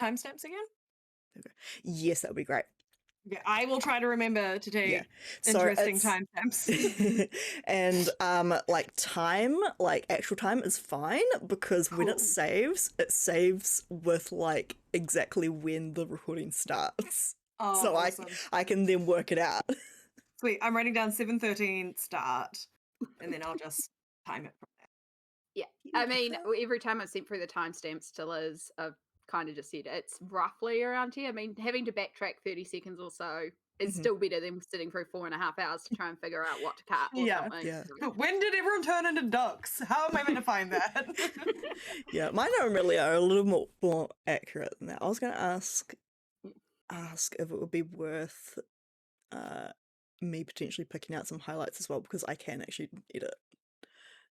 timestamps again? Okay. Yes, that would be great. Yeah, I will try to remember to take interesting timestamps. And like time, like actual time is fine because when it saves with like exactly when the recording starts. Oh, so awesome. I can then work it out. Sweet. I'm writing down 7:13 start, and then I'll just time it from there. Yeah. I mean, every time I've sent through the timestamps to Liz, I've kind of just said it's roughly around here. I mean, having to backtrack 30 seconds or so is still better than sitting through 4.5 hours to try and figure out what to cut or something. Yeah. When did everyone turn into ducks? How am I meant to find that? Yeah, mine are a little more accurate than that. I was going to ask if it would be worth me potentially picking out some highlights as well, because I can actually edit.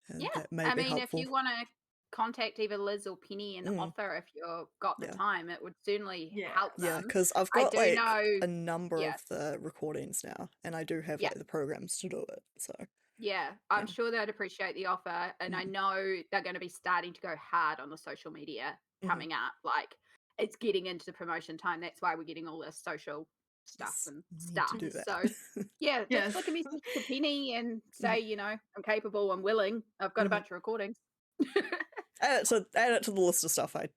And that may be helpful. If you want to contact either Liz or Penny and offer if you've got the time, it would certainly help them. Yeah, because I've got a number of the recordings now, and I do have like the programs to do it. So I'm sure they'd appreciate the offer, and I know they're going to be starting to go hard on the social media coming up. Like it's getting into the promotion time. That's why we're getting all this social stuff and stuff. So just look at me to Penny and say, you know, I'm capable, I'm willing, I've got a bunch of recordings. add it to the list of stuff I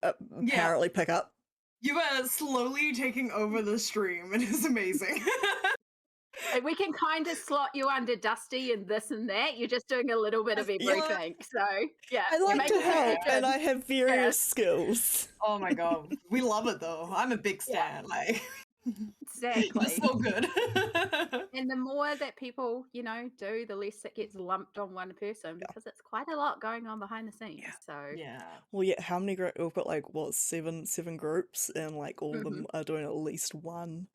apparently pick up. You are slowly taking over the stream. It is amazing. And we can kind of slot you under Dusty and this and that. You're just doing a little bit of everything. So I like to help, and I have various skills. Oh my god, we love it though. I'm a big stan. Like exactly, it's so good. And the more that people, you know, do, the less it gets lumped on one person because it's quite a lot going on behind the scenes. So well, how many groups? We've got like seven groups, and like all of them are doing at least one.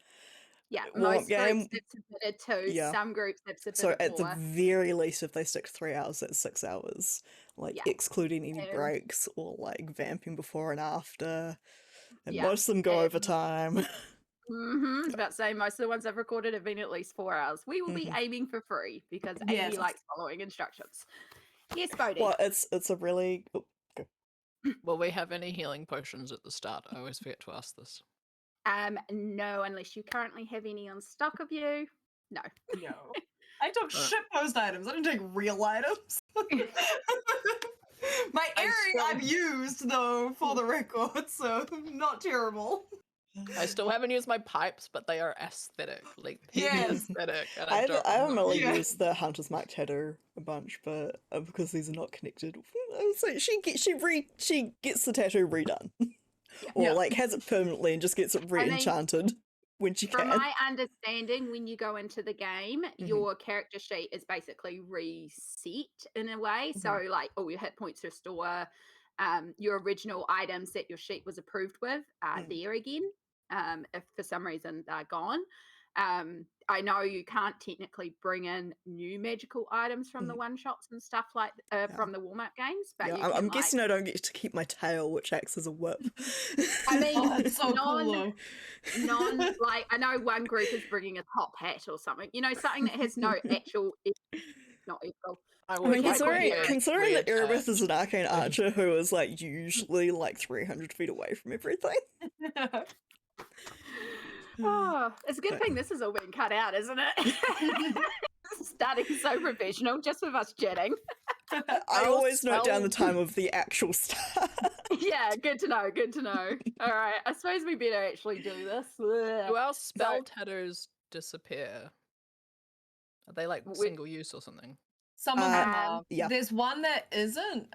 Yeah, most groups have submitted 2. Some groups have submitted 4. So at the very least, if they stick to 3 hours, that's 6 hours. Like excluding any breaks or like vamping before and after. And most of them go over time. I was about to say most of the ones I've recorded have been at least 4 hours. We will be aiming for 3 because Amie likes following instructions. Yes, Bode. Well, it's a really. Will we have any healing potions at the start? I always forget to ask this. No, unless you currently have any on stock of you. No. I took shitpost items. I didn't take real items. My earring I've used though, for the record, so not terrible. I still haven't used my pipes, but they are aesthetic, like aesthetic. And I haven't really used the Hunter's Mark tattoo a bunch, but because these are not connected, so she gets the tattoo redone, or like has it permanently and just gets it re-enchanted when she can. From my understanding, when you go into the game, your character sheet is basically reset in a way. So like all your hit points restore, your original items that your sheet was approved with are there again. If for some reason they're gone. I know you can't technically bring in new magical items from the one-shots and stuff like from the warm-up games, but I'm guessing I don't get to keep my tail, which acts as a whip. I mean, it's so cool. Like I know one group is bringing a top hat or something, you know, something that has no actual, not equal. I mean, considering that Erebus is an arcane archer who is like usually like 300 feet away from everything. Oh, it's a good thing this is all being cut out, isn't it? Starting so professional, just with us chatting. I always note down the time of the actual start. Yeah, good to know, good to know. All right, I suppose we better actually do this. Do our spell tattoos disappear? Are they like single use or something? Some of them are. There's one that isn't.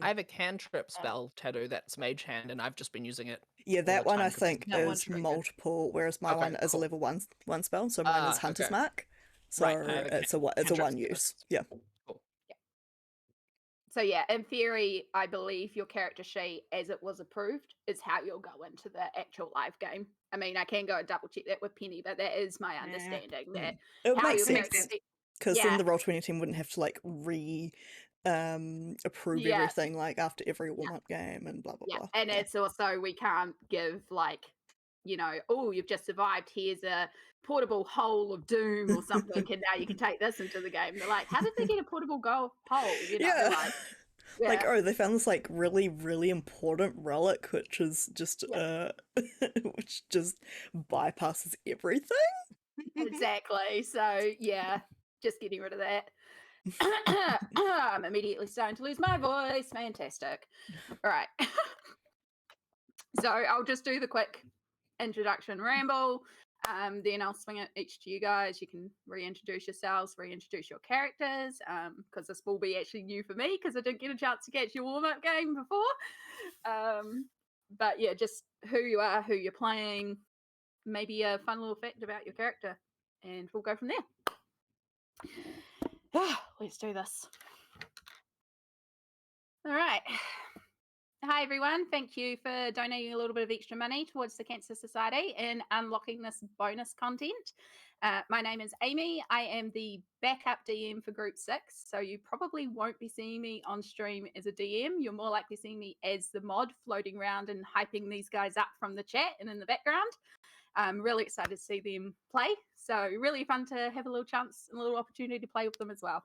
I have a cantrip spell tattoo that's Mage Hand, and I've just been using it. Yeah, that one I think is multiple, whereas my one is a level one spell, so mine is Hunter's Mark. So it's a one use. Yeah. Cool. So yeah, in theory, I believe your character sheet, as it was approved, is how you'll go into the actual live game. I mean, I can go and double check that with Penny, but that is my understanding. That it makes sense because then the Roll20 team wouldn't have to like approve everything like after every warm-up game and blah blah blah. And it's also, we can't give like, you know, oh, you've just survived, here's a portable hole of doom or something, and now you can take this into the game. They're like, how did they get a portable hole? You know, like Like, Yeah. oh, they found this like really, really important relic, which is just which just bypasses everything. Exactly. So yeah, just getting rid of that. I'm immediately starting to lose my voice. Fantastic. All right. So I'll just do the quick introduction ramble. Then I'll swing it each to you guys. You can reintroduce yourselves, reintroduce your characters, because this will be actually new for me because I didn't get a chance to catch your warm-up game before. But yeah, just who you are, who you're playing, maybe a fun little fact about your character, and we'll go from there. Let's do this. All right. Hi, everyone. Thank you for donating a little bit of extra money towards the Cancer Society and unlocking this bonus content. My name is Amie. I am the backup DM for Group 6, so you probably won't be seeing me on stream as a DM. You're more likely seeing me as the mod floating around and hyping these guys up from the chat and in the background. I'm really excited to see them play, so really fun to have a little chance and a little opportunity to play with them as well.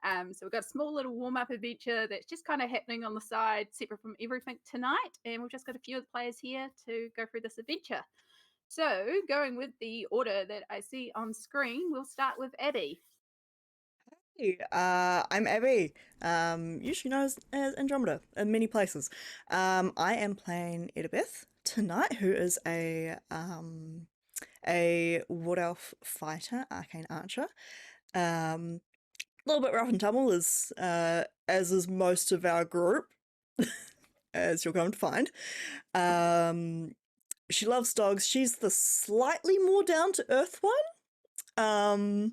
So we've got a small little warm-up adventure that's just kind of happening on the side, separate from everything tonight. And we've just got a few of the players here to go through this adventure. So going with the order that I see on screen, we'll start with Abby. Hey, I'm Abby, usually known as Andromeda in many places. I am playing Edabeth tonight, who is a wood elf fighter, arcane archer. A little bit rough and tumble, as is most of our group, as you'll come to find. She loves dogs. She's the slightly more down-to-earth one.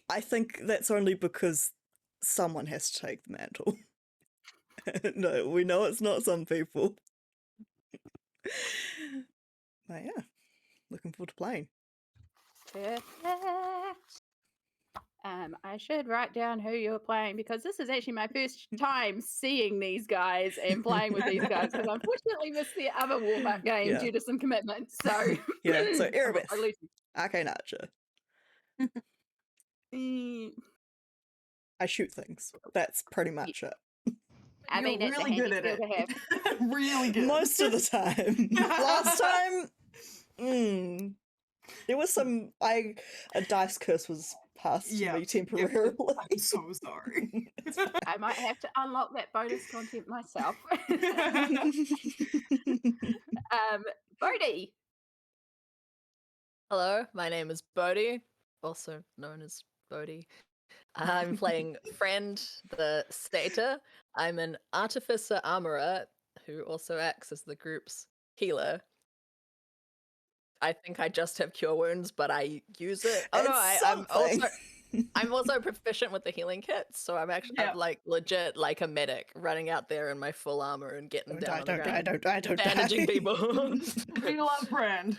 I think that's only because someone has to take the mantle. No, we know it's not some people. But yeah, looking forward to playing. Perfect. I should write down who you're playing because this is actually my first time seeing these guys and playing with these guys because I unfortunately missed the other warm-up game due to some commitments. So yeah, so Erebeth, arcane archer. I shoot things. That's pretty much it. I mean, You're it's really a good handy at skill it. to have. Really good. Most of the time. Last time, there was some. A dice curse was passed to me temporarily. I'm so sorry. I might have to unlock that bonus content myself. Bode. Hello, my name is Bode, also known as Bode. I'm playing Friend, the Stater. I'm an Artificer Armorer who also acts as the group's healer. I think I just have Cure Wounds, but I use it. Oh no, I'm also proficient with the healing kits, so I'm like legit like a medic, running out there in my full armor and getting down on the ground, bandaging people. We love Friend.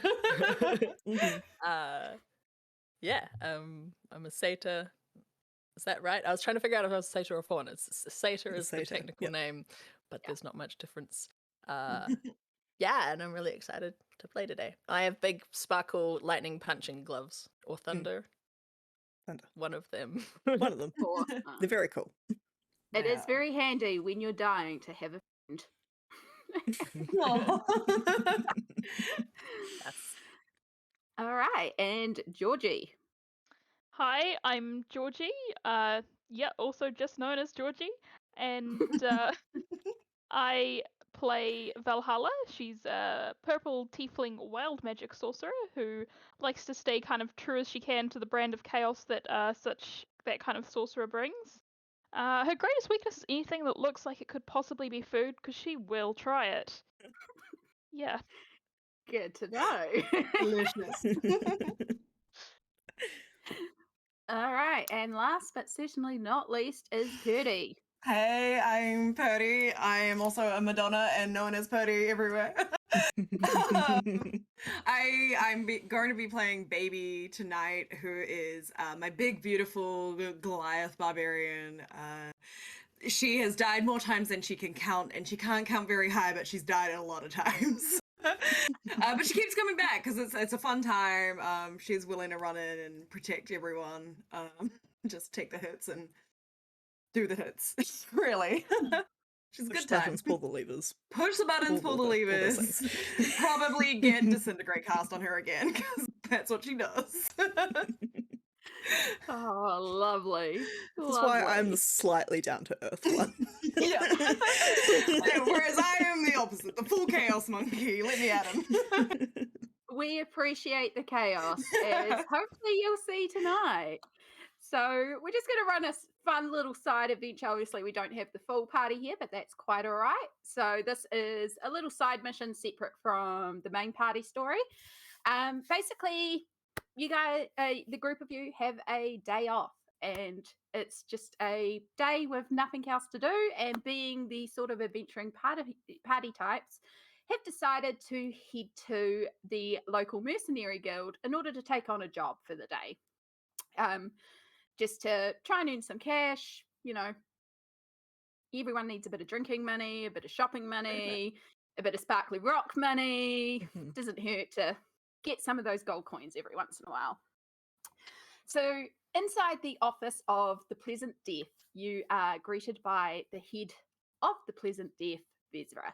Yeah, I'm a satyr. Is that right? I was trying to figure out if I was a satyr or a fawn. Satyr is the technical name, but there's not much difference. Yeah, and I'm really excited to play today. I have big sparkle lightning punching gloves, or thunder. Thunder. One of them. One of them. They're very cool. It is very handy when you're dying to have a friend. Yes. All right, and Georgie. Hi, I'm Georgie. Also just known as Georgie, and I play Valhalla. She's a purple tiefling wild magic sorcerer who likes to stay kind of true as she can to the brand of chaos that that kind of sorcerer brings. Her greatest weakness is anything that looks like it could possibly be food, because she will try it. Yeah. Good to know. Delicious. All right, and last but certainly not least is Purdie. Hey, I'm Purdie. I am also a Madonna and known as Purdie everywhere. I'm going to be playing Baby tonight, who is my big, beautiful Goliath Barbarian. She has died more times than she can count, and she can't count very high, but she's died a lot of times. But she keeps coming back because it's a fun time. She's willing to run in and protect everyone. Just take the hits and do the hits. Really. She's a Push good the time. buttons, pull the levers. Push the buttons, pull the all those levers. things. Probably get Disintegrate cast on her again, because that's what she does. Oh, lovely. That's why I'm Lovely. the slightly down to earth one. Yeah. Whereas I am the opposite, the full chaos monkey. Let me at him. We appreciate the chaos, as hopefully you'll see tonight. So we're just going to run a fun little side adventure. Obviously, we don't have the full party here, but that's quite all right. So this is a little side mission separate from the main party story. Basically, you guys, the group of you have a day off, and it's just a day with nothing else to do. And being the sort of adventuring party types, have decided to head to the local mercenary guild in order to take on a job for the day. Just to try and earn some cash. You know, everyone needs a bit of drinking money, a bit of shopping money, a bit of sparkly rock money. Doesn't hurt to get some of those gold coins every once in a while. So inside the office of the Pleasant Death, you are greeted by the head of the Pleasant Death, Vezra.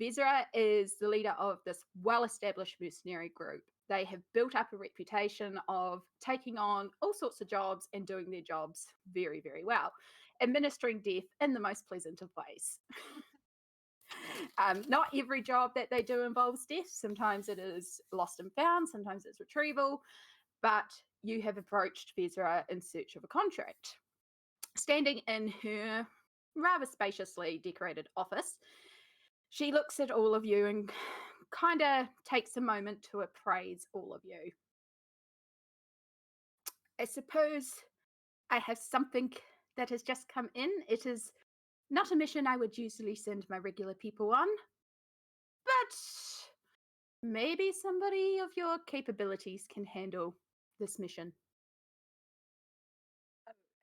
Vezra is the leader of this well-established mercenary group. They have built up a reputation of taking on all sorts of jobs and doing their jobs very, very well, administering death in the most pleasant of ways. Not every job that they do involves death. Sometimes it is lost and found, sometimes it's retrieval, but you have approached Vezra in search of a contract. Standing in her rather spaciously decorated office, she looks at all of you and kind of takes a moment to appraise all of you. I suppose I have something that has just come in. It is not a mission I would usually send my regular people on, but maybe somebody of your capabilities can handle this mission.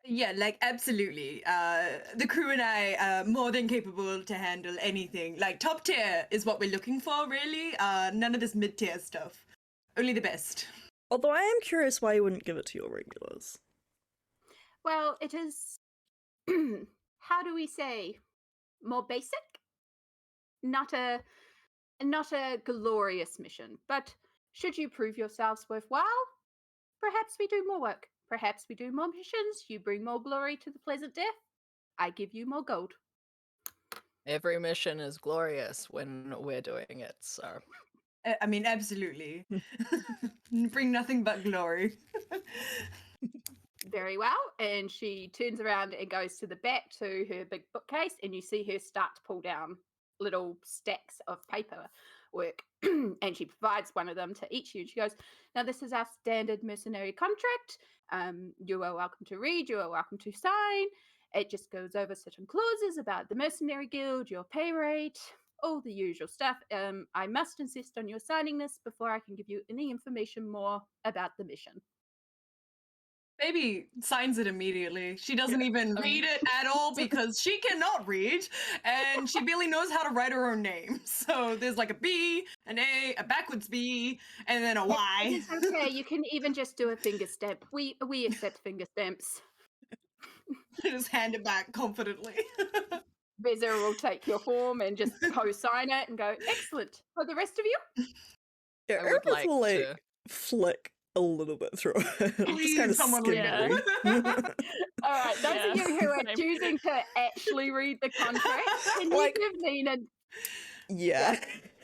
Yeah, like absolutely. The crew and I are more than capable to handle anything. Like top tier is what we're looking for, really. None of this mid-tier stuff. Only the best. Although I am curious why you wouldn't give it to your regulars. Well, it is, how do we say, more basic? Not a glorious mission, but should you prove yourselves worthwhile, perhaps we do more work. Perhaps we do more missions, you bring more glory to the Pleasant Death, I give you more gold. Every mission is glorious when we're doing it, so. I mean, absolutely. Bring nothing but glory. Very well. And she turns around and goes to the back to her big bookcase, and you see her start to pull down little stacks of paperwork. And she provides one of them to each of you. She goes, now this is our standard mercenary contract. You are welcome to read, you are welcome to sign. It just goes over certain clauses about the mercenary guild, your pay rate, all the usual stuff. I must insist on your signing this before I can give you any information more about the mission. Baby signs it immediately. She doesn't even read it at all because she cannot read and she barely knows how to write her own name. So there's like a B, an A, a backwards B, and then a Y. It's okay. You can even just do a finger stamp. We accept finger stamps. Just hand it back confidently. Vezra will take your form and just co-sign it and go, excellent. For the rest of you? Yeah, I would Erebus like will to- flick a little bit through it. Please, Just kind of someone skim read through. All right, those of you who are Same. choosing to actually read the contract, can Like- you give Nina... Yeah.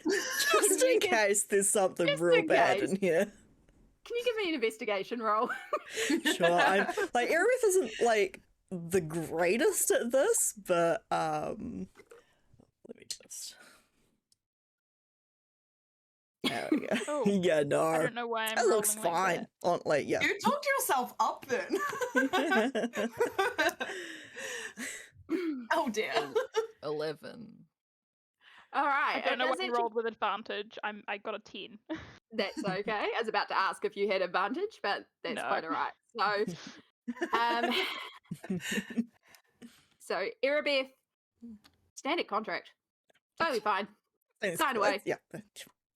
Just Can you in give- case there's something just real in bad case. in here. Can you give me an investigation roll? Sure. I'm like Erebus isn't like the greatest at this, but let me just. There we go. Oh, Yeah, no. I don't know why I'm That looks rolling like fine. On like yeah. You talked yourself up then. Oh dear. 11. All right. I don't know does why I actually- rolled with advantage. I got a 10. That's okay. I was about to ask if you had advantage, but that's No. quite all right. So Erebeth, standard contract. Totally fine. Sign away. Yeah.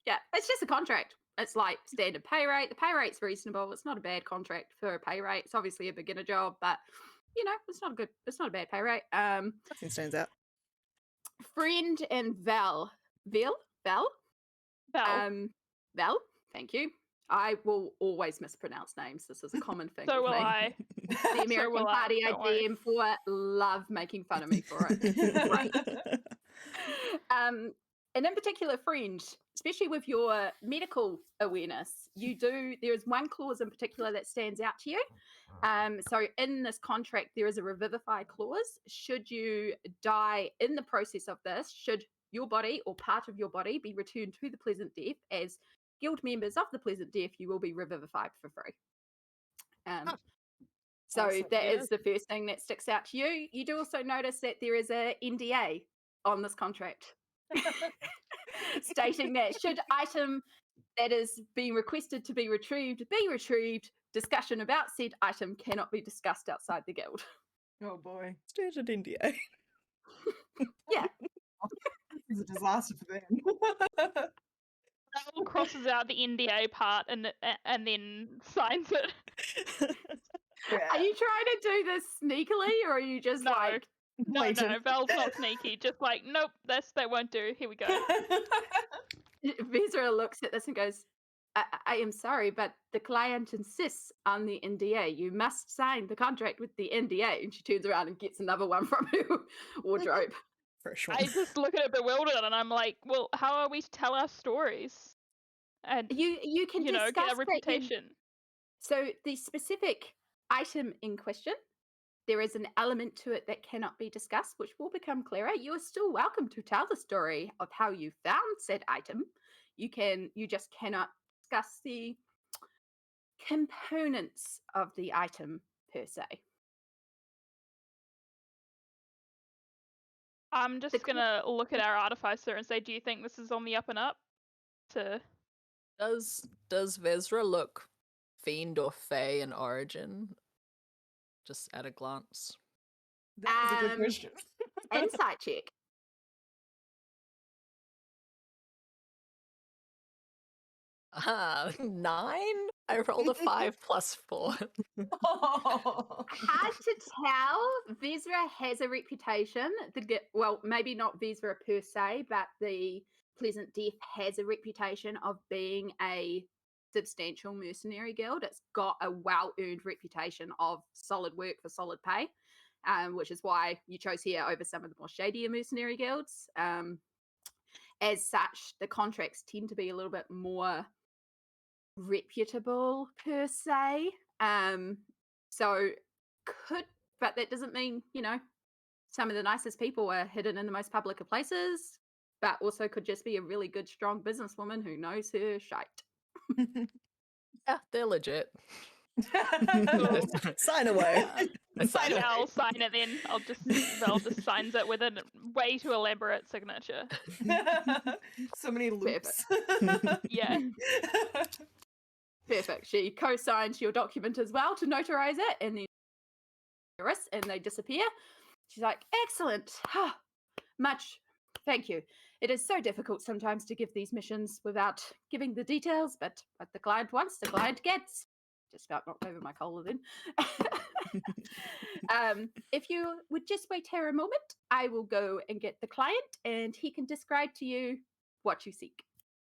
Yeah, it's just a contract. It's like standard pay rate. The pay rate's reasonable. It's not a bad contract for a pay rate. It's obviously a beginner job, but it's not a bad pay rate. Nothing stands out. Friend and Val. Val? Val, thank you. I will always mispronounce names. This is a common thing So with will me. I. The American Party I don't worry. DM for love making fun of me for it. Right. And in particular, Friend, especially with your medical awareness, there is one clause in particular that stands out to you. So in this contract, there is a revivify clause. Should you die in the process of this, should your body or part of your body be returned to the Pleasant Death as guild members of the Pleasant Death, you will be revivified for free. So Awesome. that is the first thing that sticks out to you. You do also notice that there is a NDA on this contract stating that should item that is being requested to be retrieved, discussion about said item cannot be discussed outside the guild. Oh boy. Standard NDA. Yeah. It's a disaster for them. Raoul crosses out the NDA part and then signs it. Are you trying to do this sneakily, or are you just like... No, Val's not sneaky. Just like, nope, that won't do. Here we go. Vezra looks at this and goes, I am sorry, but the client insists on the NDA. You must sign the contract with the NDA. And she turns around and gets another one from her wardrobe. Fresh one. I just look at it bewildered and I'm like, well, how are we to tell our stories? And, you can discuss get a that reputation. So the specific item in question, there is an element to it that cannot be discussed, which will become clearer. You are still welcome to tell the story of how you found said item. You just cannot discuss the components of the item per se. I'm just gonna look at our Artificer and say, do you think this is on the up and up? Does Vezra look fiend or fey in origin? Just at a glance. That is a good question. Insight check. 9? I rolled a 5 plus 4. Hard to tell. Vezra has a reputation. Well, maybe not Vezra per se, but the Pleasant Death has a reputation of being a substantial mercenary guild. It's got a well-earned reputation of solid work for solid pay, which is why you chose here over some of the more shadier mercenary guilds. As such, the contracts tend to be a little bit more reputable per se. But that doesn't mean, some of the nicest people are hidden in the most public of places, but also could just be a really good, strong businesswoman who knows her shite. Yeah, they're legit. Sign away. I'll sign it then. Val just signs it with a way too elaborate signature. So many loops. Yeah. Perfect. She co-signs your document as well to notarize it, and then they disappear. She's like, excellent. Much thank you. It is so difficult sometimes to give these missions without giving the details, but what the client wants, the client gets. Just about knocked over my collar then. If you would just wait here a moment, I will go and get the client and he can describe to you what you seek.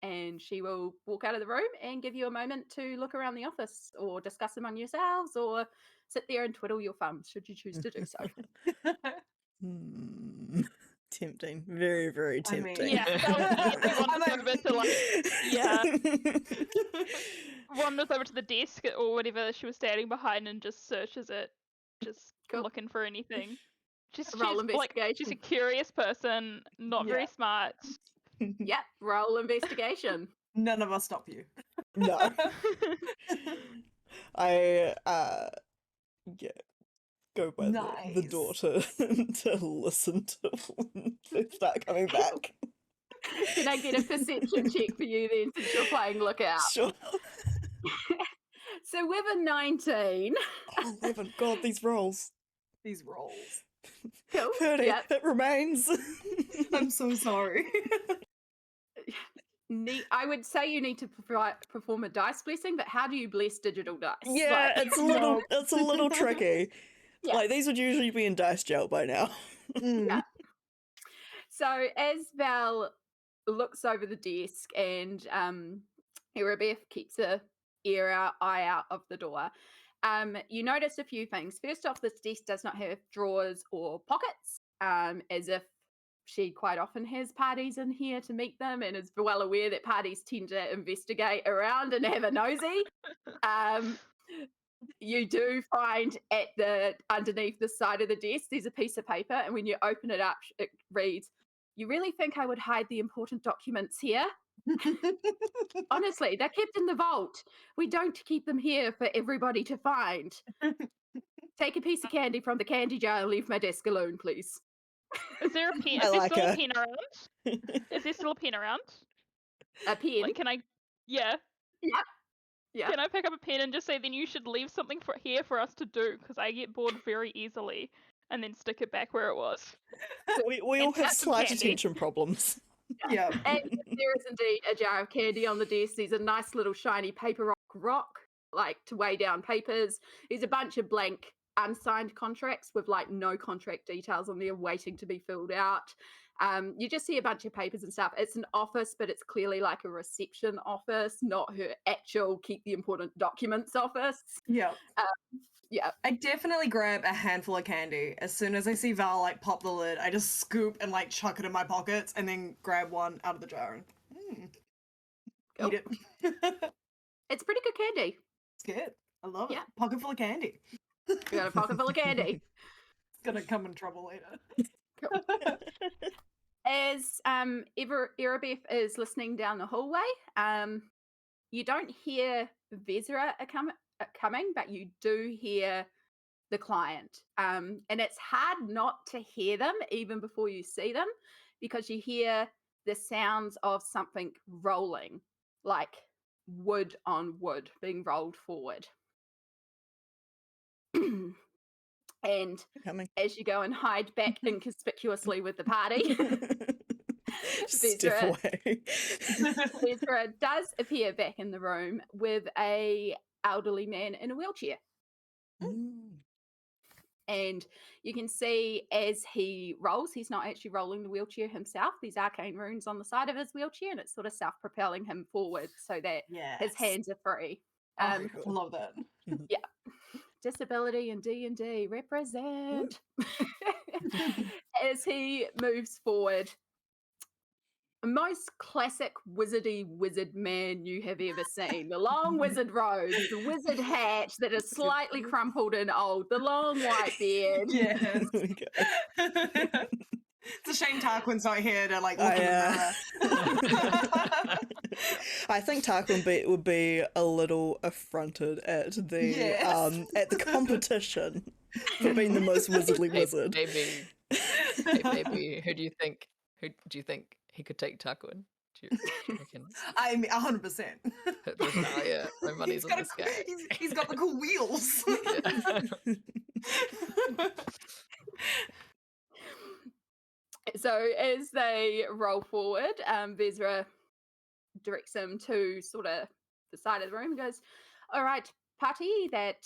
And she will walk out of the room and give you a moment to look around the office or discuss among yourselves or sit there and twiddle your thumbs should you choose to do so. Tempting. Very, very tempting. Wanders over to the desk or whatever she was standing behind and just searches it, just looking for anything. She's a curious person, not very smart. Yep, roll investigation. None of us stop you. No. I go by the door to listen to when they start coming back. Can I get a perception check for you then, since you're playing lookout? Sure. So with a 19. Oh, 11. God, these rolls. Cool. Purdie, it remains. I'm so sorry. I would say you need to perform a dice blessing, but how do you bless digital dice? Yeah, it's a little tricky. Yeah. Like, these would usually be in dice jail by now. Yeah. So as Val looks over the desk and Erebeth keeps eye out of the door, you notice a few things. First off, this desk does not have drawers or pockets, as if she quite often has parties in here to meet them and is well aware that parties tend to investigate around and have a nosy. You do find underneath the side of the desk, there's a piece of paper, and when you open it up, it reads, "You really think I would hide the important documents here? Honestly, they're kept in the vault. We don't keep them here for everybody to find. Take a piece of candy from the candy jar and leave my desk alone, please." Is there a pen? I Is there like still her. a pen around? Is there still a pen around? A pen. Like, can I? Yeah. Yeah. Can I pick up a pen and just say, then you should leave something here for us to do, because I get bored very easily, and then stick it back where it was. We all And have touch some slight candy. attention problems. Yeah. And there is indeed a jar of candy on the desk. There's a nice little shiny paper rock, like to weigh down papers. There's a bunch of blank unsigned contracts with like no contract details on there waiting to be filled out. You just see a bunch of papers and stuff. It's an office, but it's clearly like a reception office, not her actual keep the important documents office. Yeah. Yeah. I definitely grab a handful of candy. As soon as I see Val like pop the lid, I just scoop and like chuck it in my pockets and then grab one out of the jar and eat it. It's pretty good candy. It's good. I love it. Yeah. Pocket full of candy. You got a pocket full of candy. It's gonna come in trouble later. As Erebeth is listening down the hallway, you don't hear Vezra coming, but you do hear the client. And it's hard not to hear them even before you see them, because you hear the sounds of something rolling, like wood on wood being rolled forward. And Coming. as you go and hide back inconspicuously with the party, Step away. Vezra does appear back in the room with a elderly man in a wheelchair. And you can see as he rolls, he's not actually rolling the wheelchair himself. There's arcane runes on the side of his wheelchair, and it's sort of self-propelling him forward so that his hands are free. I love that. Yeah. Disability and D&D represent. As he moves forward, most classic wizardy wizard man you have ever seen. The long wizard robes, the wizard hat that is slightly crumpled and old, the long white beard. Yes. It's a shame Tarquin's not here to like look in the mirror. I think Tarquin would be a little affronted at the competition for being the most wizardly wizard. Maybe. Who do you think he could take Tarquin? Do you reckon? I'm 100%. Yeah, my money's on this guy. He's got the cool wheels. So as they roll forward, Vezra directs him to sort of the side of the room and goes, "All right, party," that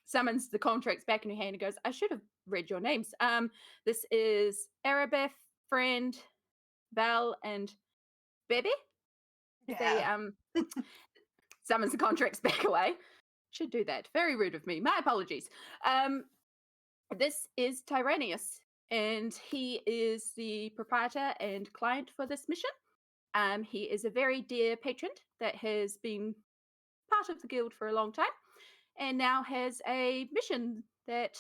summons the contracts back in her hand and goes, "I should have read your names. This is Erebeth, friend, Val, and Bebe." Yeah. They summons the contracts back away. Should do that. Very rude of me. My apologies. This is Tyrannius, and he is the proprietor and client for this mission. He is a very dear patron that has been part of the guild for a long time and now has a mission that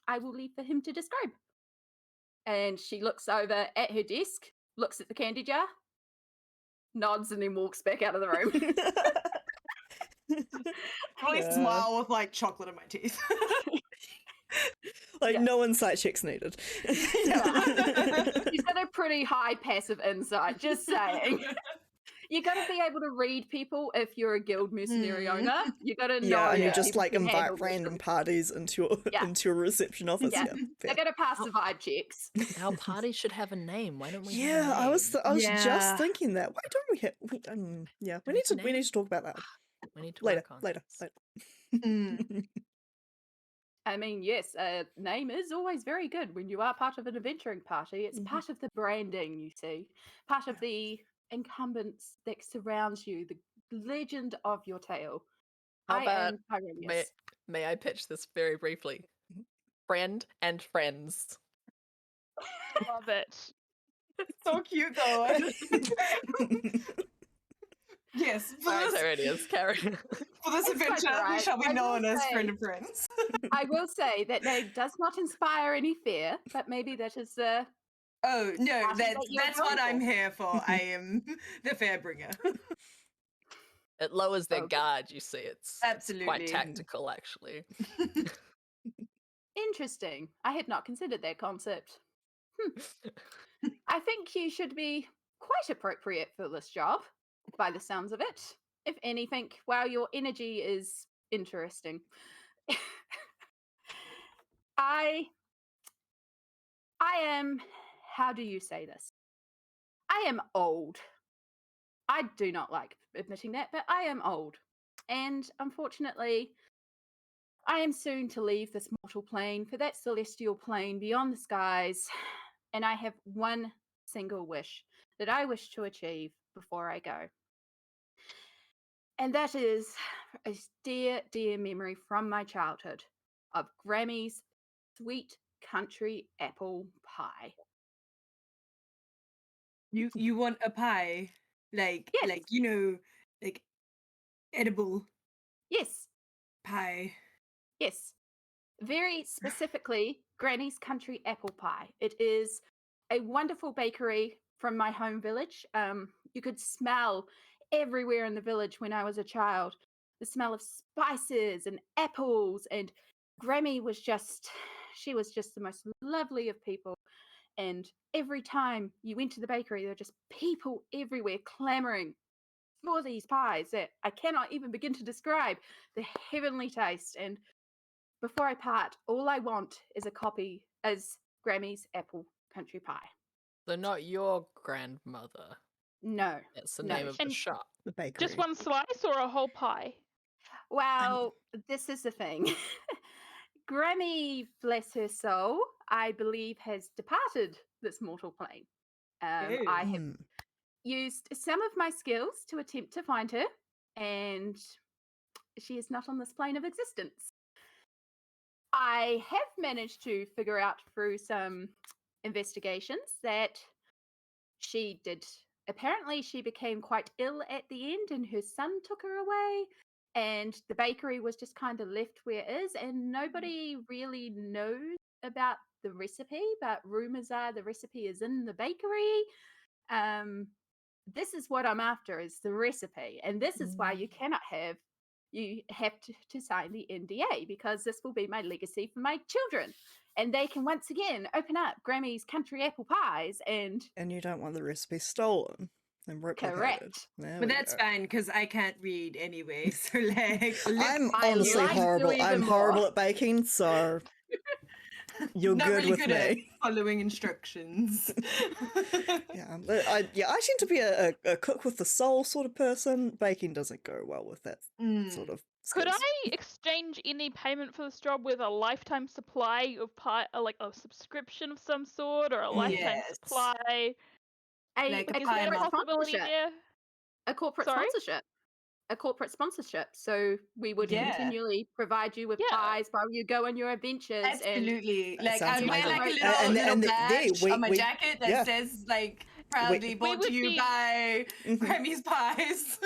I will leave for him to describe. And she looks over at her desk, looks at the candy jar, nods, and then walks back out of the room. I smile with like chocolate in my teeth. No insight checks needed. She's got a pretty high passive insight, just saying. You got to be able to read people if you're a guild mercenary owner. You got to know. Yeah, and you just people like can invite handle random parties into your reception office. Yeah. Yeah, They got to pass the vibe checks. Our party should have a name. Why don't we? Yeah, have a I was name? just thinking that. Why don't we have? We need to talk about that We need to later. work on Later. this. Later. I mean, yes, a name is always very good when you are part of an adventuring party. It's part of the branding, you see, part of the incumbents that surrounds you, the legend of your tale. How I about am Pyrenius. may I pitch this very briefly? Friend and friends. Love it. So cute though. Yes, for Alright, this, Tyrenius, carry. for this It's quite adventure, we alright. shall be I will known as say- friend of friends. I will say that name does not inspire any fear, but maybe that is Oh no, Party that you're that's what going I'm for. here for. I am the fair bringer. It lowers their Okay. guard, you see. It's Absolutely. quite tactical, actually. interesting. I had not considered that concept. I think you should be quite appropriate for this job, by the sounds of it. If anything, wow, your energy is interesting. I am, how do you say this? I am old. I do not like admitting that, but I am old. And unfortunately, I am soon to leave this mortal plane for that celestial plane beyond the skies. And I have one single wish that I wish to achieve before I go. And that is a dear, dear memory from my childhood of Grammy's sweet country apple pie. You want a pie, like Yes. like edible Yes, pie. yes. Very specifically, Granny's country apple pie. It is a wonderful bakery from my home village. You could smell everywhere in the village when I was a child the smell of spices and apples. And Grammy was she was just the most lovely of people. And every time you went to the bakery, there were just people everywhere clamoring for these pies that I cannot even begin to describe the heavenly taste. And before I part, all I want is a copy as Grammy's apple country pie. So not your grandmother. No. That's the No. name of the And shop. The bakery. Just one slice or a whole pie? Well, this is the thing. Grammy, bless her soul, I believe has departed this mortal plane. I have Hmm. used some of my skills to attempt to find her, and she is not on this plane of existence. I have managed to figure out through some investigations that she did. Apparently, she became quite ill at the end, and her son took her away. And the bakery was just kind of left where it is, and nobody really knows about the recipe. But rumors are the recipe is in the bakery. This is what I'm after: is the recipe, and this is why you cannot have. You have to sign the NDA because this will be my legacy for my children. And they can once again open up Grammy's country apple pies and And you don't want the recipe stolen and replicated. correct. There But we that's go. fine because I can't read anyway. So like, I'm I honestly like you horrible. even I'm more. horrible at baking, so you're not good really with good me. at following instructions. Yeah, I tend to be a cook with the soul sort of person. Baking doesn't go well with that sort of Could skills. I exchange any payment for this job with a lifetime supply of pie, like a subscription of some sort, or a lifetime Yes. supply? Like a a pie Is there a month. possibility sponsorship. there? A corporate Sorry? sponsorship. A corporate sponsorship. So we would Yeah. continually provide you with Yeah. pies while you go on your adventures. Absolutely. That Like sounds I'd wear amazing. like a And- little there, badge we- on my we- jacket that yeah. says like proudly brought would to you be- by Mhm. Grammy's Pies.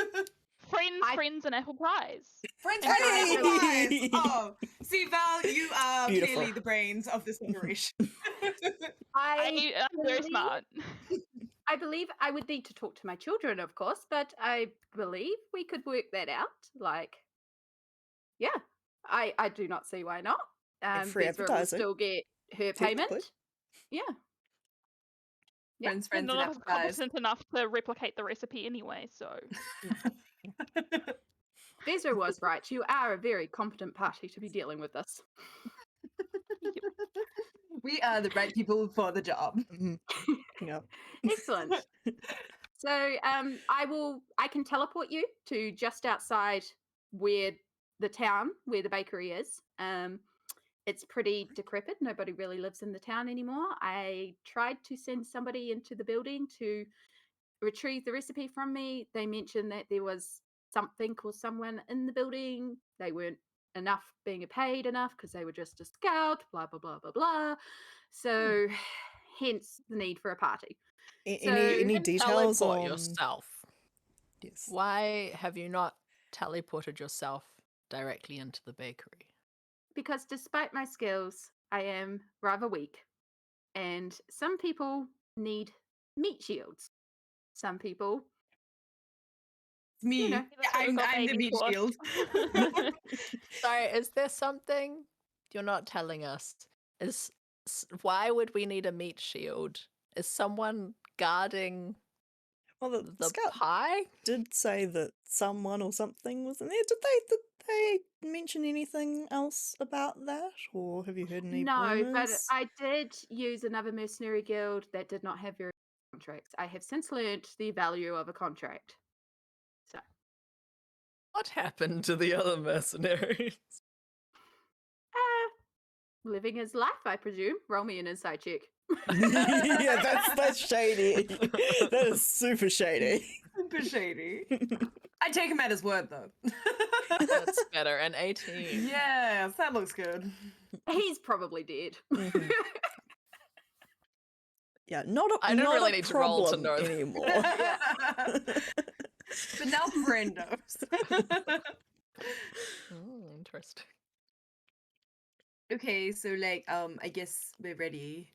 Friends, and apple pies. Friends, And friends, and apple pies. Hey! Oh, see, Val, you are Beautiful. clearly the brains of this operation. I I'm very believe- smart. I believe I would need to talk to my children, of course, but I believe we could work that out. Like, yeah, I do not see why not. free Bezra will advertising, still get her technically. payment. Yeah. Yeah. Friends, They're friends, and not apple pies. competent enough to replicate the recipe anyway, so. Bezra was right. You are a very competent party to be dealing with this. We are the right people for the job. Mhm. Yeah. Excellent. So I can teleport you to just outside where the town where the bakery is. it's pretty decrepit. Nobody really lives in the town anymore. I tried to send somebody into the building to retrieve the recipe from me. They mentioned that there was something or someone in the building. They weren't being paid enough because they were just a scout, blah, blah, blah, blah, blah. So hence the need for a party. So Any can details teleport on yourself. Yes. Why have you not teleported yourself directly into the bakery? because despite my skills, I am rather weak. And some people need meat shields. Some people, It's me. you know. We've got I'm the baby meat squad. shield. Sorry, is there something you're not telling us? Why would we need a meat shield? Is someone guarding Well, the the scout pie? did say that someone or something was in there. Did they mention anything else about that, or have you heard any No, but rumors? I did use another mercenary guild that did not have very contracts. I have since learnt the value of a contract. So What happened to the other mercenaries? living his life, I presume. Roll me an insight check. Yeah, that's shady. That is super shady. Super shady. I take him at his word, though. That's better. An 18. Yes, that looks good. He's probably dead. Mhm. Yeah, not a I don't not really a need to roll to problem know that. anymore. But now Bren knows. Interesting. Okay, so like, I guess we're ready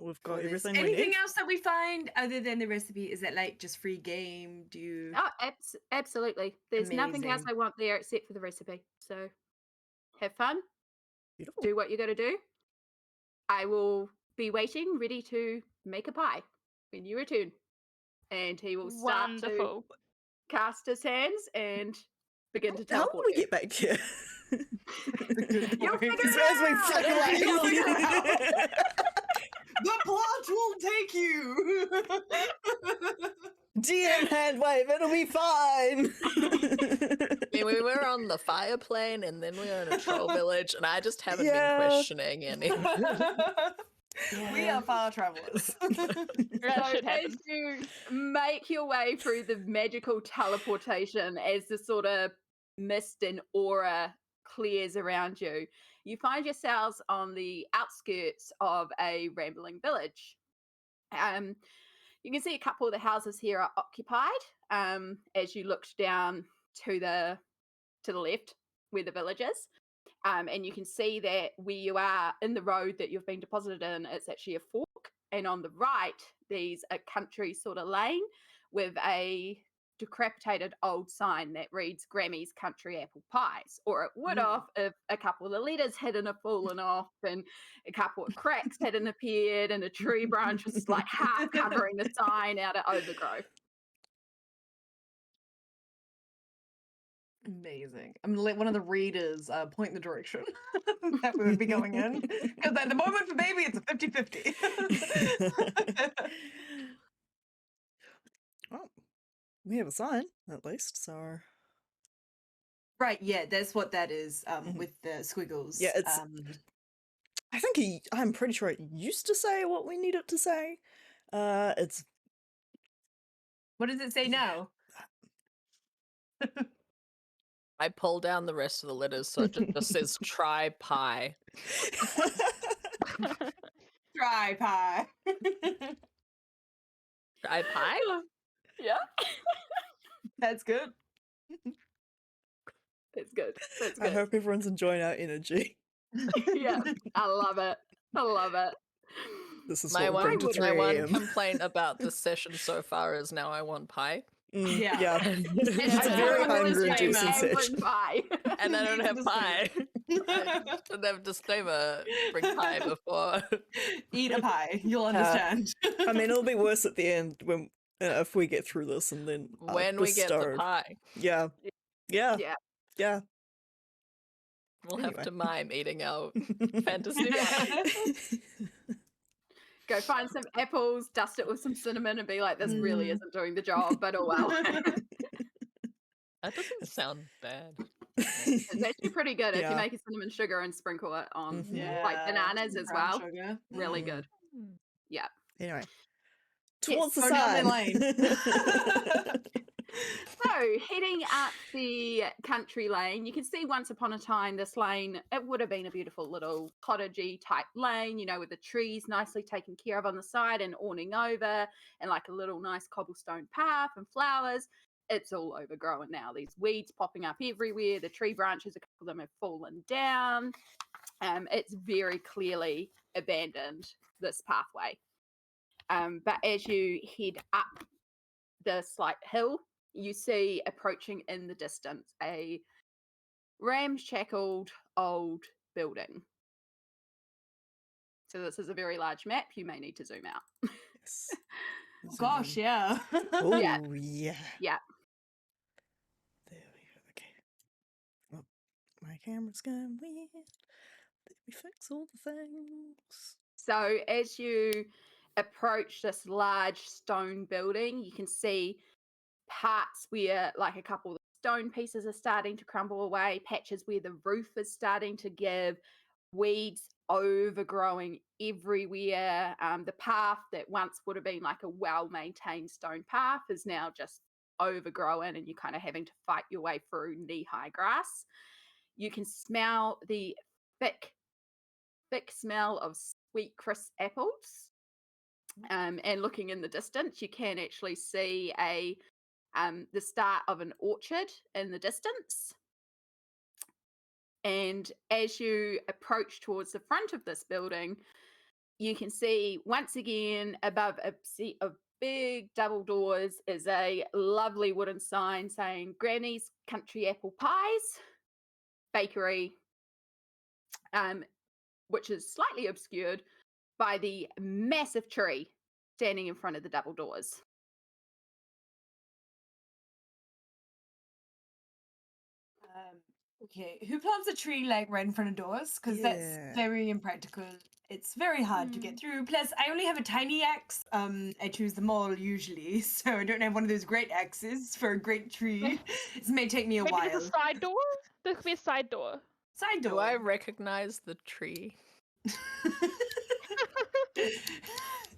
We've for got this. everything we Anything need. else that we find other than the recipe? Is that like just free game? Do you? Oh, absolutely. There's nothing else Amazing. I want there except for the recipe. So have fun. Beautiful. Do what you got to do. I will be waiting, ready to make a pie when you return. And he will start Wonderful. to cast his hands and begin to How will teleport we you. get back here? You'll figure As it we out! flick away. You'll figure it out. The plot will take you. DM hand wave, it'll be fine. I mean, we were on the fire plane and then we were in a troll village, and I just haven't Yeah. been questioning any. We are far travelers. That So should as happen. you make your way through the magical teleportation, as the sort of mist and aura clears around you, you find yourselves on the outskirts of a rambling village. You can see a couple of the houses here are occupied. As you looked down to the left, where the village is. And you can see that where you are in the road that you've been deposited in, it's actually a fork. And on the right, there's a country sort of lane with a decrepitated old sign that reads Grammy's Country Apple Pies. Or it would have if a couple of the letters hadn't have fallen off and a couple of cracks hadn't appeared and a tree branch was like half covering the sign out of overgrowth. Amazing. I'm gonna let one of the readers point the direction that we would be going in. Because at the moment for baby, it's a 50-50. Well, we have a sign, at least, so... Right, yeah, that's what that is Mhm. with the squiggles. Yeah, it's... I think I'm pretty sure it used to say what we need it to say. It's... What does it say now? I pull down the rest of the letters so it just says try pie. Try pie. Try pie? Yeah. That's good. It's good. That's I good. hope everyone's enjoying our energy. Yeah, I love it. I love it. This is My what we bring to would- 3 my one a.m. complaint about this session so far is now I want pie. Yeah. Yeah. It's a very hunger-inducing disclaimer, session. pie. And I don't Needs a have pie. I didn't have disclaimer bring pie before. Eat a pie. You'll understand. I mean, it'll be worse at the end when if we get through this and then When we get the bestowed. pie, Yeah. Yeah. Yeah. Yeah. we'll Anyway. have to mime eating out fantasy pie. Go find some apples, dust it with some cinnamon, and be like, this really Mm. isn't doing the job, but oh well. That doesn't sound bad. It's actually pretty good if you Yeah. make a cinnamon sugar and sprinkle it on Mhm. like bananas some as brown well. sugar. Really Mm. good. Mm. Yeah. Anyway, Yes, towards the go down the sign. lane. So, heading up the country lane, you can see once upon a time this lane, it would have been a beautiful little cottagey type lane, you know, with the trees nicely taken care of on the side and awning over, and like a little nice cobblestone path and flowers. It's all overgrown now. These weeds popping up everywhere. The tree branches, a couple of them have fallen down. It's very clearly abandoned, this pathway. But as you head up the slight hill, you see approaching in the distance a ramshackled old building. So this is a very large map. You may need to zoom out. Yes. Oh, gosh, Zoom. yeah. Oh, Yeah. yeah. Yeah. There we go. Okay. Oh, my camera's going weird. Let me fix all the things. So as you approach this large stone building, you can see parts where like a couple of stone pieces are starting to crumble away, patches where the roof is starting to give, weeds overgrowing everywhere. The path that once would have been like a well-maintained stone path is now just overgrown, and you're kind of having to fight your way through knee-high grass. You can smell the thick smell of sweet crisp apples. And looking in the distance, you can actually see the start of an orchard in the distance. And as you approach towards the front of this building, you can see once again above a sea of big double doors is a lovely wooden sign saying Granny's Country Apple Pies Bakery, which is slightly obscured by the massive tree standing in front of the double doors. Okay, who plants a tree like right in front of doors? Because that's Yeah. very impractical. It's very hard to get through. Plus, I only have a tiny axe. I choose them all usually, so I don't have one of those great axes for a great tree. This may take me a Maybe while. there's a side door? There could be a side door. Side Do door. I recognize the tree? Is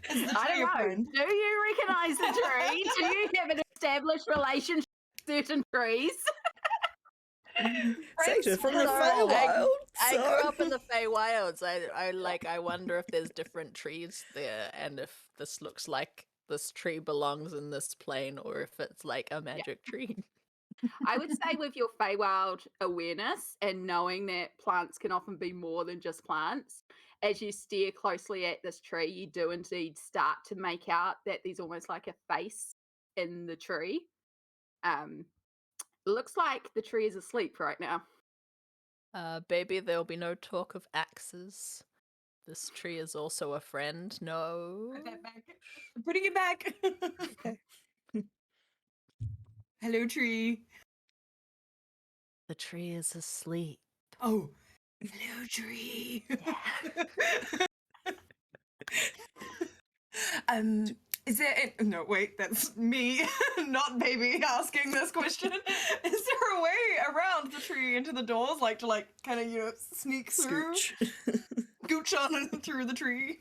the I tree don't a know. friend? Do you recognize the tree? Do you have an established relationship with certain trees? Satyr from the So, Feywild. I grew up in the Feywilds. I wonder if there's different trees there, and if this looks like this tree belongs in this plane, or if it's like a magic tree. I would say with your Feywild awareness and knowing that plants can often be more than just plants, as you stare closely at this tree, you do indeed start to make out that there's almost like a face in the tree. Looks like the tree is asleep right now. Baby, there'll be no talk of axes. This tree is also a friend. No. Put that back. I'm putting it back. Okay. Hello, tree. The tree is asleep. Oh, hello, tree. Is there no, wait, that's me, not baby, asking this question. Is there a way around the tree into the doors, like to kind of sneak through, Scooch. gooch on and through the tree?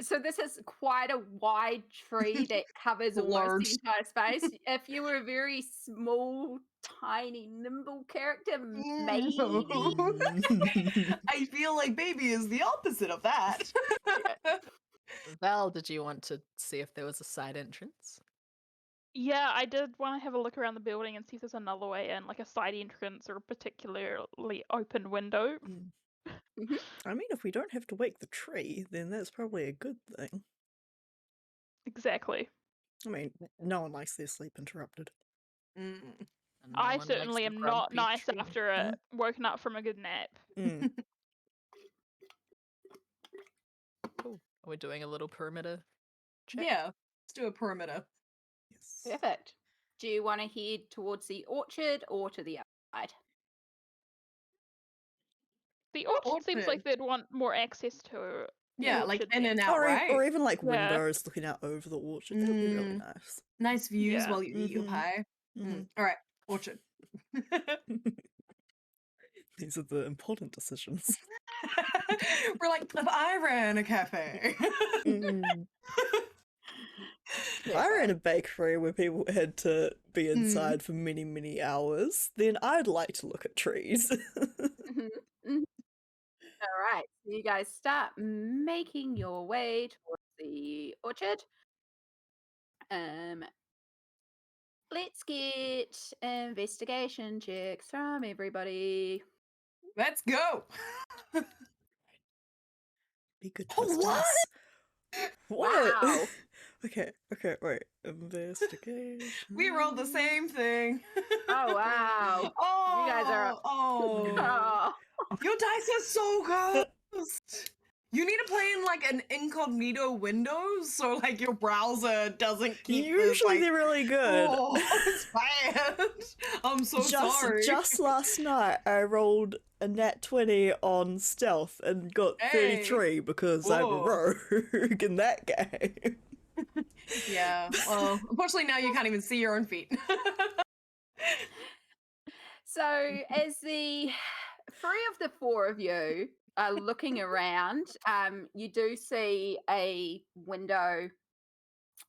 So this is quite a wide tree that covers almost Large. the entire space. If you were a very small, tiny, nimble character, maybe. I feel like baby is the opposite of that. Val, did you want to see if there was a side entrance? Yeah, I did want to have a look around the building and see if there's another way in, like a side entrance or a particularly open window. I mean, if we don't have to wake the tree, then that's probably a good thing. Exactly. I mean, no one likes their sleep interrupted. And no I one likes certainly the am not grumpy nice tree. after woken up from a good nap. Mm. Cool. Are we doing a little perimeter check? Yeah, let's do a perimeter. Yes. Perfect. Do you want to head towards the orchard or to the outside? The orchard seems orchard? like they'd want more access to. Yeah, like orchard in then. and out, right? Or even like Yeah. windows looking out over the orchard. That'd be really Mm. nice. Nice views Yeah. while you eat your Mhm. pie. Mhm. All right, orchard. These are the important decisions. We're like, if I ran a cafe. Mm. If I Clever. ran a bakery where people had to be Mm. inside for many, many hours, then I'd like to look at trees. Mhm, mhm. All right, so you guys start making your way towards the orchard. Let's get investigation checks from everybody. Let's go. Be good Oh, twisters. what? What? Wow. Okay, wait. Investigation. We rolled the same thing. Oh wow. Oh, You guys are- oh. Oh, Your dice are so ghost. You need to play in like an incognito window so like your browser doesn't keep this, Usually like, they're really good. oh, it's bad. I'm so sorry. Just last night, I rolled a nat 20 on stealth and got Hey. 33 because I'm a Whoa. rogue in that game. Yeah. Well, unfortunately now you can't even see your own feet. so as the three of the four of you are looking around, you do see a window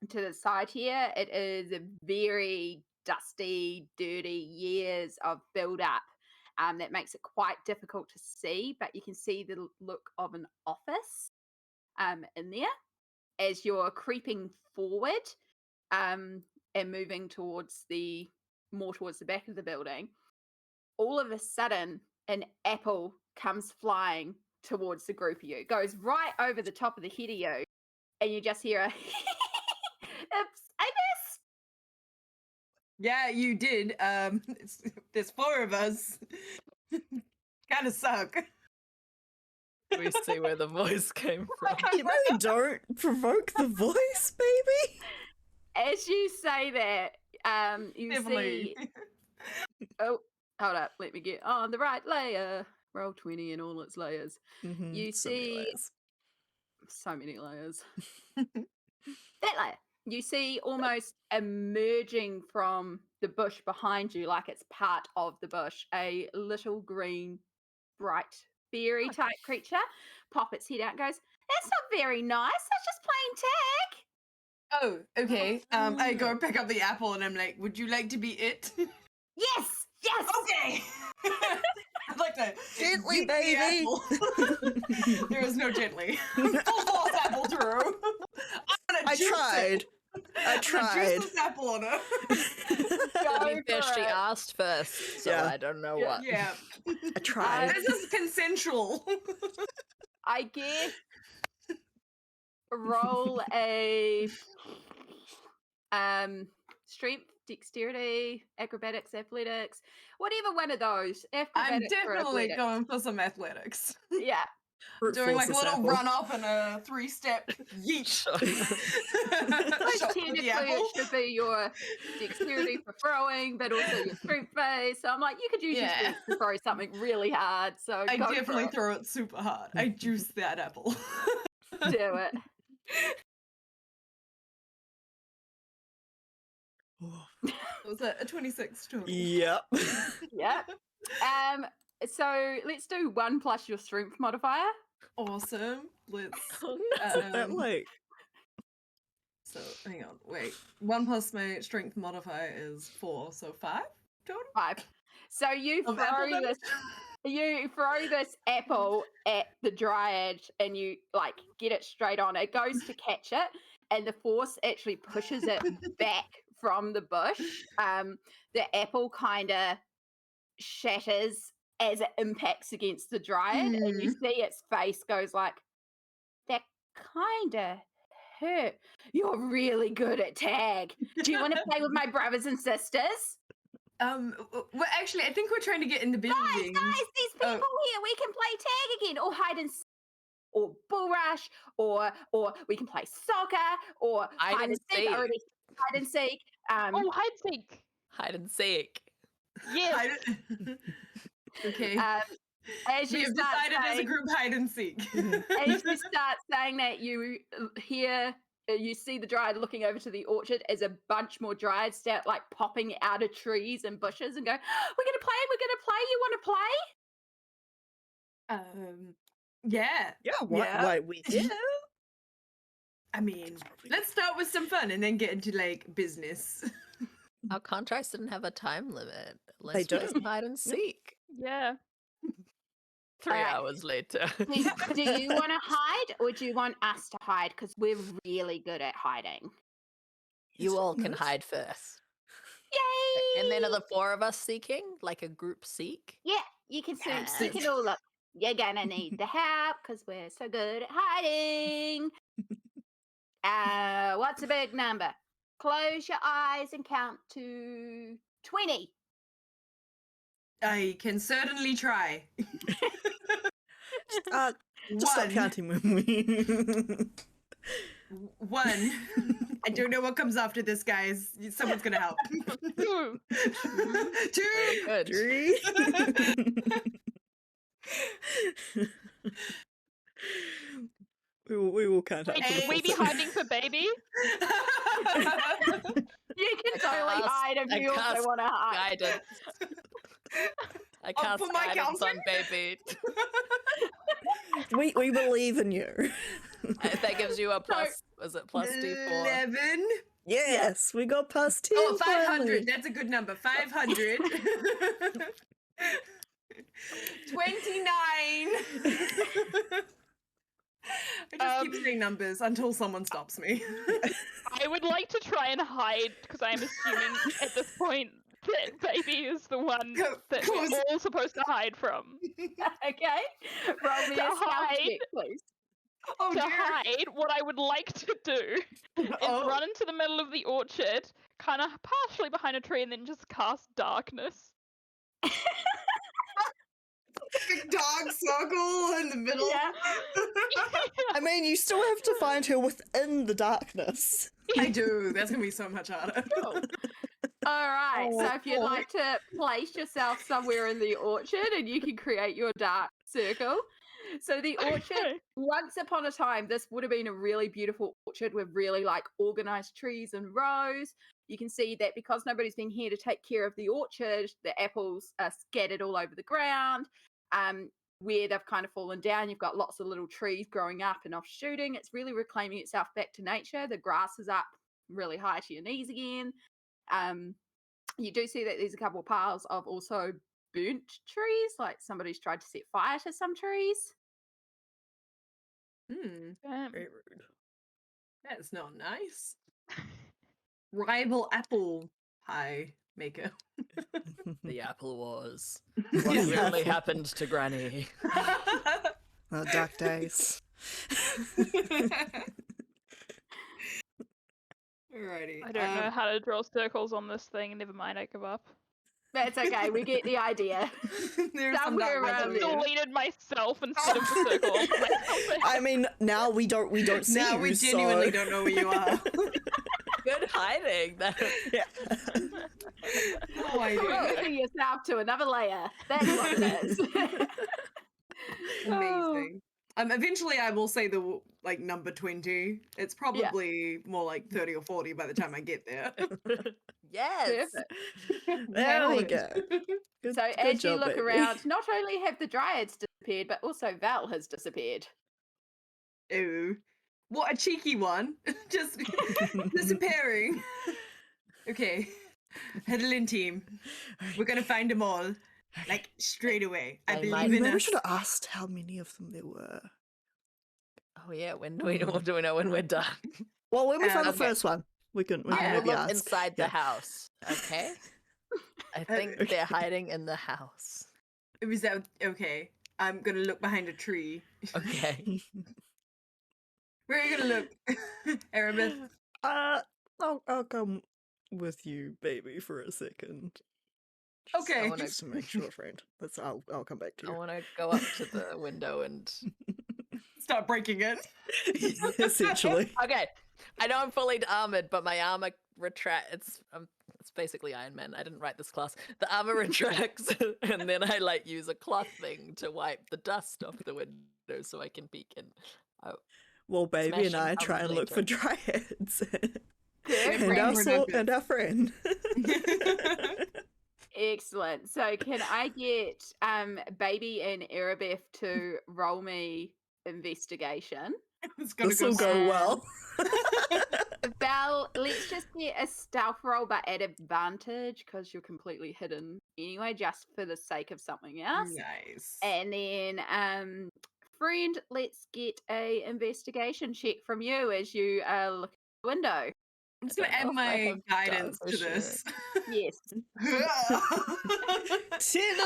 to the side here. It is a very dusty, dirty, years of build-up. That makes it quite difficult to see, but you can see the look of an office in there as you're creeping forward and moving towards more towards the back of the building. All of a sudden, an apple comes flying towards the group of you. It goes right over the top of the head of you, and you just hear a oops, I missed. Yeah, you did. There's four of us. Kind of suck. We see where the voice came from. You know you don't provoke the voice, baby. As you say that, you Definitely. see. Oh, hold up. Let me get on the right layer. Roll 20 in all its layers. You So many see layers. so many layers. That layer. You see almost emerging from the bush behind you, like it's part of the bush, a little green, bright berry type creature. Pop its head out and goes, "That's not very nice. That's just plain tag." Oh, okay. I go pick up the apple and I'm like, would you like to be it? Yes, yes. Okay. I'd like to Gently, eat the baby. apple. There is no gently. Full force apple through. I tried. I tried. Juice this apple on her. Go To be fair, for she it. asked first, so Yeah. I don't know what. Yeah. I tried. This is consensual. I guess roll a strength, dexterity, acrobatics, athletics, whatever one of those. I'm Acrobatics or definitely athletics. going for some athletics. Yeah. Brute Doing like a force this little apple. run off and a 3-step yeet. Sure. So Shot with technically the apple. it should be your dexterity for throwing, but also your strength base. So I'm like, you could use your Yeah. strength to throw something really hard. So I go for definitely it. throw it super hard. I juice that apple. Do it. Was that a 26 total? Yep. Yeah. So let's do 1 plus your strength modifier. Awesome. Let's. That like So hang on, wait. 1 plus my strength modifier is 4, so 5 total. 5. So you Of apple throw damage? this apple at the dryad and you like get it straight on. It goes to catch it, and the force actually pushes it back from the bush. The apple kind of shatters as it impacts against the dryad, and you see its face goes like, "That kind of hurt. You're really good at tag. Do you want to play with my brothers and sisters?" Well, actually, I think we're trying to get in the building. Guys, these people here, we can play tag again, or hide and or bull rush, or we can play soccer, or hide and seek. I already hide and seek. Oh, hide and seek. Hide and seek. Yes. Okay. As We you have start decided as a saying, group hide and seek. as you start saying that, you hear you see the dryad looking over to the orchard as a bunch more dryads start like popping out of trees and bushes and go, we're gonna play, you want to play? Yeah. Yeah, Yeah. why we here? I mean, let's start with some fun and then get into like business. Our contracts didn't have a time limit. Let's They just don't. hide and seek. Yeah. 3 Alright. hours later. Do you want to hide or do you want us to hide? Because we're really good at hiding. You all Yes. can hide first. Yay! And then are the 4 of us seeking? Like a group seek? Yeah, you can see Yes. it all up. You're gonna need the help because we're so good at hiding. What's a big number? Close your eyes and count to 20. I can certainly try. Just stop One. counting when we. 1. I don't know what comes after this, guys. Someone's gonna help. 2. 2. Very good. 3. we will count up. Wait, to the should we be full hiding for baby? You can I totally cast- hide if I you also cast want to hide. Guidance. I Oh, cast for my guidance on counter? baby. we believe in you. That gives you a plus, was it plus D4? 11. Yes, we got past 10. Oh, 500. finally. That's a good number. 500. 29. I just keep saying numbers until someone stops me. I would like to try and hide because I'm assuming at this point that baby is the one that Close. we're all supposed to hide from. Okay. Roll me a To stealth hide. check, please. Oh, To dear. hide, what I would like to do is Oh. run into the middle of the orchard, kind of partially behind a tree, and then just cast darkness. Big dog circle in the middle. Yeah. I mean, you still have to find her within the darkness. I do. That's gonna be so much harder. Cool. All right. Oh, So if you'd like to place yourself somewhere in the orchard and you can create your dark circle. So the orchard, Okay. once upon a time, this would have been a really beautiful orchard with really like organized trees and rows. You can see that because nobody's been here to take care of the orchard, the apples are scattered all over the ground. Where they've kind of fallen down, you've got lots of little trees growing up and offshooting. It's really reclaiming itself back to nature. The grass is up really high to your knees again. You do see that there's a couple of piles of also burnt trees, like somebody's tried to set fire to some trees. Damn. Very rude. That's not nice. Rival apple pie maker. The apple wars. What really happened to Granny? Oh, dark days. Alrighty. I don't know how to draw circles on this thing. Never mind, I give up. That's okay. We get the idea. There's some Somewhere dark around ones over there. here. Deleted myself instead of the circle. I mean, now we don't see Now you, we genuinely so... don't know where you are. Good hiding. Yeah. No idea. Moving yourself to another layer. That's what it is. Amazing. Eventually I will say the like number 20. It's probably more like 30 or 40 by the time I get there. Yes. Perfect. There we Perfect. go. Good, So good as you job, look baby. around, not only have the dryads disappeared, but also Val has disappeared. Ooh. What a cheeky one. Just disappearing. Okay. Huddle in team. We're gonna find them all. Like straight away. I They might- believe in Maybe we us. should have asked how many of them there were. Oh yeah, when do we know when we're done? Well, when we found the Okay. first one, we can I will maybe look ask. inside Yeah. the house. Okay. I think they're hiding in the house. Was that okay? I'm gonna look behind a tree. Okay. Where are you gonna look? Erebus? I'll come with you, baby, for a second. Okay. wanna- Just to make sure, friend. I'll come back to I you. want to go up to the window and. Start breaking it. Essentially. Okay, I know I'm fully armored, but my armor retracts. It's basically Iron Man. I didn't write this class. The armor retracts, and then I like use a cloth thing to wipe the dust off the window so I can peek in. Well, baby and Smashing I try and look for later. dryads. Good. and our Friend and our friend. Excellent. So can I get baby and Erebeth to roll me investigation? It's gonna This go will so go well. Belle, let's just get a stealth roll, but at advantage because you're completely hidden anyway, just for the sake of something else. nice. And then, friend, let's get a investigation check from you as you look at the window. I'm just gonna don't know add if I my have guidance dark to vision. this. Yes. 10 I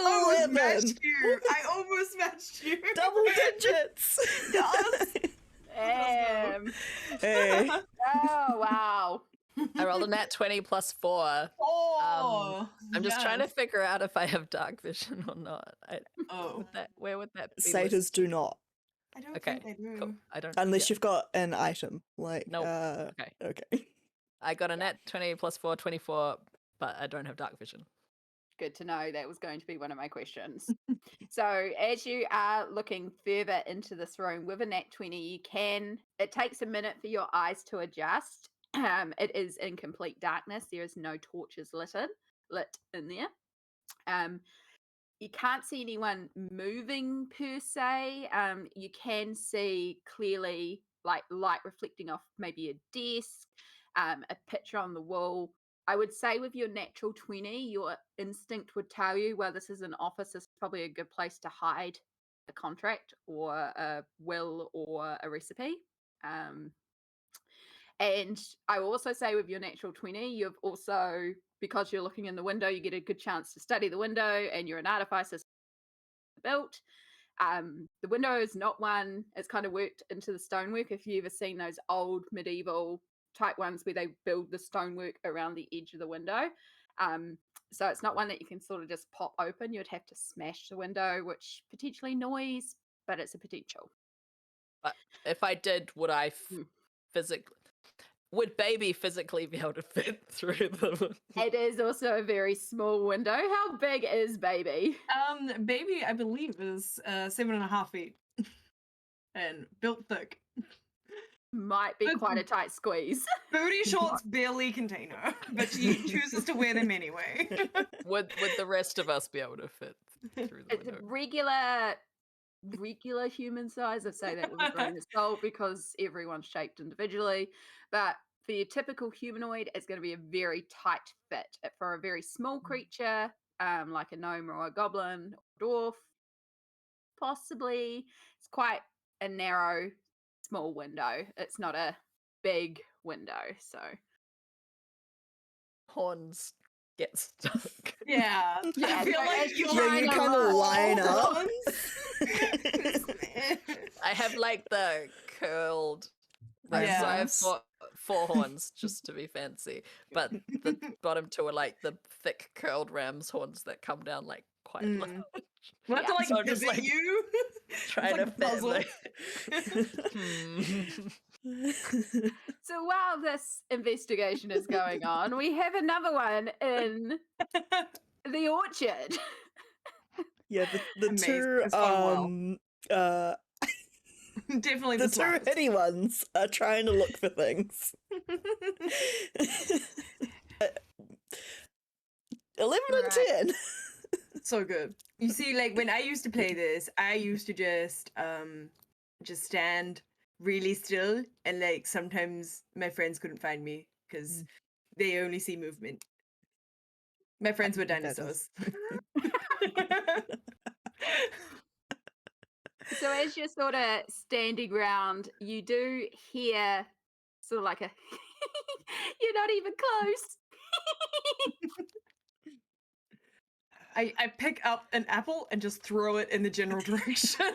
almost 11. matched you. I almost matched you. Double digits. Yes. Hey. Oh, wow. I rolled a nat 20 plus 4. Oh, I'm just trying to yes. figure out if I have dark vision or not. Oh, Where would that be? Satyrs listed? do not. I don't Okay, think I do. cool. I don't. Unless yeah. you've got an item. Like, Nope. Okay. okay. I got a nat 20 plus 4, 24, but I don't have dark vision. Good to know. That was going to be one of my questions. So, as you are looking further into this room with a nat 20, it takes a minute for your eyes to adjust. It is in complete darkness. There is no torches lit in there. You can't see anyone moving per se. You can see clearly like light reflecting off maybe a desk, a picture on the wall. I would say with your natural 20, your instinct would tell you, well, this is an office, this is probably a good place to hide a contract or a will or a recipe. And I will also say with your natural 20, you've also, because you're looking in the window, you get a good chance to study the window, and you're an artificer built. The window is not one, it's kind of worked into the stonework. If you've ever seen those old medieval type ones where they build the stonework around the edge of the window. So it's not one that you can sort of just pop open. You'd have to smash the window, which potentially noise, but it's a potential. But if I did, would I physically? Would baby physically be able to fit through the? It is also a very small window. How big is baby? Baby, I believe is 7.5 feet and built thick. Might be quite a tight squeeze. Booty shorts barely contain her, but she chooses to wear them anyway. Would the rest of us be able to fit through the It's window? regular human size. I say that with a grain of salt because everyone's shaped individually. But for your typical humanoid, it's going to be a very tight fit. For a very small creature, like a gnome or a goblin or dwarf, possibly it's quite a narrow, small window. It's not a big window. So Horns get stuck. Yeah. I feel so like as you're you're Yeah, you trying to kind of roll line up. I have like the curled. Right, so I have Yes. four horns just to be fancy, but the bottom two are like the thick curled ram's horns that come down like quite low. We'll have to like So I'm just, visit like, you. Trying like to a fit. puzzle. So while this investigation is going on, we have another one in the orchard. Yeah, the Amazing. two It's gone well. Definitely the the two slowest. hitty ones are trying to look for things. 11 and Right. 10. So good. You see, like when I used to play this, I used to just stand really still, and like sometimes my friends couldn't find me because they only see movement. My friends were think that does- dinosaurs. So as you're sort of standing around, you do hear sort of like a you're not even close. I pick up an apple and just throw it in the general direction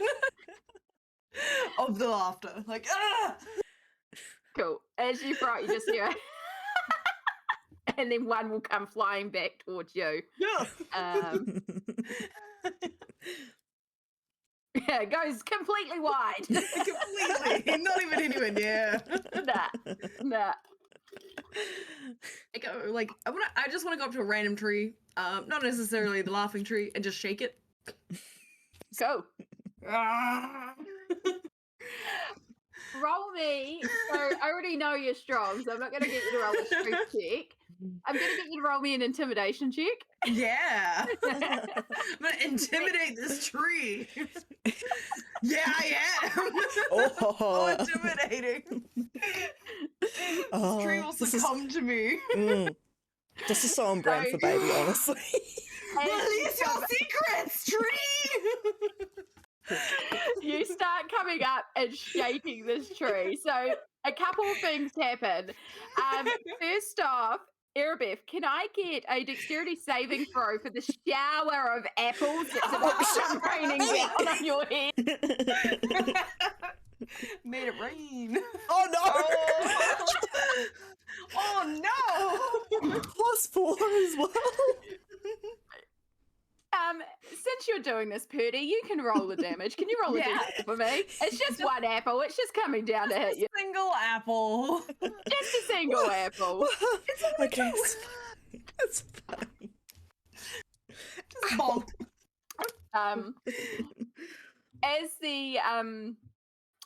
of the laughter. Like, ah! Cool. As you throw it, you just hear and then one will come flying back towards you. Yeah. Yeah, it goes completely wide. Completely. Not even anywhere near. Nah. I go, like I just want to go up to a random tree, not necessarily the laughing tree, and just shake it. Go. Ah! roll me. So I already know you're strong, so I'm not going to get you to roll a strength check. I'm going to get you to roll me an intimidation check. Yeah. I'm gonna intimidate this tree. Yeah, I am. Oh. Intimidating. This tree will this is- succumb to me. This is so on brand for baby, honestly. Release your secrets, tree. You start coming up and shaking this tree. So a couple of things happen. First off, Erebeth, can I get a dexterity saving throw for the shower of apples that's about to come raining down on your head? Made it rain. Oh no! Oh no! +4 as well. Since you're doing this, Purdie, you can roll the damage. Can you roll the damage for me? It's just one apple. It's just coming down to hit you. Single apple. Just a single apple. Okay, it's fine. Just bonk.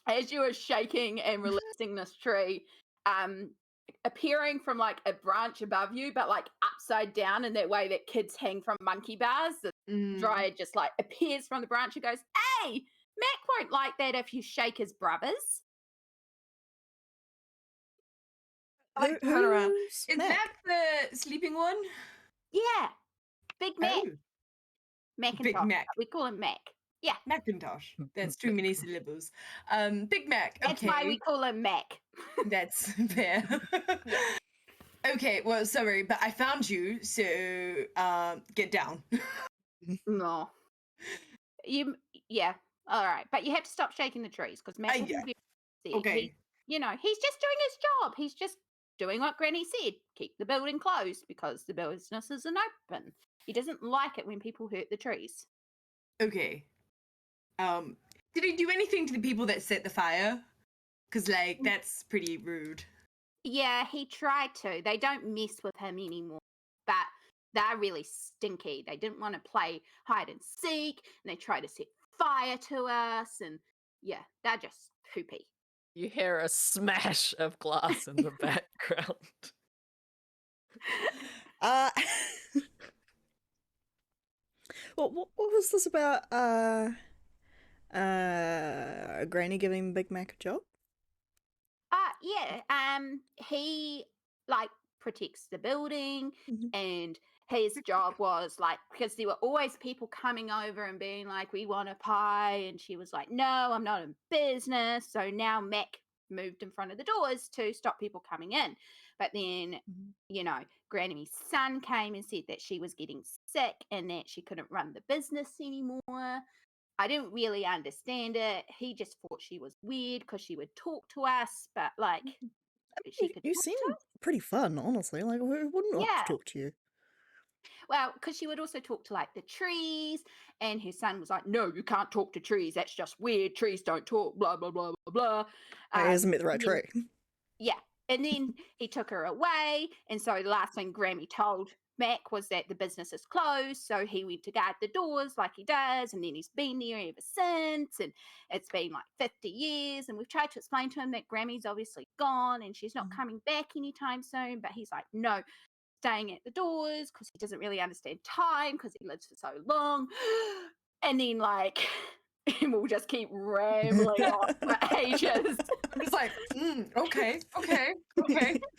As you are shaking and releasing this tree, appearing from like a branch above you, but like upside down in that way that kids hang from monkey bars, the dryad just like appears from the branch and goes, "Hey, Mac won't like that if you shake his brothers." I like to turn around. Who's Is Mac? that the sleeping one? Yeah, Big Mac. Oh, Macintosh. Big Mac. We call him Mac. Yeah, Macintosh. That's too many syllables. Big Mac. that's Okay. why we call him Mac. That's fair. Okay, well, sorry, but I found you, so get down. No. Yeah, all right. But you have to stop shaking the trees because Mac will yeah. be upset. Okay. He's just doing his job. He's just doing what Granny said. Keep the building closed because the business isn't open. He doesn't like it when people hurt the trees. Okay. Did he do anything to the people that set the fire? Because, like, that's pretty rude. Yeah, he tried to. They don't mess with him anymore. But they're really stinky. They didn't want to play hide and seek, and they tried to set fire to us, and yeah, they're just poopy. You hear a smash of glass in the background. What was this about? Granny giving Big Mac a job? He like protects the building, Mhm. and his job was like, because there were always people coming over and being like, "We want a pie," and she was like, "No, I'm not in business." So now Mac moved in front of the doors to stop people coming in. But then, Granny's son came and said that she was getting sick and that she couldn't run the business anymore. I didn't really understand it. He just thought she was weird because she would talk to us, but like she could You talk seem to us. pretty fun, honestly. Like, who wouldn't want Yeah. to talk to you? Well, because she would also talk to like the trees, and her son was like, "No, you can't talk to trees. That's just weird. Trees don't talk. Blah blah blah blah blah." He hasn't met the right and then- tree. Yeah, and then he took her away, and so the last thing Grammy told Mac was that the business is closed, so he went to guard the doors like he does, and then he's been there ever since, and it's been like 50 years, and we've tried to explain to him that Grammy's obviously gone and she's not coming back anytime soon, but he's like, no, staying at the doors because he doesn't really understand time because he lives for so long. And then like and we'll just keep rambling on for ages. I'm just like, okay. Do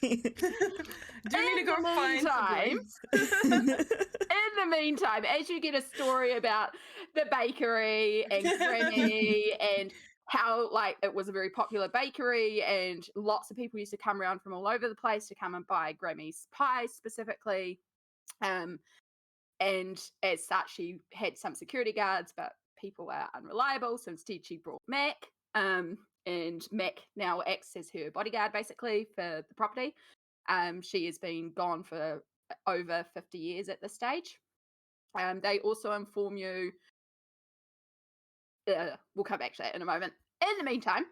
you need to go find meantime, in the meantime, as you get a story about the bakery and Granny and how like it was a very popular bakery and lots of people used to come around from all over the place to come and buy Grammy's pies specifically. And as such, she had some security guards, but people were unreliable. So instead, she brought Mac. And Mac now acts as her bodyguard basically for the property. She has been gone for over 50 years at this stage. They also inform you. We'll come back to that in a moment. In the meantime,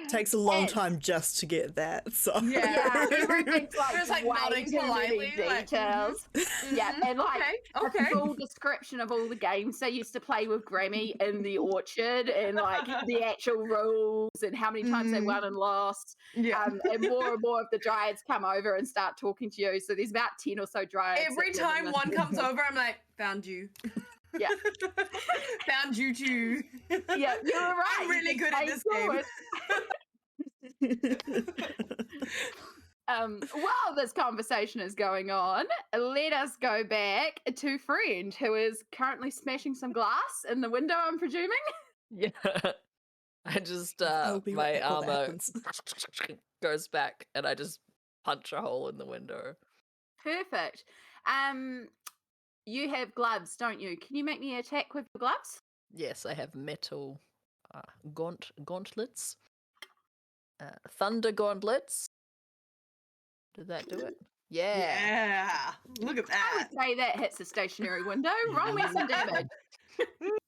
Takes a long Yes. time just to get that. So Yeah, everything's Just, like, like, nodding way too many politely, like, details. Yeah, and like okay. a full description of all the games they used to play with Grammy in the orchard, and like the actual rules and how many times they won and lost. Yeah. And more of the dryads come over and start talking to you. So there's about 10 or so dryads. Every that live in time the- one comes over, I'm like, found you. Yeah. Found you too. Yeah, you were right. I'm really good at this game. While this conversation is going on, let us go back to Friend, who is currently smashing some glass in the window, I'm presuming. Yeah. I just That'll be my what armor happens. goes back and I just punch a hole in the window. Perfect. You have gloves, don't you? Can you make me attack with your gloves? Yes, I have metal gauntlets. Thunder gauntlets. Did that do it? Yeah. Yeah. Look at I that. would say that hits the stationary window. Roll me some damage.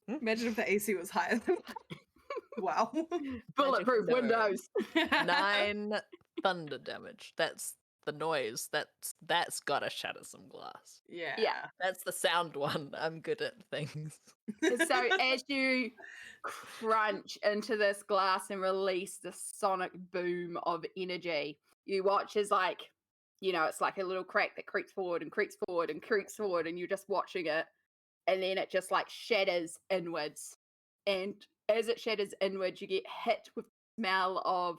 Imagine if the AC was higher than wow. Bulletproof window. windows. 9 thunder damage. That's the noise. That's gotta shatter some glass. Yeah. That's the sound one. I'm good at things. So as you crunch into this glass and release the sonic boom of energy, you watch as it's like a little crack that creaks forward and creaks forward and creaks forward, and you're just watching it, and then it just like shatters inwards. And as it shatters inwards, you get hit with the smell of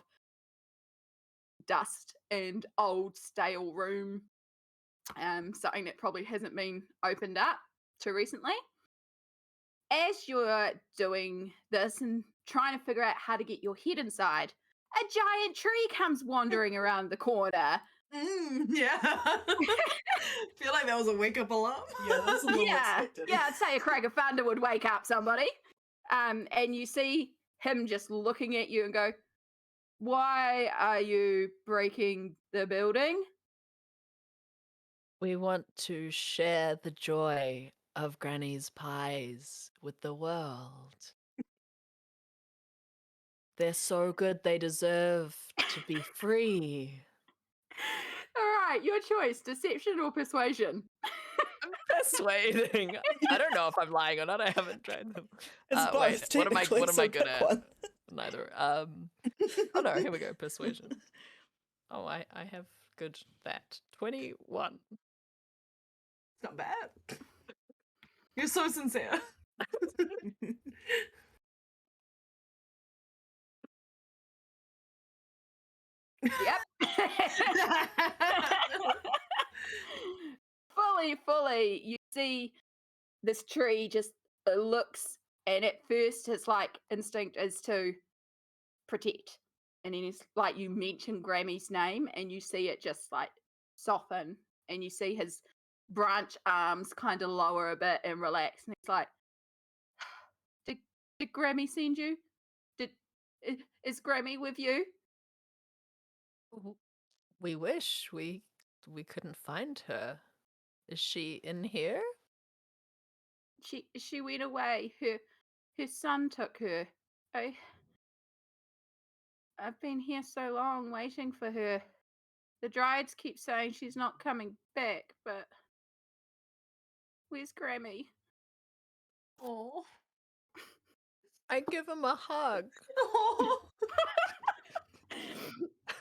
dust and old stale room. Something that probably hasn't been opened up too recently. As you're doing this and trying to figure out how to get your head inside, a giant tree comes wandering around the corner. Yeah. Feel like that was a wake up alarm. Yeah, that's a little Yeah, unexpected. I'd say a crack of thunder would wake up somebody. And you see him just looking at you and go, "Why are you breaking the building?" We want to share the joy of Granny's pies with the world. They're so good, they deserve to be free. All right, your choice: deception or persuasion. I'm persuading. I don't know if I'm lying or not. I haven't tried them. It's both, Wait, what am I technically, good so at? pick one. Neither. Oh no, here we go. Persuasion. Oh, I have good that. 21. It's not bad. You're so sincere. Yep. fully, you see this tree just looks, and at first his like instinct is to protect, and then it's like you mention Grammy's name, and you see it just like soften, and you see his branch arms kind of lower a bit and relax, and it's like, did Grammy send you? Is Grammy with you? We wish we couldn't find her. Is she in here? She went away. Her son took her. I've been here so long waiting for her. The dryads keep saying she's not coming back, but where's Grammy? Oh. I give him a hug.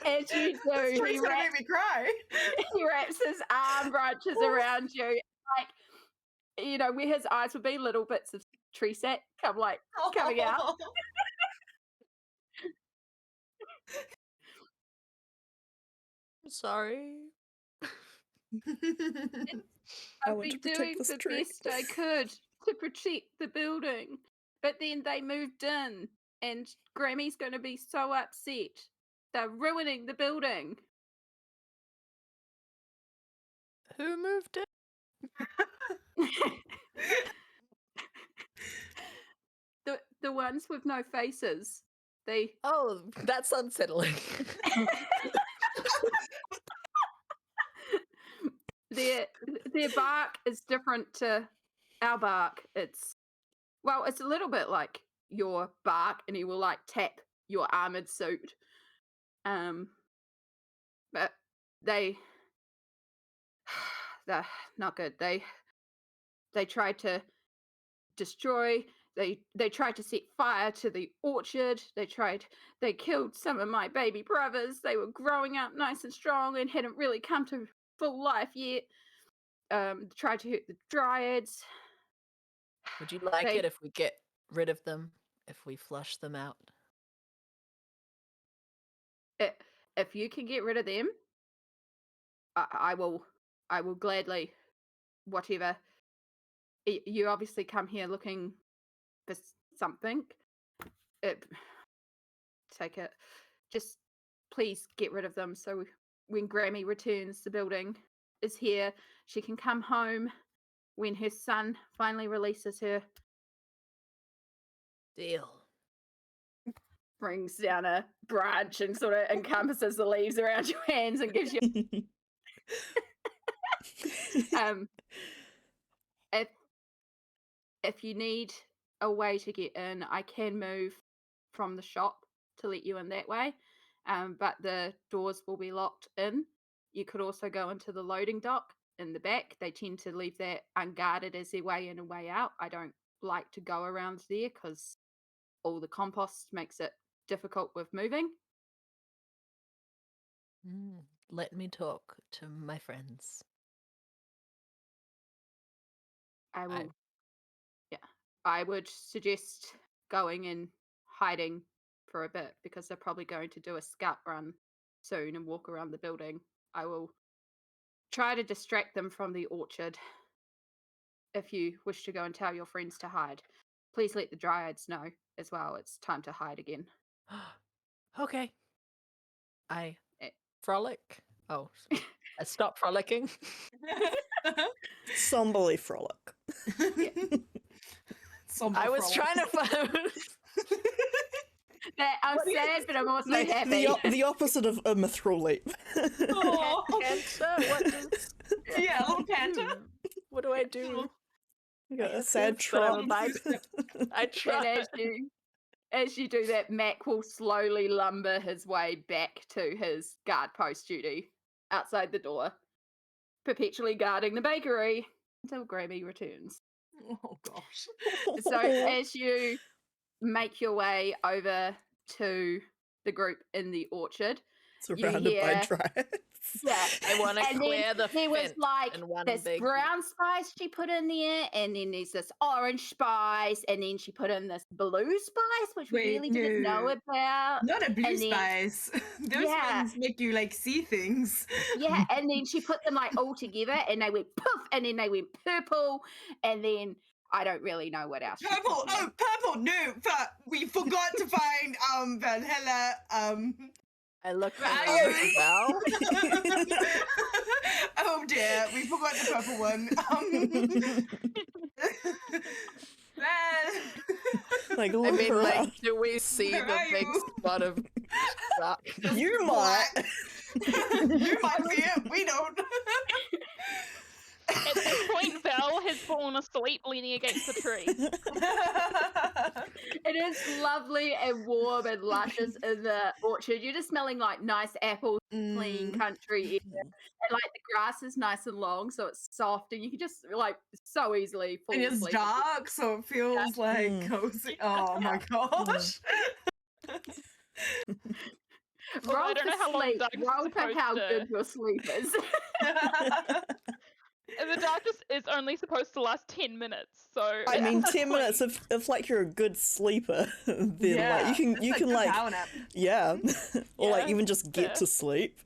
As you do, This tree's gonna make me cry. he wraps his arm branches around you, like, where his eyes would be, little bits of tree sap coming out. I'm sorry. I I've want to been protect doing this the tree. best I could to protect the building, but then they moved in, and Grammy's going to be so upset. They're ruining the building. Who moved in? The ones with no faces. They Oh, that's unsettling. their bark is different to our bark. It's a little bit like your bark, and he will like tap your armored suit. But they're not good. They tried to destroy. They tried to set fire to the orchard. They killed some of my baby brothers. They were growing up nice and strong and hadn't really come to full life yet. Tried to hurt the dryads. Would you like They- it if we get rid of them? If we flush them out? If you can get rid of them, I will gladly, whatever. You obviously come here looking for something. Take it. Just please get rid of them so when Grammy returns, the building is here. She can come home when her son finally releases her. Deal. Brings down a branch and sort of encompasses the leaves around your hands and gives you if you need a way to get in, I can move from the shop to let you in that way, but the doors will be locked in. You could also go into the loading dock in the back. They tend to leave that unguarded as their way in and way out. I don't like to go around there because all the compost makes it difficult with moving. Let me talk to my friends. I will. Yeah, I would suggest going and hiding for a bit because they're probably going to do a scout run soon and walk around the building. I will try to distract them from the orchard. If you wish to go and tell your friends to hide, please let the dryads know as well. It's time to hide again. Okay. I Eh. frolic. Oh, I stop frolicking. Somberly frolic. I was trying to find. I'm sad, but I'm also happy. The opposite of a mithril leap. Oh. Canter. What does? Yeah, little canter. What do I do? You got I a sad assist, but I'm trot. I And try. as you do that, Mac will slowly lumber his way back to his guard post duty outside the door, perpetually guarding the bakery until Grammy returns. Oh gosh. So as you make your way over to the group in the orchard, Surrounded by hear- dryads. yeah, I want to and clear then the there was fence like in one this big. brown spice she put in there, and then there's this orange spice, and then she put in this blue spice, which we Wait, really didn't know no. about. Not a blue And then- spice. Those Yeah. ones make you like see things. Yeah, and then she put them like all together, and they went poof, and then they went purple, and then I don't really know what else. she put Purple. in there. Oh, purple. No, we forgot to find Valhalla. I look Right. over to Val. Oh dear, we forgot the purple one. Well, Like, I look mean, around. like, do we see Where the are big you? spot of darkness? You might. You might see it. We don't. At this point, Val has fallen asleep leaning against the tree. It is lovely and warm and luscious in the orchard. You're just smelling like nice apples, clean country air, and like the grass is nice and long, so it's soft, and you can just like so easily fall And it's asleep. dark, so it feels like Mm. cozy. Oh my gosh. Although I don't know how long sleep. darkness is Roll for supposed how to- good your sleep is. And the darkness is only supposed to last 10 minutes, so I mean, it's 10 like- minutes if like you're a good sleeper, then Yeah, like you it's can a good like power nap. yeah, or like Yeah, even just get fair. to sleep.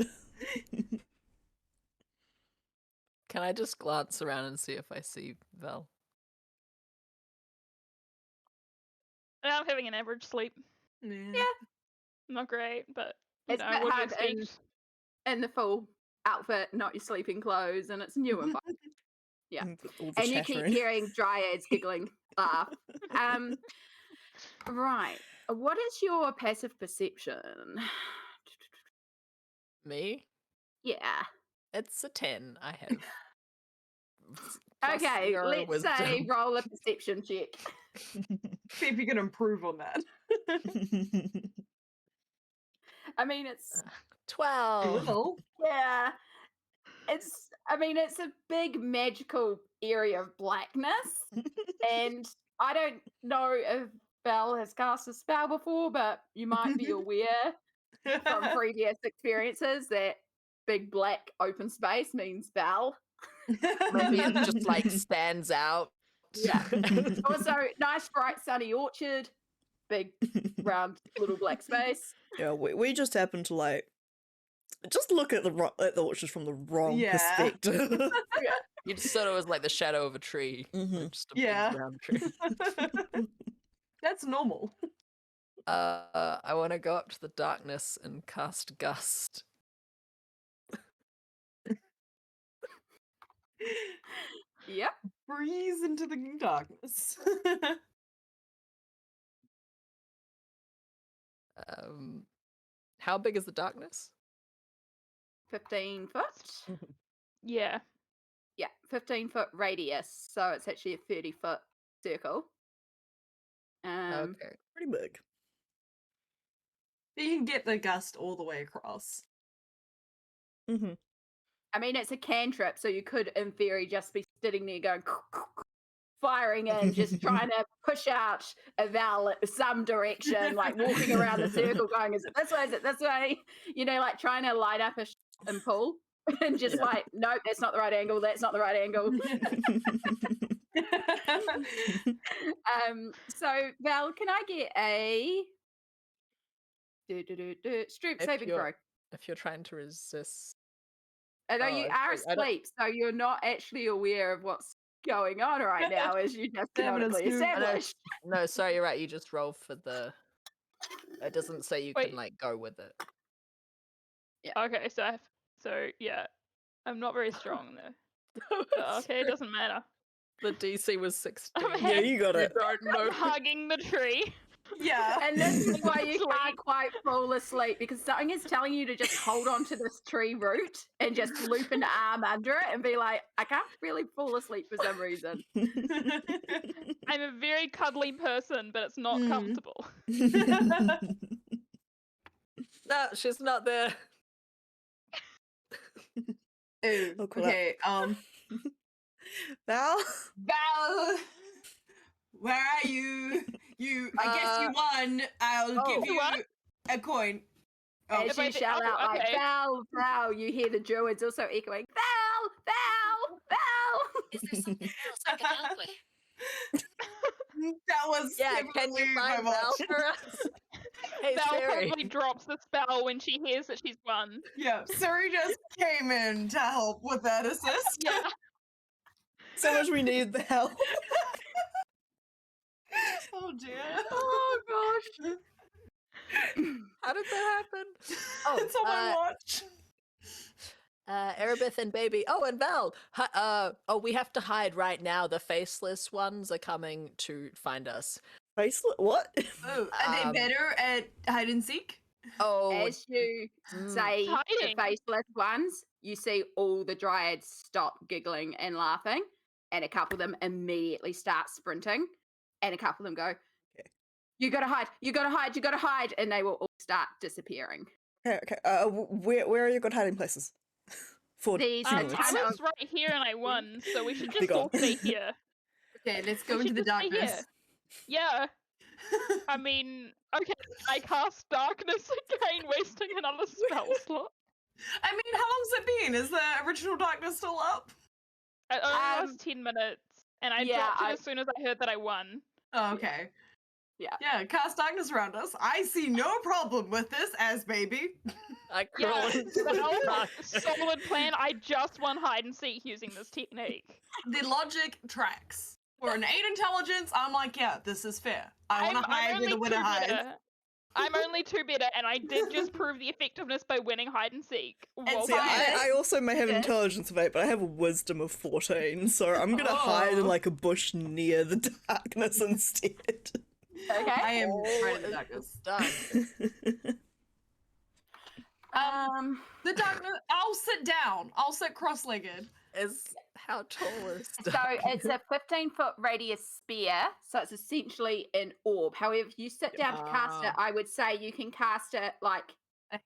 Can I just glance around and see if I see Val? I'm having an average sleep. Yeah. Not great, but you It's a know, bit what do you hard in- expect? In the full outfit, not your sleeping clothes, and it's new and fun. Yeah. All the And you keep chattering. hearing dryads giggling, laugh. Right. What is your passive perception? Me? Yeah. It's a 10. I have. Okay, +0 let's wisdom. say roll a perception check. See if you can improve on that. I mean, it's 12. Little. yeah. It's a big magical area of blackness, and I don't know if Belle has cast a spell before, but you might be aware from previous experiences that big black open space means Belle. Maybe it just like stands out. Yeah. Also, nice bright sunny orchard, big round little black space. Yeah, we just happened to like just look at the orchard from the wrong Yeah. perspective. You just sort of was like the shadow of a tree. Mhm. Just a Yeah. big round tree. That's normal. I want to go up to the darkness and cast Gust. Yep. Breeze into the darkness. How big is the darkness? 15 foot. Yeah. Yeah, 15-foot radius, so it's actually a 30-foot circle. Okay. Pretty big. You can get the gust all the way across. Mm-hmm. I mean, it's a cantrip, so you could, in theory, just be sitting there going, firing in, just trying to push out a Val some direction, like walking around the circle going, is it this way, is it this way? You know, like trying to light up and pull. And just Yeah. like, nope, that's not the right angle, that's not the right angle. So, Val, can I get a strength If saving you're- throw? If you're trying to resist. I know Oh, you I are see. I don't- asleep, so you're not actually aware of what's going on right now, as you just Having a canonically snooze. I know. established. No, sorry, you're right. You just roll for the. It doesn't say you Wait. can like go with it. Okay, so yeah, I'm not very strong though. But okay, it doesn't matter. The DC was 16. I'm Yeah, you got You it. don't know. I'm hugging the tree. Yeah. And this is why you Sleep. can't quite fall asleep, because something is telling you to just hold on to this tree root and just loop an arm under it and be like, I can't really fall asleep for some reason. I'm a very cuddly person, but it's not Mm. comfortable. No, she's not there. Ooh, Oh, cool. okay, Val? Val, where are you? I guess you won. I'll Oh. give you What? a coin. Oh, As If I you did- shout oh, out like, okay. Val, Val, you hear the druids also echoing, Val, Val, Val. Is there something else I can help with? that was Yeah, can definitely you my find Val watch. for us? Hey, Val Siri. probably drops the spell when she hears that she's won. Yeah, Suri just came in to help with that assist. Yeah. So much we need the help. Oh dear. Oh gosh. How did that happen? Oh, it's on my watch. Erebeth and Baby. Oh, and Val. We have to hide right now. The faceless ones are coming to find us. Faceless? What? Oh, are Um, they better at hide and seek? Oh, As you mm. say the Hiding. faceless ones, you see all the dryads stop giggling and laughing, and a couple of them immediately start sprinting, and a couple of them go, you gotta hide, you gotta hide, you gotta hide, and they will all start disappearing. Okay. Where are your good hiding places? For These I Similar. was Kind of- right here and I won, so we should Be just all gone. stay here. Okay, let's We go into should the just stay darkness. here. Yeah. I mean, okay, I cast darkness again, wasting another spell slot. I mean, how long's it been? Is the original darkness still up? It only Um, lasts 10 minutes, and I yeah, dropped it I- as soon as I heard that I won. Oh, okay. Yeah. Yeah, cast darkness around us. I see no problem with this, as baby. I crawl Yeah, into the well, darkness. solid plan. I just won hide and seek using this technique. The logic tracks. For an 8 intelligence, I'm like, yeah, this is fair. I want to hide where the winner hides. better. I'm only 2 better, and I did just prove the effectiveness by winning hide and seek. Well See, fine. I also may have an Yes. intelligence of 8, but I have a wisdom of 14, so I'm gonna hide in Oh. like a bush near the darkness instead. Okay. I am All right in the is darkness. done. The darkness. I'll sit down. I'll sit cross-legged. How tall is So it's a 15-foot radius spear, so it's essentially an orb. However, if you sit down to cast it, I would say you can cast it like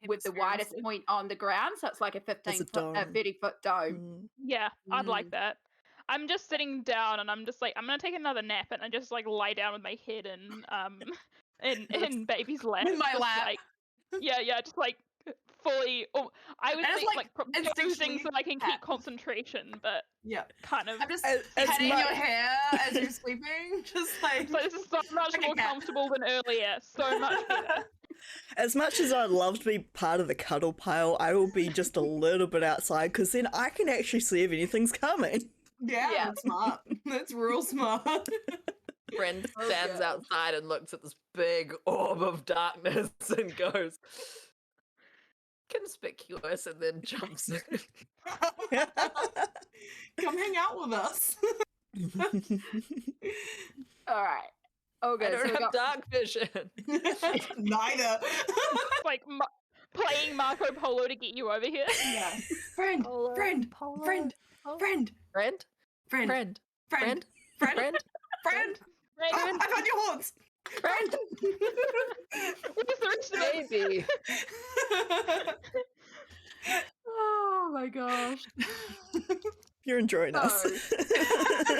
with the widest Experienced. point on the ground, so it's like a 15-foot, dome. 30-foot dome. Mm. Yeah, I'd like Mm. that. I'm just sitting down and I'm just like, I'm gonna take another nap, and I just like lie down with my head in baby's lap. In my just lap. Like, yeah, just like fully. Oh, I would And it's, think like, like dozing instinctually so I can pat. keep concentration, but Yeah. kind of. I'm just As petting your much- hair as you're sleeping. Just like. So this is so much like a more cat. comfortable than earlier. So much better. As much as I'd love to be part of the cuddle pile, I will be just a little bit outside because then I can actually see if anything's coming. Yeah, Yeah. that's smart. That's real smart. Friend Oh, stands God. outside and looks at this big orb of darkness and goes conspicuous, and then jumps in. Come hang out with us. All right. Okay, I don't so we have got dark vision. Neither. Like playing Marco Polo to get you over here. Yeah. Friend, Polo, friend, polo, friend, polo. friend, Friend, friend, friend, friend, friend, friend, friend, friend. Ah, I found your horns. friend, Where's the rest of it? baby. Oh my gosh. You're enjoying us. So,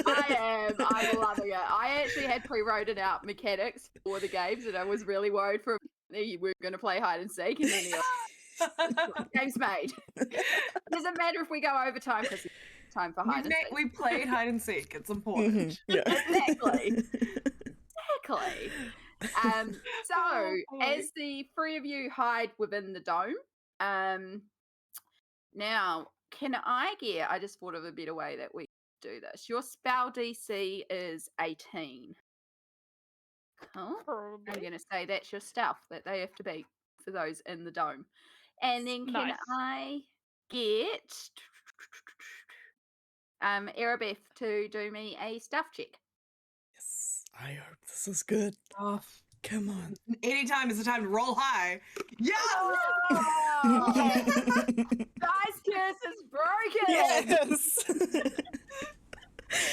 I am. I'm loving it. I actually had pre-written out mechanics for the games, and I was really worried for we were going to play hide and seek, and then game's made. Doesn't matter if we go overtime because it's time for hide and seek. We played hide and seek. It's important. Mhm, yeah. Exactly. Exactly. So Oh, boy. as the three of you hide within the dome, now can I get? I just thought of a better way that we do this. Your spell DC is 18. Cool. I'm Probably. going to say that's your stealth that they have to beat for those in the dome. And then can Nice. I get Arabeth to do me a stealth check? Yes, I hope this is good. Oh, Come on. anytime is the time to roll high. Yeah. Oh, dice curse is broken. Yes.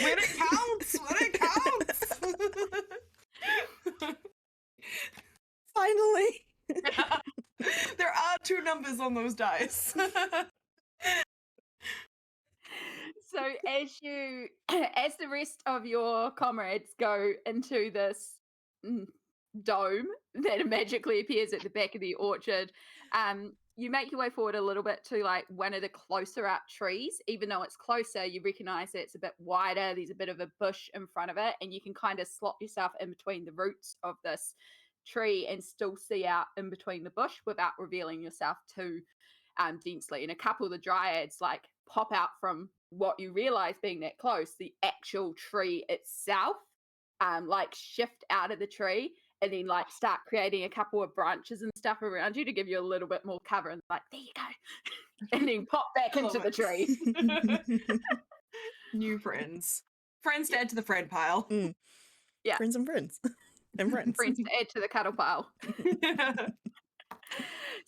When it counts. When it counts. Finally. There are 2 numbers on those dice. So as the rest of your comrades go into this dome that magically appears at the back of the orchard, you make your way forward a little bit to like one of the closer up trees. Even though it's closer, you recognize that it's a bit wider. There's a bit of a bush in front of it, and you can kind of slot yourself in between the roots of this tree and still see out in between the bush without revealing yourself too densely. And a couple of the dryads like pop out from what you realize being that close, the actual tree itself like shift out of the tree and then like start creating a couple of branches and stuff around you to give you a little bit more cover, and like, there you go. And then pop back into Love the it. tree. New friends. Friends to add to the friend pile. Yeah. Friends and friends. And friends. Friends to add to the cuddle pile.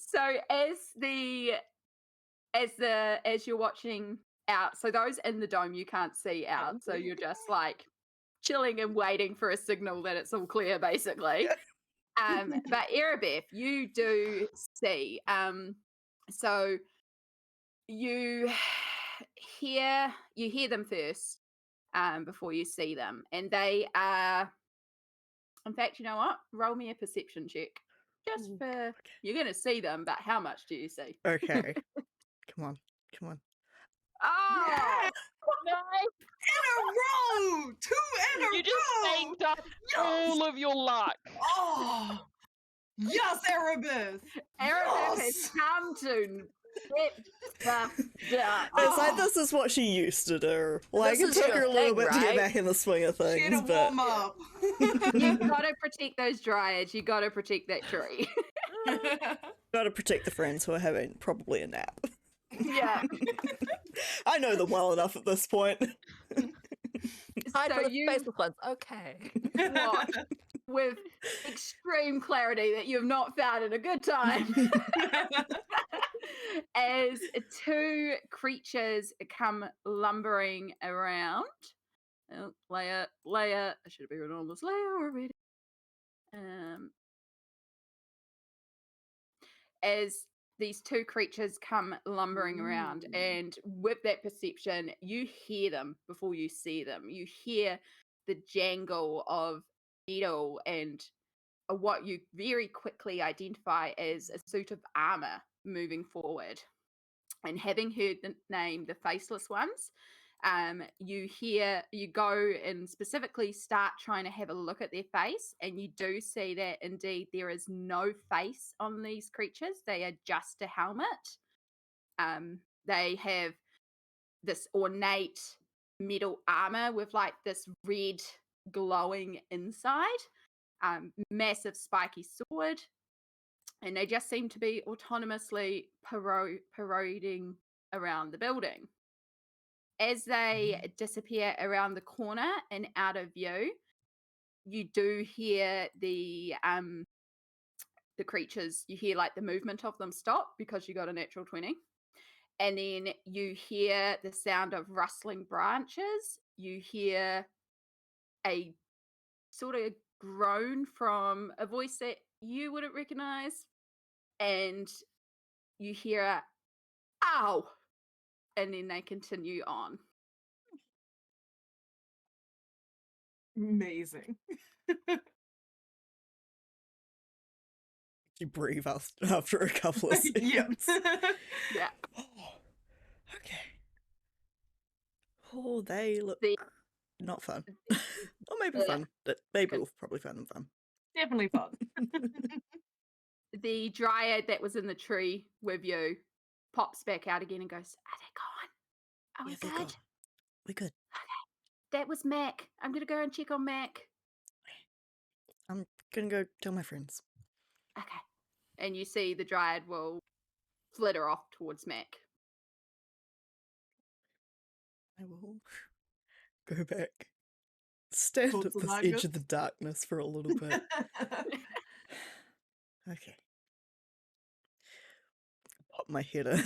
So as you're watching out, so those in the dome you can't see out, so you're just like chilling and waiting for a signal that it's all clear, basically. But Arabeth, you do see. So you hear them first before you see them, and they are. In fact, you know what? Roll me a perception check. Just Ooh, for you're going to see them, but how much do you see? Okay. Come on. Come on. Oh, Yeah! Nice. In a row! 2 in a You just row! saved up all of your luck. Oh! Yes, Erebus! Arabeth has Yes! come to get stuff done. It's like Oh. this is what she used to do. Like This it is took your her a little thing, bit to get right? back in the swing of She had things, to but warm up. You gotta protect those dryads. You gotta protect that tree. gotta protect the friends who are having probably a nap. Yeah. I know them well enough at this point. Hide So for the you faceless ones. Okay. watch with extreme clarity that you have not found in a good time as 2 creatures come lumbering around. Oh, Leia. I should have been on this Leia already. As these two creatures come lumbering around, Ooh. and with that perception, you hear them before you see them. You hear the jangle of metal and what you very quickly identify as a suit of armor moving forward. And having heard the name the Faceless Ones, you go and specifically start trying to have a look at their face, and you do see that indeed there is no face on these creatures. They are just a helmet. They have this ornate metal armor with like this red glowing inside, massive spiky sword, and they just seem to be autonomously parading around the building. As they disappear around the corner and out of view, you do hear the creatures, you hear like the movement of them stop because you got a natural 20. And then you hear the sound of rustling branches. You hear a sort of groan from a voice that you wouldn't recognize. And you hear a ow, and then they continue on. Amazing. You breathe after a couple of Yep. seconds. Yeah. Oh, okay. Oh, they look The- not fun. Or maybe Yeah. fun. But maybe we'll probably find them fun. Definitely fun. The dryad that was in the tree with you pops back out again and goes, "Are they gone? Are we Yeah, they're good? gone. We're good. That was Mac. I'm going to go and check on Mac." I'm gonna go tell my friends. Okay. And you see the dryad will flitter off towards Mac. I will go back. Stand Towards at the this edge darkness? of the darkness for a little bit. Okay. Pop my head in.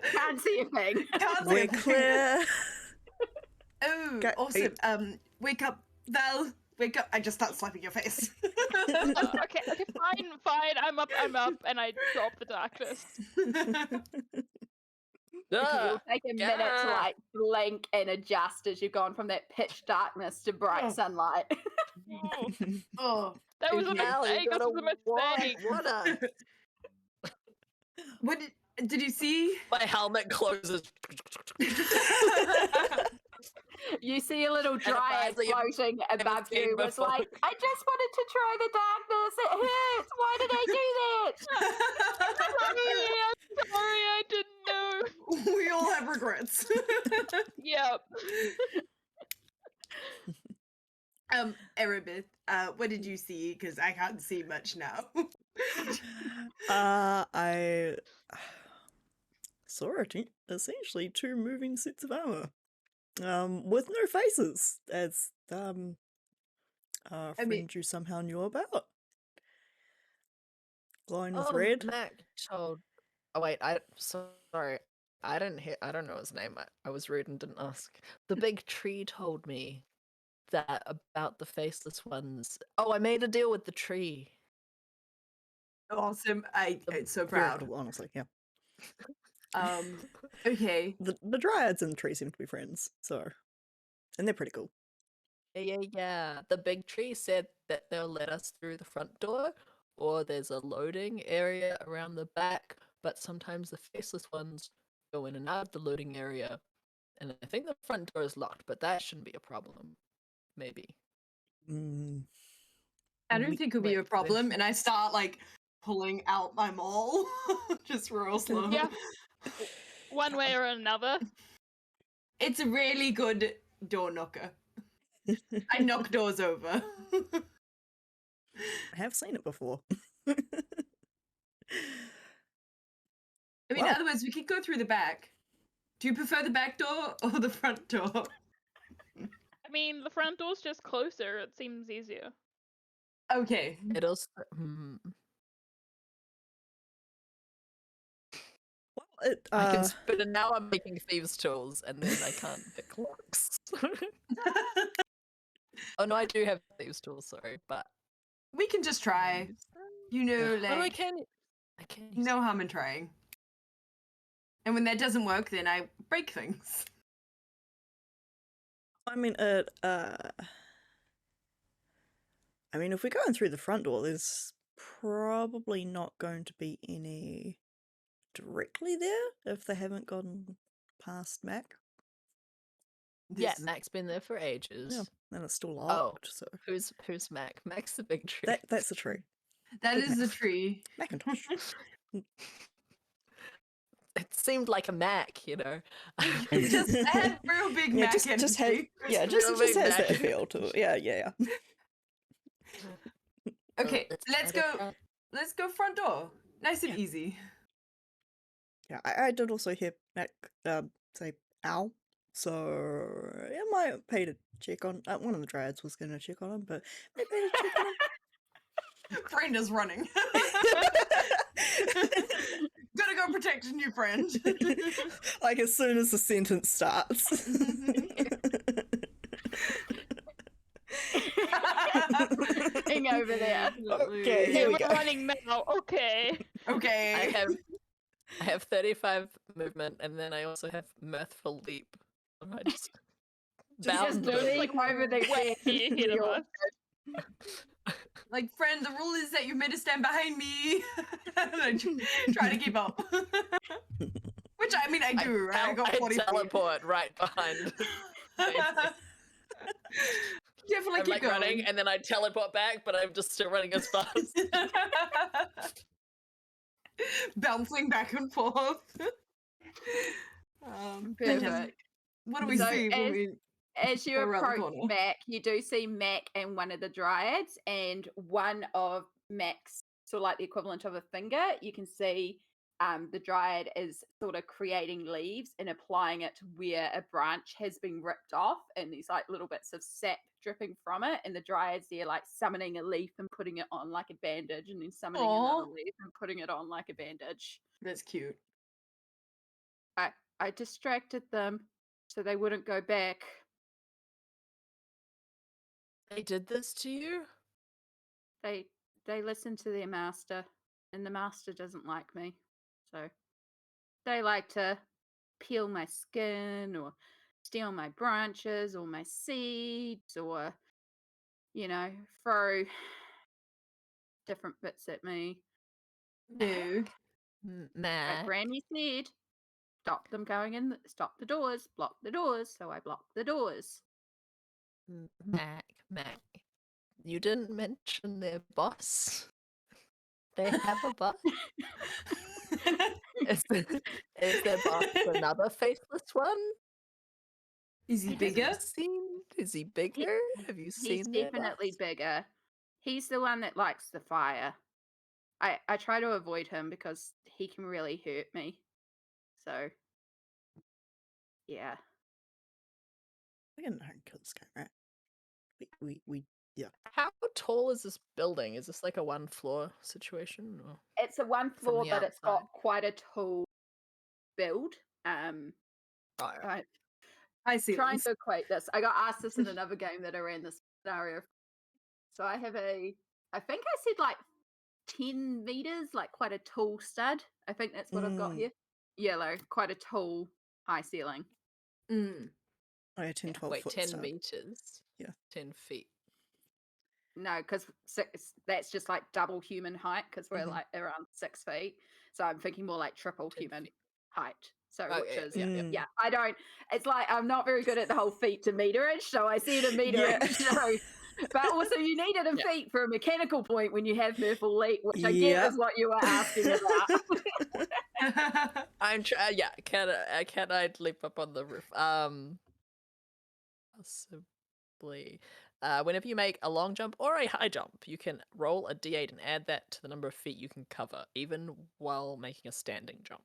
Can't see a thing. Can't see We're a thing. clear. Oh, Go- awesome. Wake up, Val. Wake up. I just start slapping your face. Okay, fine. I'm up, and I drop the darkness. It'll take a minute to Ah. like blink and adjust as you've gone from that pitch darkness to bright Oh. sunlight. Oh, Oh, that was a okay. Al, you mistake. This got was a a mistake. what? What did you see? My helmet closes. You see a little a dryad buzz that you've floating above seen you. Was before. like, "I just wanted to try the darkness. It hurts. Why did I do Sorry, I didn't know. We all have regrets. Yep. Erebeth, what did you see? Because I can't see much now. I saw essentially two moving sets of armor. With no faces, as a friend mean- you somehow knew about. Glowing with Oh, red. Mac told. Oh wait, sorry. I didn't hear. I don't know his name. I was rude and didn't ask. The big tree told me that about the faceless ones. Oh, I made a deal with the tree. Awesome. I'm so Very proud. cool, honestly, yeah. Okay. The dryads and the tree seem to be friends, so. And they're pretty cool. Yeah. The big tree said that they'll let us through the front door, or there's a loading area around the back, but sometimes the faceless ones go in and out of the loading area. And I think the front door is locked, but that shouldn't be a problem. Maybe. Mm, I don't we- think it'll be a wait, problem. And I start like pulling out my maul, just real slow. Yeah. One way or another. It's a really good door knocker. I knock doors over. I have seen it before. I mean, Wow. in other words, we could go through the back. Do you prefer the back door or the front door? I mean, the front door's just closer. It seems easier. Okay. It also. Well, it, I can spit, and now I'm making thieves' tools, and then I can't pick locks. Oh no, I do have thieves' tools. Sorry, but We can just try. You know, oh, I like can can use No harm in trying. And when that doesn't work, then I break things. I mean, if we're going through the front door, there's probably not going to be any directly there if they haven't gone past Mac. Yeah, This is- Mac's been there for ages. Yeah, and it's still locked. So Who's Mac? Mac's the big tree. that's a tree. That Good is the math. tree. Macintosh. It seemed like a Mac, you know. It just had real big Yeah, Mac just had, energy. yeah, Just just real big has that Mac. feel to it. Yeah. Okay, let's try to go. Let's go front door. Nice and Yeah. easy. Yeah, I did also hear Mac say "ow," so I might pay to check on. One of the dryads was going to check on him, but I pay to check on him. Friend is running. Gotta go protect a new friend. Like as soon as the sentence starts. Hang over there. Okay, Yeah, here we we're go. running now. Okay. Okay. I have 35 movement, and then I also have mirthful leap. I just Just bound them. leap over the Way ahead of us. Like, friend, the rule is that you're meant to stand behind me. And I try to keep up. Which, I mean, I do, right? I go 40 feet. teleport right behind. Definitely I'm keep like going. running, and then I teleport back, but I'm just still running as fast. Bouncing back and forth. Fantastic. Perfect. What do we So see when as- we... As you Go around the approach corner. Mac, you do see Mac and one of the dryads, and one of Mac's sort of like the equivalent of a finger. You can see the dryad is sort of creating leaves and applying it where a branch has been ripped off, and there's like little bits of sap dripping from it. And the dryad's there, like summoning a leaf and putting it on like a bandage, and then summoning another Aw. leaf and putting it on like a bandage. That's cute. I distracted them so they wouldn't go back. They did this to you? They listen to their master, and the master doesn't like me. So they like to peel my skin or steal my branches or my seeds or, you know, throw different bits at me. No. But Mac. Granny said, stop them going in, stop the doors, block the doors. So I blocked the doors. Mac. You didn't mention their boss. They have a boss. Is their boss another faithless one? Is he Have bigger? you seen? Is he bigger? Have you He's seen their definitely boss? bigger. He's the one that likes the fire. I try to avoid him because he can really hurt me. So, yeah. We can kill this guy, right? We How tall is this building? Is this like a one floor situation? Or? It's a one From floor, the but it's got outside. quite a tall build. Right. I see. Trying to equate this. I got asked this in another game that I ran this scenario. So I have I think I said like 10 meters, like quite a tall stud. I think that's what I've got here. Yellow, quite a tall, high ceiling. Mm. Oh, yeah, 10, 12 Wait, foot 10 stud. meters? Yeah. 10 feet. No, because that's just like double human height because we're Mhm. like around 6 feet. So I'm thinking more like triple 10 human feet. height. So Oh, which yeah, is yeah. yeah, I don't. It's like I'm not very good at the whole feet to meterage, so I see it in meterage. So, but also you need it in Yeah. feet for a mechanical point when you have Murphle Leap, which I get Yep. is what you were asking about. I'm trying. Yeah, can I leap up on the roof? Possibly. Whenever you make a long jump or a high jump, you can roll a d8 and add that to the number of feet you can cover, even while making a standing jump.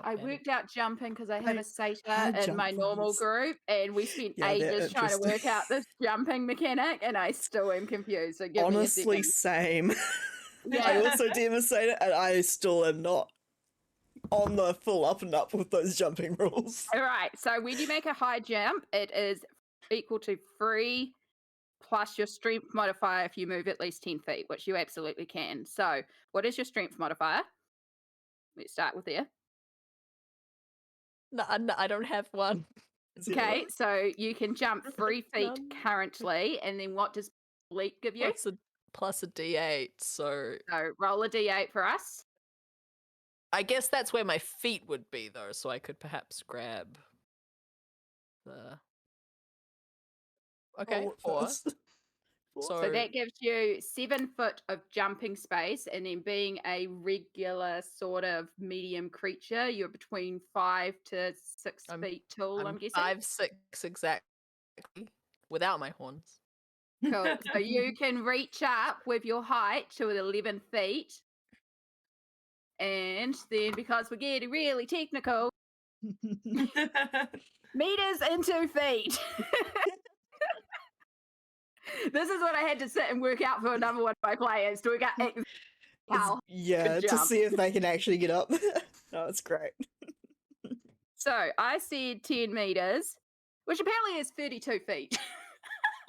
I worked out jumping because I have High- a satyr high in my jump normal ones. group, and we spent Yeah, they're ages trying to work interesting. out this jumping mechanic, and I still am confused. So give Honestly, me a second. same. I Yeah. also demonstrated, and I still am not on the full up and up with those jumping rules. All right. So when you make a high jump, it is equal to 3 plus your strength modifier if you move at least 10 feet, which you absolutely can. So, what is your strength modifier? Let's start with there. No, I don't have one. Okay, so you can jump 3 feet None. currently, and then what does leap give you? Plus a D8, so So roll a d8 for us. I guess that's where my feet would be, though, so I could perhaps grab the... Okay, Roll it 4. first. So So that gives you 7 foot of jumping space, and then being a regular sort of medium creature, you're between 5 to 6 feet tall, I'm guessing. 5'6" exactly, without my horns. Cool. So you can reach up with your height to 11 feet. And then, because we're getting really technical, meters and 2 feet. This is what I had to sit and work out for another one of my players to work out how Yeah, Good to jump. see if they can actually get up. No, it's great. So I said 10 meters, which apparently is 32 feet.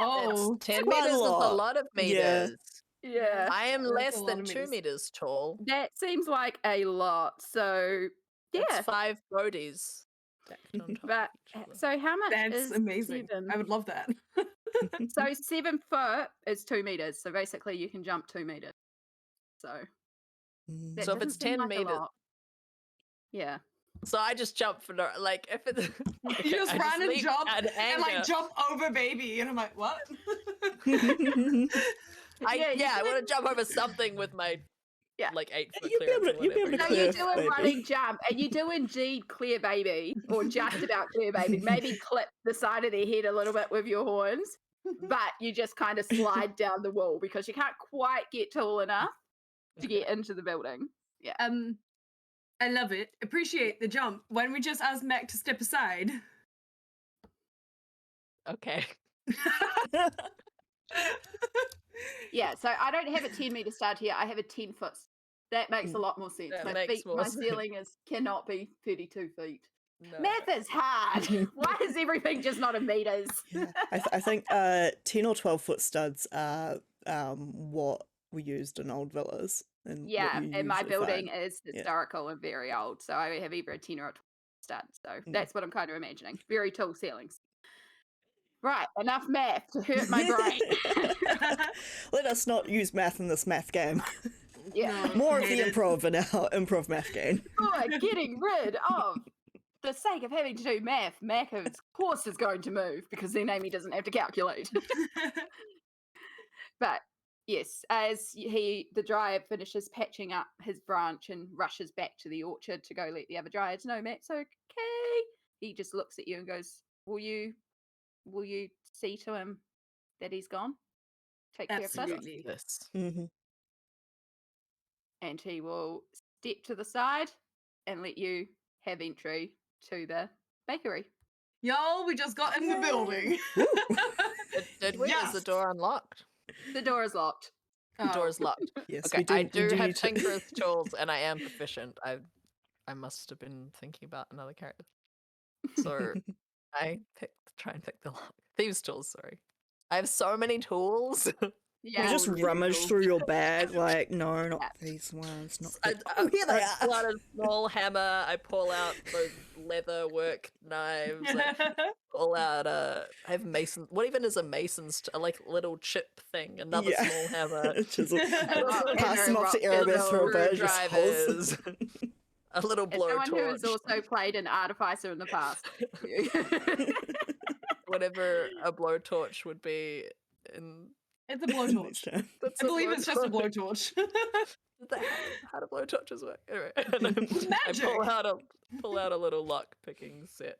Oh, 10 quite a meters is a lot. lot of Yeah. meters. Yeah. I am That's a less lot than of 2 meters. meters tall. That seems like a lot. So, That's yeah. 5 Bodes stacked on top But of each other. so how much that's is amazing. 7? I would love that. So 7 foot is 2 meters. So basically you can jump 2 meters. So that So if doesn't it's seem 10 like a meters- lot. Yeah. So I just jump for no, like, if it's... You just I run and leap jump at and like anger. jump over baby, and I'm like, what? I want to jump over something with my Yeah. like 8-foot You'll be able clearance. to- you'll be able to So clear you do a baby. running jump, and you do indeed clear baby, or just about clear baby. Maybe clip the side of their head a little bit with your horns, but you just kind of slide down the wall because you can't quite get tall enough to get into the building. I love it. Appreciate the jump. Why don't we just ask Mac to step aside? Okay. Yeah, so I don't have a 10-meter start here. I have a 10-foot. That makes a lot more sense. That My makes feet, more my sense. ceiling cannot be 32 feet. No. Math is hard. Why is everything just not in meters? Yeah, I think 10 or 12-foot studs are what we used in old villas. And what Yeah, you and my usually building find. is historical and very old, so I have either a 10 or a 12 stud. So Mm. that's what I'm kind of imagining. Very tall ceilings. Right, enough math to hurt my brain. Let us not use math in this math game. Yeah. No, More of the hate it. improv in our improv math game. For getting rid of the sake of having to do math, Mac of course is going to move because then Amie doesn't have to calculate. But yes, as the dryad finishes patching up his branch and rushes back to the orchard to go let the other dryads know Matt's okay, he just looks at you and goes, Will you see to him that he's gone? Take care of us? Absolutely. Yes. Mm-hmm. And he will step to the side and let you have entry to the bakery. Y'all, we just got in the Yay. building. Did we? Is the Yes. door unlocked? The door is locked. The door is locked. Yes, Okay, we do. I we do have need to- Tinker's tools, and I am proficient. I must have been thinking about another character. So I try and pick the lock. Thieves' tools, sorry. I have so many tools. Yeah. You just really rummage cool. through your bag, like, no, not Yeah. these ones, not I, these. Oh, here they I pull out are. a small hammer. I pull out those leather work knives. I pull out I have mason. What even is a mason's? A like little chip thing. Another Yeah. small hammer. Chisel. And Pass them a off to rock Erebus for a bit. screwdrivers. Just A little As someone who has blowtorch. also played an Artificer in the past. Whatever a blowtorch would be in. It's a blowtorch. I That's a believe it's just a blowtorch. blowtorch. How do blowtorches work? Anyway, I Magic. pull out a little lock picking set.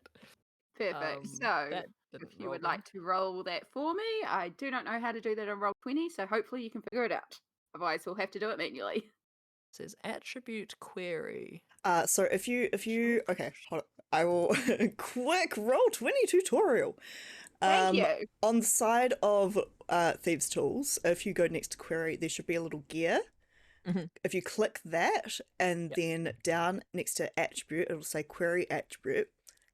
Perfect. So, that didn't if you roll would well. like to roll that for me, I do not know how to do that on Roll20, so hopefully you can figure it out. Otherwise, we'll have to do it manually. It says attribute query. So if you okay, hold on. I will quick Roll20 tutorial. Thank you. On the side of Thieves' Tools, if you go next to query, there should be a little gear. Mhm. If you click that and then down next to attribute, it'll say query attribute.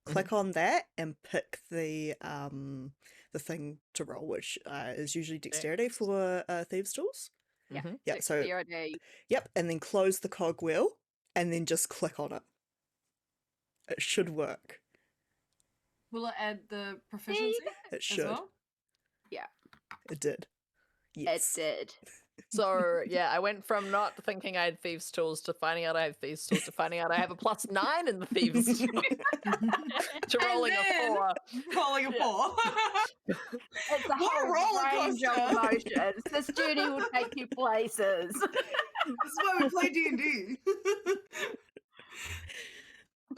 Click on that and pick the the thing to roll, which is usually dexterity for thieves' tools. Yeah. Mhm. Yeah, so Dexterity. yep, and then close the cogwheel and then just click on it. It should work. Will it add the Yeah, proficiency you can- It as should. well? It did. It Yes. did. So yeah, I went from not thinking I had thieves' tools to finding out I have thieves' tools to finding out I have a +9 in the thieves' tools to rolling a then- 4. Rolling a Yeah. 4. It's a What a whole roller range of coaster. emotions. This journey will take you places. This is why we play D&D.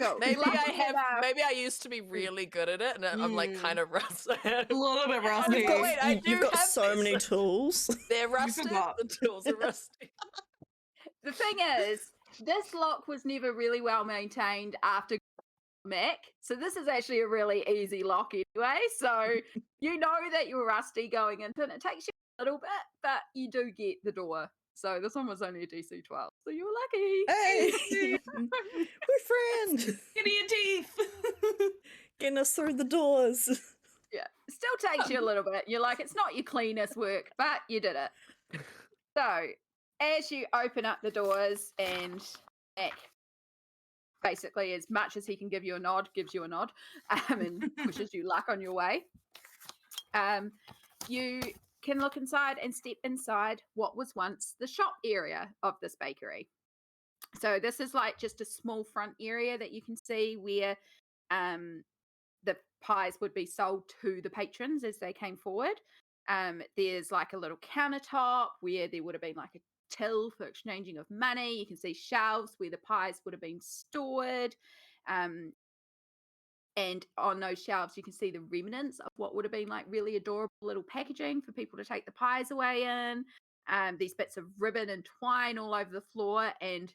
Cool. Maybe Lucky I have. enough- Maybe I used to be really good at it, and I'm like kind of rusty. A little bit rusty. You've got, wait, I do you've got have so this. many tools. They're rusted. forgot. The tools are rusty. The thing is, this lock was never really well maintained after Mac, so this is actually a really easy lock anyway. So you know that you're rusty going into it. And it takes you a little bit, but you do get the door. So this one was only a DC 12, so you were lucky. Hey, we're friends. Get in your teeth. Getting us through the doors. Yeah, it still takes you a little bit. You're like, it's not your cleanest work, but you did it. So as you open up the doors and Mac, basically as much as he can give you a nod, gives you a nod, and wishes you luck on your way. You can look inside and step inside what was once the shop area of this bakery. So this is like just a small front area that you can see where the pies would be sold to the patrons as they came forward. There's like a little countertop where there would have been like a till for exchanging of money. You can see shelves where the pies would have been stored. And on those shelves, you can see the remnants of what would have been like really adorable little packaging for people to take the pies away in. These bits of ribbon and twine all over the floor and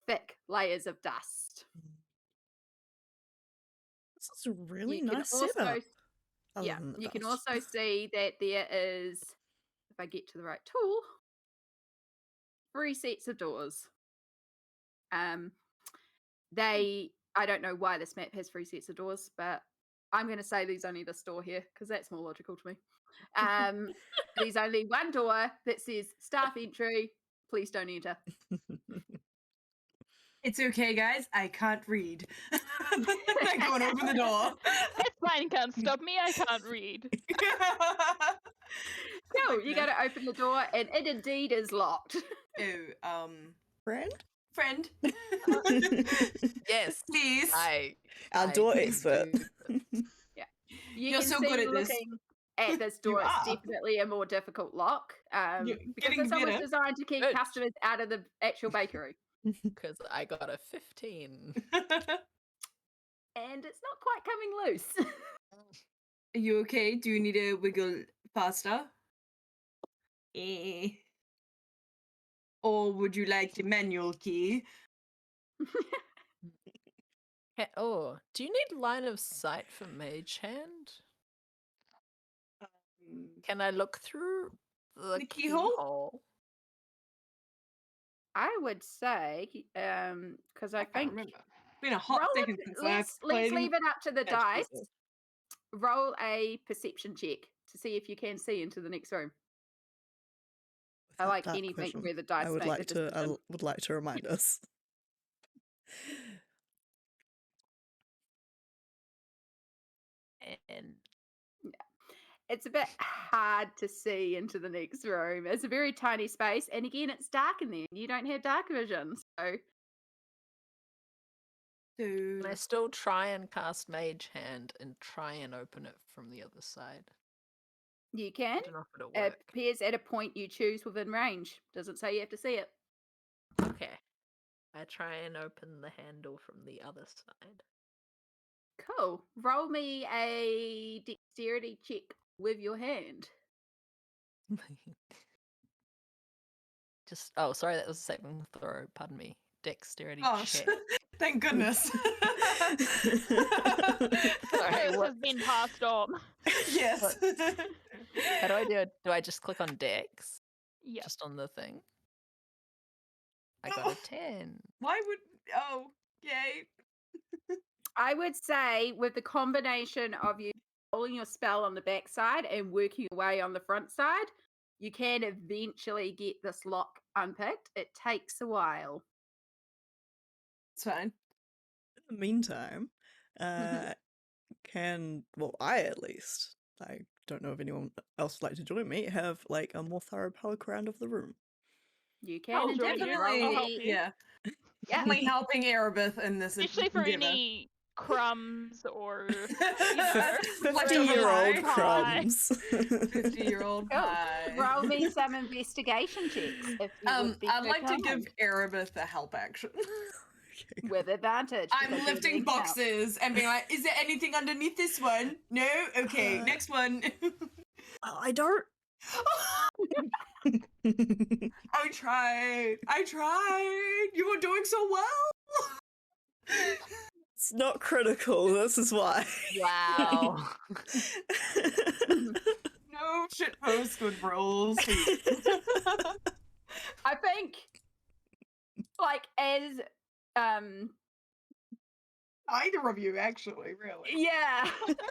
thick layers of dust. This is a really You can nice also- setup. other Yeah, than the you can dust. also see that there is, if I get to the right tool, 3 sets of doors. I don't know why this map has 3 sets of doors, but I'm going to say there's only this door here because that's more logical to me. There's only one door that says staff entry, please don't enter. It's okay, guys. I can't read. I go and open the door. That's fine, can't stop me. I can't read. No, you got to open the door and it indeed is locked. Oh, Friend? friend. Yes, Please. Our I door can expert. do You You're can so see good at this. looking at this You door, it's are. definitely a more difficult lock. You're Because getting this one was better. designed to keep Good. customers out of the actual bakery. because I got a 15. And it's not quite coming loose. Are you okay? Do you need to wiggle faster? Or would you like the manual key? Oh, do you need line of sight for Mage Hand? Can I look through the The keyhole? keyhole? I would say, because I I can't think remember. It's been a hot roll second since I've let's played leave it up to the Edge dice. Puzzle. Roll a perception check to see if you can see into the next room. I Without like dark anything vision, where the dice I would make like the to. I decision. would like to remind us. And It's a bit hard to see into the next room. It's a very tiny space, and again, it's dark in there. You don't have dark vision, so can I So, still try and cast Mage Hand and try and open it from the other side? you I can. don't know if it'll It work. appears at a point you choose within range. Doesn't say you have to see it. Okay. I try and open the handle from the other side. Cool. Roll me a dexterity check with your hand. Just oh, sorry, that was a second throw. Pardon me. Dexterity gosh, check. thank goodness. Sorry, Curse what? has been passed on. Yes. How do I do it? Do I just click on Dex? Yeah. Just on the thing? I got a 10. Why would? Oh, yay! I would say with the combination of you rolling your spell on the back side and working away on the front side, you can eventually get this lock unpicked. It takes a while. It's fine. In the meantime, I at least, I don't know if anyone else would like to join me, have like a more thorough poke around of the room. You can I'll join you. I'll help you. Yeah. Yeah. Definitely helping Erebeth in this Especially for endeavor. any crumbs or Leftover 50-year-old pie. crumbs. 50-year-old Cool. pie. Roll me some investigation checks if you would be I'd so like to give kind. Erebeth a help action. With advantage. I'm because you're lifting leading out. boxes and being like, is there anything underneath this one? No? Okay, next one. I don't. I tried. You were doing so well. It's not critical, this is why. Wow. No shit post good rolls. I think, like, as Either of you, actually, really. yeah,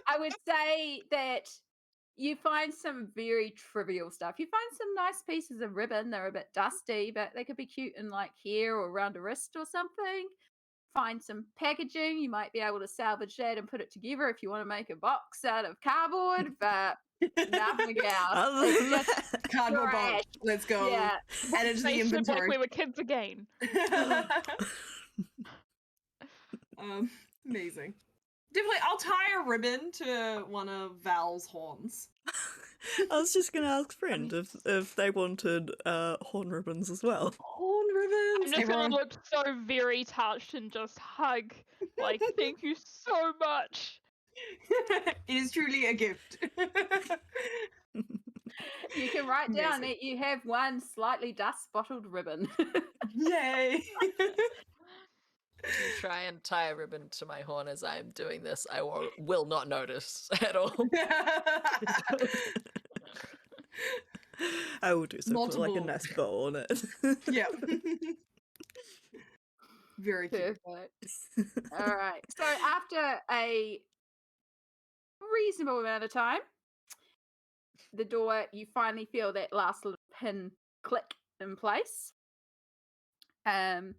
I would say that you find some very trivial stuff. You find some nice pieces of ribbon. They're a bit dusty, but they could be cute in like hair or around a wrist or something. Find some packaging. You might be able to salvage that and put it together if you want to make a box out of cardboard, but nothing else. Other It's than just that, Cardboard trash. box. Let's go. Yeah. Add it to the Spaceship like inventory. we were kids again. Amazing. Definitely, I'll tie a ribbon to one of Val's horns. I was just gonna ask friend if they wanted horn ribbons as well. Horn I'm ribbons. just Everyone... gonna look so very touched and just hug. Like, thank you so much. It is truly a gift. You can write down Amazing. that you have one slightly dust-bottled ribbon. Yay. To try and tie a ribbon to my horn as I am doing this, I will not notice at all. I will do so put like a Multiple. nice bow on it. Yeah. Very cute. Perfect. All right. So after a reasonable amount of time, the door, you finally feel that last little pin click in place. And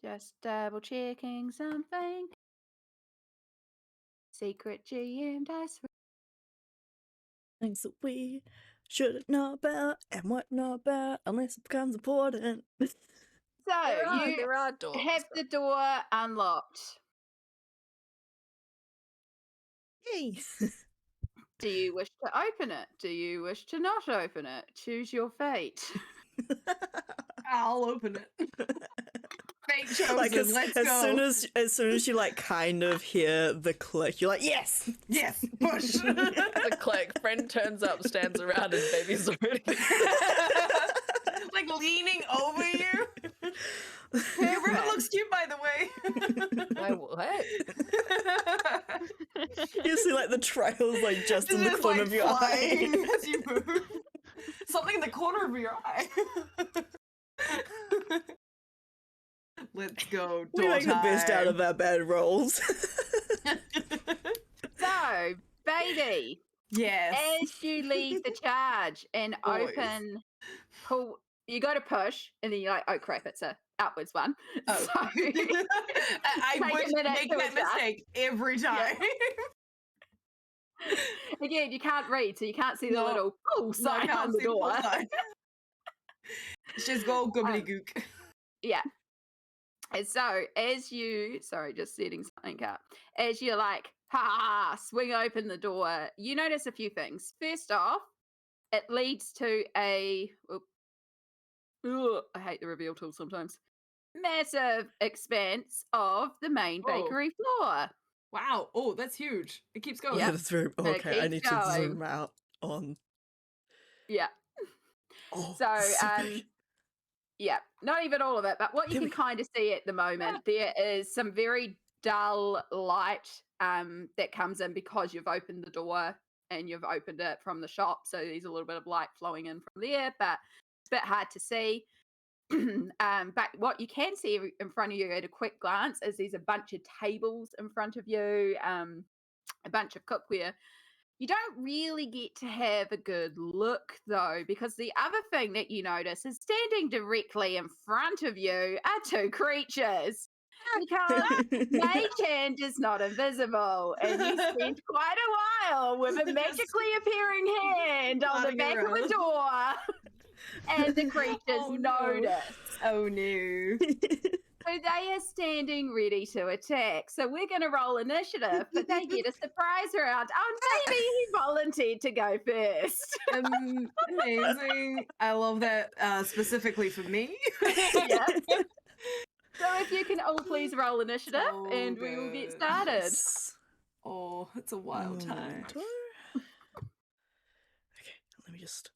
just double checking something. Secret GM dice. Things that we should know about and what not about unless it becomes important. So you there are doors. have the door unlocked. Yay! Do you wish to open it? Do you wish to not open it? Choose your fate. I'll open it. Fate chosen. Like Let's go. as soon as you like kind of hear the click, you're like, yes! Yes, push. The click. Friend turns up, stands around, and baby's already. Like leaning over you. Your ribbon looks cute, by the way. My what? You see like the trails like just in the Just, corner like, of your eye. flying as you move. Something in the corner of your eye. Let's go. We make the best out of our bad rolls. So, baby, Yes. as you leave the charge and Always. pull, you go to push, and then you're like, oh crap, it's a outwards one. Oh. So, I Take a would minute make to that adjust. mistake every time. again, you can't read, so you can't see the No. little pull No, I sign can't on the see the full door. sign. Just go gobbledygook. Yeah. And so as you, sorry, just setting something up, as you like, swing open the door, you notice a few things. First off, it leads to I hate the reveal tool sometimes. Massive expanse of the main Whoa. bakery floor. Wow. Oh, that's huge. It keeps going. Yep. That's very It okay. I keeps need to going. zoom out on. Yeah. Oh, So, big. yeah, not even all of it, but what you Here can we kind of see at the moment, there is some very dull light that comes in because you've opened the door and you've opened it from the shop. So there's a little bit of light flowing in from there, but it's a bit hard to see. But what you can see in front of you at a quick glance is there's a bunch of tables in front of you, a bunch of cookware. You don't really get to have a good look, though, because the other thing that you notice is standing directly in front of you are two creatures. Because Mage Hand is not invisible, and you spend quite a while with a magically appearing hand on the Nodding back of around. a door, and the creatures Oh, no. notice. Oh no. So they are standing ready to attack. So we're going to roll initiative, but they get a surprise round. Oh, maybe he volunteered to go first. Amazing. I love that specifically for me. Yeah. So if you can all please roll initiative, So and we will get good. started. Yes. Oh, it's a wild time. Momento. Okay, let me just.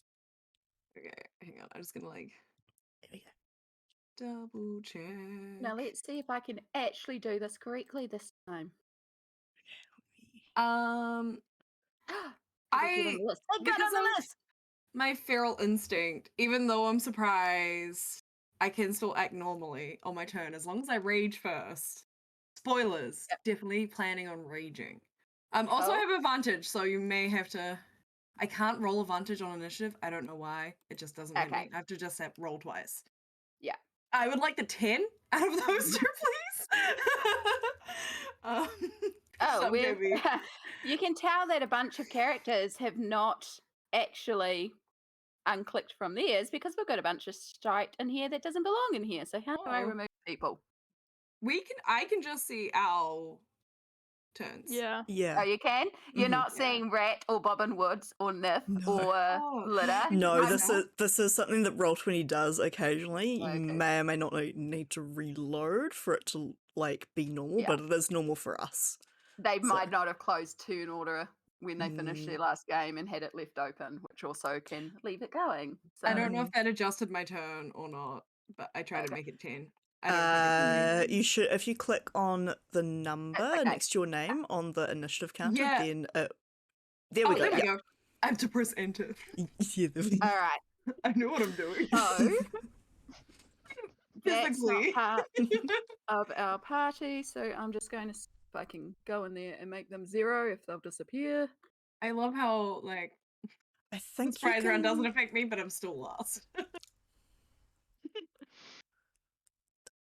Okay, hang on. I'm just gonna like There we go. double check. Now let's see if I can actually do this correctly this time. I List. I got because on the of list. my feral instinct, even though I'm surprised, I can still act normally on my turn as long as I rage first. Spoilers, Yep. definitely planning on raging. Also I Oh. have advantage, so you may have to. I can't roll advantage on initiative. I don't know why. It just doesn't let Okay. me. I have to just have roll twice. Yeah. I would like the 10 out of those two, please. Oh, Some we're, maybe. you can tell that a bunch of characters have not actually unclicked from theirs because we've got a bunch of shite in here that doesn't belong in here. So how do I Oh. remove people? I can just see our turns. Yeah. Oh, Yeah. you can? You're Mhm. not Yeah. seeing Rat or Bobbin Woods or Nif No. or Oh. Litter? No, I'm this is something that Roll20 does occasionally. Okay. You may or may not need to reload for it to like be normal, Yeah. but it is normal for us. They So- might not have closed turn order when they finished their last game and had it left open, which also can leave it going. So I don't know if that adjusted my turn or not, but I tried to Okay. make it 10. I don't think it's amazing. You should, if you click on the number okay. next to your name on the initiative counter, Yeah. then there we Oh, go. there we Yep. go. I have to press enter. Yeah, there we go. All right. I know what I'm doing. So that's not Physically. part of our party. So I'm just going to see if I can go in there and make them 0 if they'll disappear. I love how like I the think you surprise round doesn't can- affect me, but I'm still lost.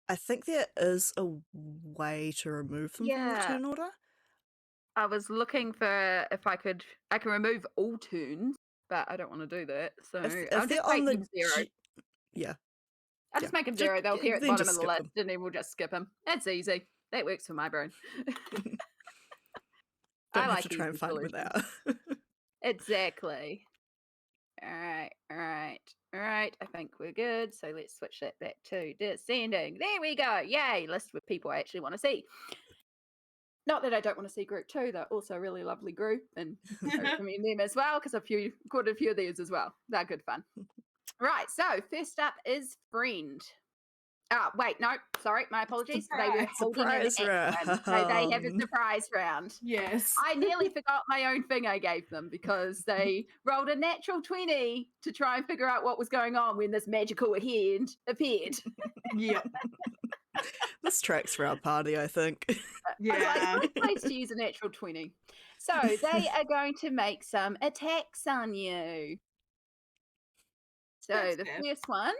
I think there is a way to remove them from the Yeah. turn order. I was looking for if I can remove all turns, but I don't want to do that. So If I'll they're just on make the them 0. yeah, I'll just yeah. make them Just- 0. They'll appear at the then bottom just of the skip list, them. and then we'll just skip them. That's easy. That works for my brain. Don't I have like to try and easy find solutions. without. Exactly. All right. I think we're good. So let's switch that back to descending. There we go. Yay! List with people I actually want to see. Not that I don't want to see group 2. They're also a really lovely group, and I recommend them as well because quite a few of theirs as well. They're good fun. Right. So first up is friend. Oh, wait, no, sorry, my apologies. They were holding an Surprise action, so they have a round. surprise round. Yes. I nearly forgot my own thing I gave them because they rolled a natural 20 to try and figure out what was going on when this magical hand appeared. Yep. This tracks for our party, I think. I was Yeah. like, good place to use a natural 20. So they are going to make some attacks on you. So That's the fair. first one.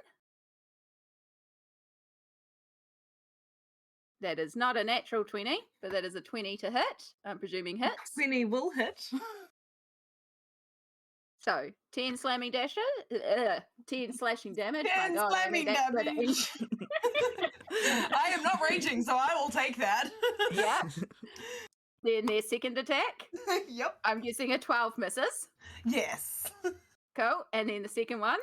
That is not a natural 20, but that is a 20 to hit. I'm presuming hits. 20 will hit. So 10 slamming dashes, 10 slashing damage. 10 My God, I slamming mean, that's good. damage. I am not raging, so I will take that. Yeah. Then their second attack, Yep. I'm guessing a 12 misses. Yes. Cool. And then the second one,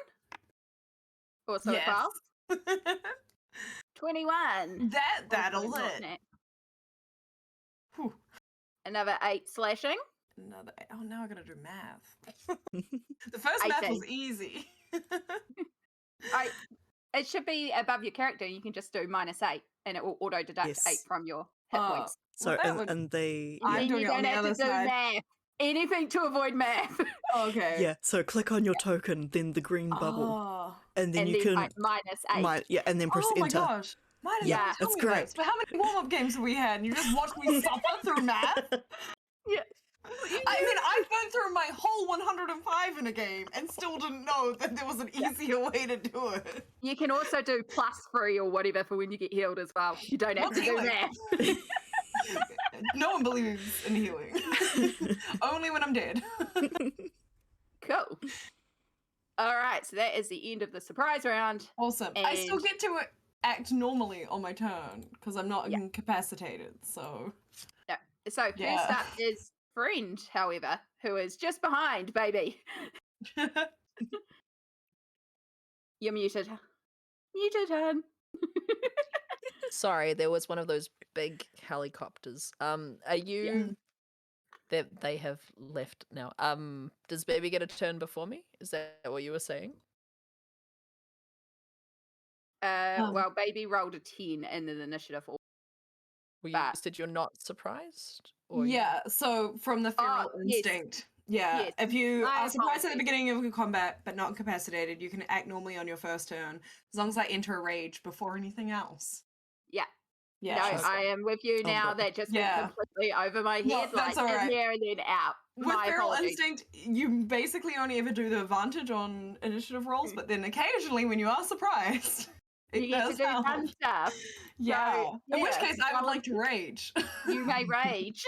also a 12. Yes. 21. That'll Also not hit. nat. Whew. Another 8 slashing. Another. Oh, now I gotta do math. The first math was 18. easy. It should be above your character. You can just do -8, and it will auto deduct 8 Yes. from your hit Oh, points. So Well, that and, would- and they And I'm then doing you it on don't the have other to do side. math. Anything to avoid math. Okay. yeah, so click on your token, then the green bubble. Oh. and then and you then can like -8. and then press Oh my enter. gosh. Why did Yeah, you tell it's me great. this? But how many warm-up games have we had? And you just watched me suffer through math? Yeah. I mean, I've been through my whole 105 in a game and still didn't know that there was an easier way to do it. You can also do +3 or whatever for when you get healed as well. You don't have What's to do healing? that. No one believes in healing. Only when I'm dead. Cool. All right, so that is the end of the surprise round. Awesome. I still And- get to act normally on my turn because I'm not Yeah. incapacitated. So No. So first Yeah. up is Friend, however, who is just behind, baby. You're muted. Muted, hun. Sorry, there was one of those big helicopters. Are you? They have left now. Does baby get a turn before me? Is that what you were saying? Well, baby rolled a 10 in the initiative. Well, you But- said you're not surprised. Or you- Yeah, so from the feral yes. instinct. Yeah, Yes. if you My are surprised at the apologies. beginning of a combat but not incapacitated, you can act normally on your first turn as long as I enter a rage before anything else. Yeah. Yeah. No, Sure. I am with you Oh, now. but- That just Yeah. went completely over my head. No, like that's all in right. here and then out. With My feral apologies. instinct, you basically only ever do the advantage on initiative rolls, but then occasionally when you are surprised, it You get to does do help. fun stuff. Yeah. In which yeah, case, I would well, like to rage. You may rage.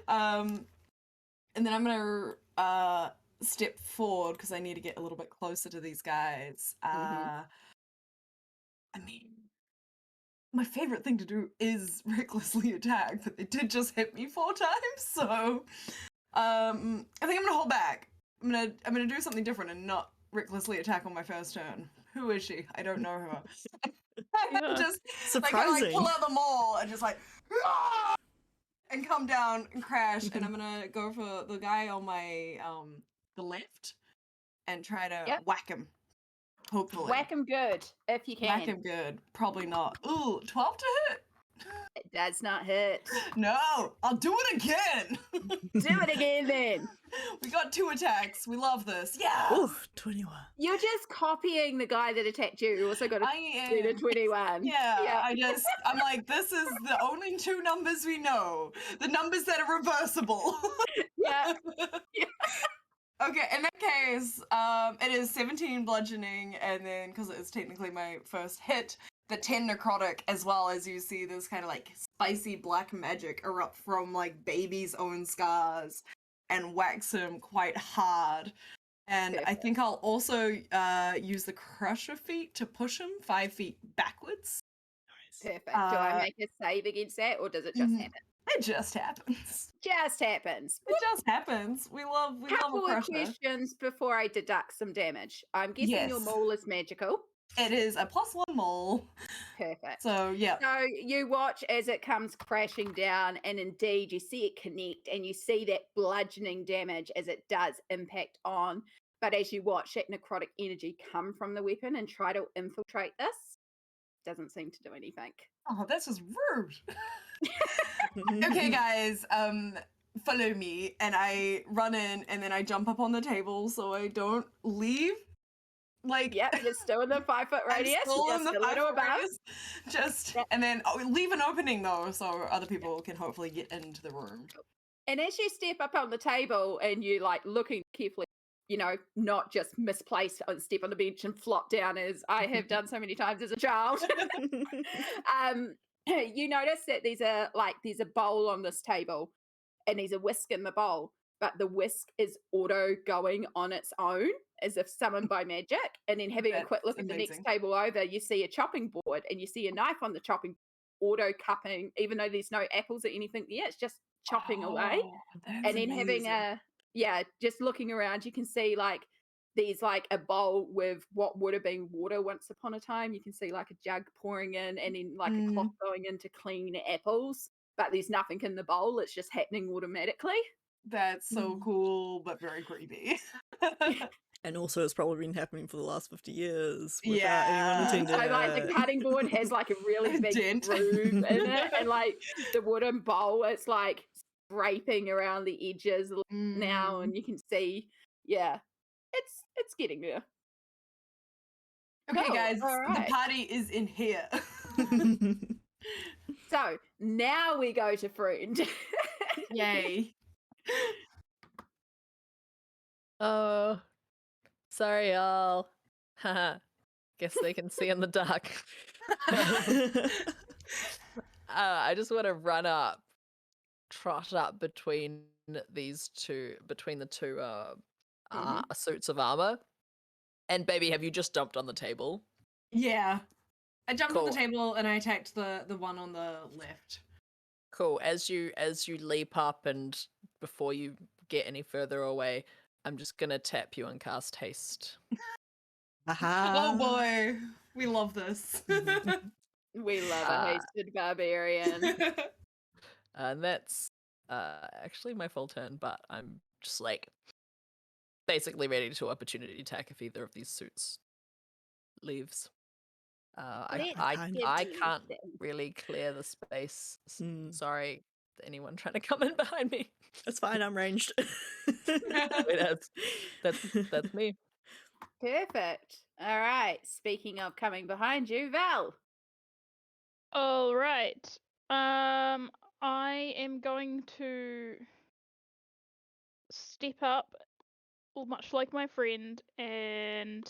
And then I'm gonna step forward because I need to get a little bit closer to these guys. I mean, my favorite thing to do is recklessly attack, but they did just hit me 4 times, so I think I'm gonna hold back. I'm gonna do something different and not recklessly attack on my first turn. Who is she? I don't know her. Yeah. Just Surprising. pull out the maul and just like "Ah!" and come down and crash. And I'm gonna go for the guy on my the left and try to Yep. whack him. Hopefully. Whack him good if you can. Whack him good. Probably not. Ooh, 12 to hit? It does not hit. No, I'll do it again. Do it again then. We got 2 attacks. We love this. Yeah. Ooh, 21. You're just copying the guy that attacked you. You also got to I do the am. 21. Yeah, I'm like, this is the only 2 numbers we know. The numbers that are reversible. Yeah. Okay, in that case, it is 17 bludgeoning, and then, because it is technically my first hit, the 10 necrotic, as well as you see this kind of like spicy black magic erupt from like baby's own scars and wax him quite hard. And I Perfect. think I'll also use the crusher feat to push him 5 feet backwards. Perfect. Do I Uh, make a save against that or does it just mhm. happen? It just happens. Just happens. It just happens. We love a Couple of crusher. questions before I deduct some damage. I'm guessing your Yes. maul is magical. It is a +1 mole. Perfect. So yeah. So you watch as it comes crashing down, and indeed you see it connect, and you see that bludgeoning damage as it does impact on. But as you watch that necrotic energy come from the weapon and try to infiltrate this, doesn't seem to do anything. Oh, this is rude. Okay, guys, follow me, and I run in, and then I jump up on the table so I don't leave. Like, Yep, you're still in the 5 foot I'm radius. still in just the a little 5 above. radius. Just, Yep. and then leave an opening though, so other people can hopefully get into the room. And as you step up on the table and you like looking carefully, you know, not just misplaced step on the bench and flop down as I have done so many times as a child. You notice that there's a bowl on this table and there's a whisk in the bowl, but the whisk is auto going on its own as if summoned by magic. And then having a quick That's look at the next amazing. table over, you see a chopping board and you see a knife on the chopping auto cupping, even though there's no apples or anything there, it's just chopping away. Oh, that's And then having amazing. just looking around, you can see like there's like a bowl with what would have been water once upon a time. You can see like a jug pouring in and then like a cloth going in to clean apples, but there's nothing in the bowl. It's just happening automatically. That's so cool, but very creepy. And also, it's probably been happening for the last 50 years without Yeah. anyone So attending like the it. cutting board has like a really A big dent. groove in it, and like the wooden bowl, it's like scraping around the edges now, and you can see, yeah, it's getting there. Okay, Cool, guys, all the right. party is in here. So now we go to Friend. Yay. Oh, sorry, y'all. Haha. Guess they can see in the dark. I just want to run up, trot up between the two suits of armor. And baby, have you just dumped on the table? Yeah. I jumped on Cool. the table and I attacked the one on the left. Cool. As you leap up and before you get any further away, I'm just gonna tap you and cast haste. Oh boy. We love this. We love a Ah. hasted barbarian. And that's actually my full turn, but I'm just like basically ready to opportunity attack if either of these suits leaves. I can't really clear the space. Sorry to anyone trying to come in behind me. That's fine, I'm ranged. That's me. Perfect. All right. Speaking of coming behind you, Val. All right. I am going to step up, much like my friend, and